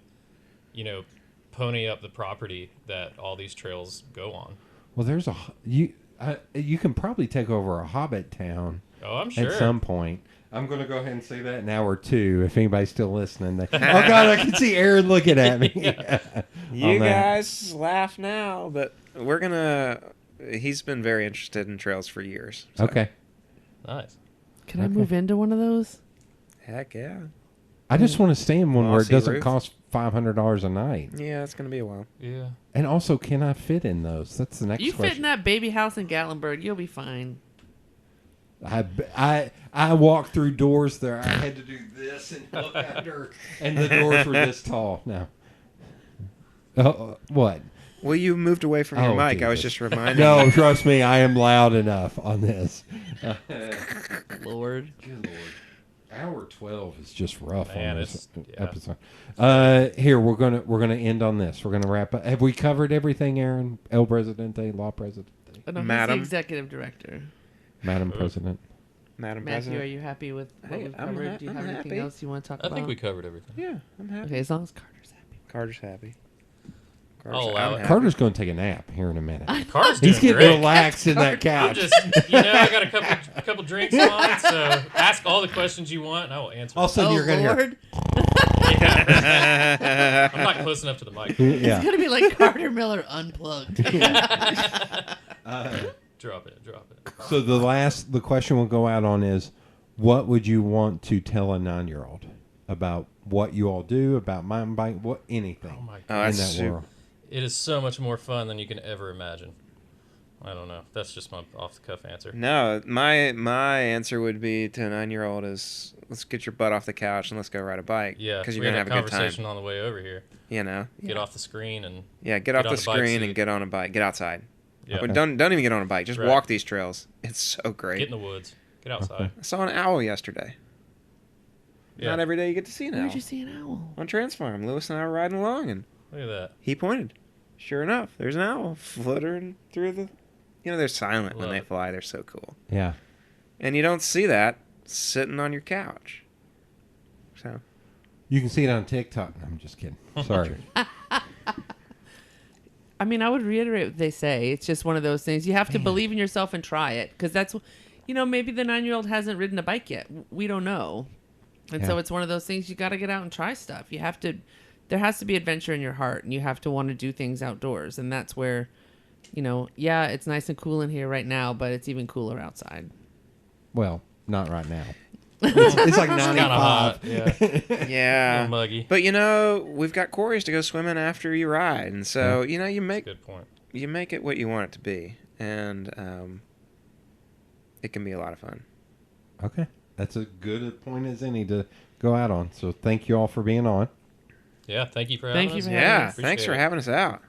pony up the property that all these trails go on. Well, there's you can probably take over a Hobbit town Oh, I'm sure. at some point. I'm going to go ahead and say that now or two if anybody's still listening. Oh, God, I can see Erin looking at me. You on that. guys laugh now, but we're gonna. He's been very interested in trails for years. so- Okay. Nice. Can I Okay. move into one of those? Heck yeah. I just want to stay in one where it Mossy doesn't roof. cost $500 a night. Yeah, it's gonna be a while. Yeah. And also, can I fit in those? That's the next You fit in question. that baby house in Gatlinburg. You'll be fine. I walked through doors there. I had to do this and look under, and the doors were this tall. No. What? Well, you moved away from your Oh, mic. I was Jesus. just reminding No, you. trust me, I am loud enough on this. Lord. Good Lord. Hour 12 is just rough Man, on this it's- yeah. episode. Here we're gonna end on this. We're gonna wrap up. Have we covered everything, Aaron? El Presidente, La Presidente, Oh, no, he's Madam. the executive director. Madam President. Madam Matthew, President. are you happy with what Hey, we've I'm covered? ha- Do you I'm have anything happy. else you want to talk I about? think we covered everything. Yeah, I'm happy. Okay, as long as Carter's happy. Carter's happy. I'll allow I'm it. happy. Carter's going to take a nap here in a minute. Car's doing He's getting great. relaxed in that I'm couch. just, I got a couple drinks on, so ask all the questions you want, and I will answer. All of a sudden, Oh, you're going to hear. Lord. I'm not close enough to the mic. It's Yeah. going to be like Carter Miller unplugged. Drop it. So the question we'll go out on is, what would you want to tell a 9-year-old about what you all do, about mountain bike, anything Oh my Oh, god, in that's that super. world? it is so much more fun than you can ever imagine. I don't know. That's just my off the cuff answer. No, my answer would be to a 9-year-old is let's get your butt off the couch and let's go ride a bike. Yeah, because we you're had gonna have that a good conversation time. on the way over here. You know. Get off the screen and Yeah, get off on the the bike screen seat. and get on a bike. Get outside. yeah, Or don't even get on a bike. Just Right. walk these trails. It's so great. get in the woods, get outside. I saw an owl yesterday. Yeah, Not every day you get to see an owl. Where'd you see an owl? On Transfarm. Lewis and I were riding along, and look at that. he pointed. Sure enough, there's an owl fluttering through the... You know, they're silent when Love they it. fly. They're so cool. Yeah. And you don't see that sitting on your couch. So, You can see it on TikTok. I'm just kidding. Sorry. I mean, I would reiterate what they say. It's just one of those things. You have to believe in yourself and try it. Because that's, maybe the 9-year-old hasn't ridden a bike yet. We don't know. And so Yeah. it's one of those things you got to get out and try stuff. You have to, there has to be adventure in your heart. And you have to want to do things outdoors. And that's where, yeah, it's nice and cool in here right now, but it's even cooler outside. Well, not right now. It's like Kind of 95. hot. Yeah, a yeah. little muggy. But, we've got quarries to go swimming after you ride. And so, you make Good point. it what you want it to be. And it can be a lot of fun. Okay. That's a good point as any to go out on. So thank you all for being on. Yeah, thank you for having Thank you us. for Yeah, Appreciate thanks for it. having us out.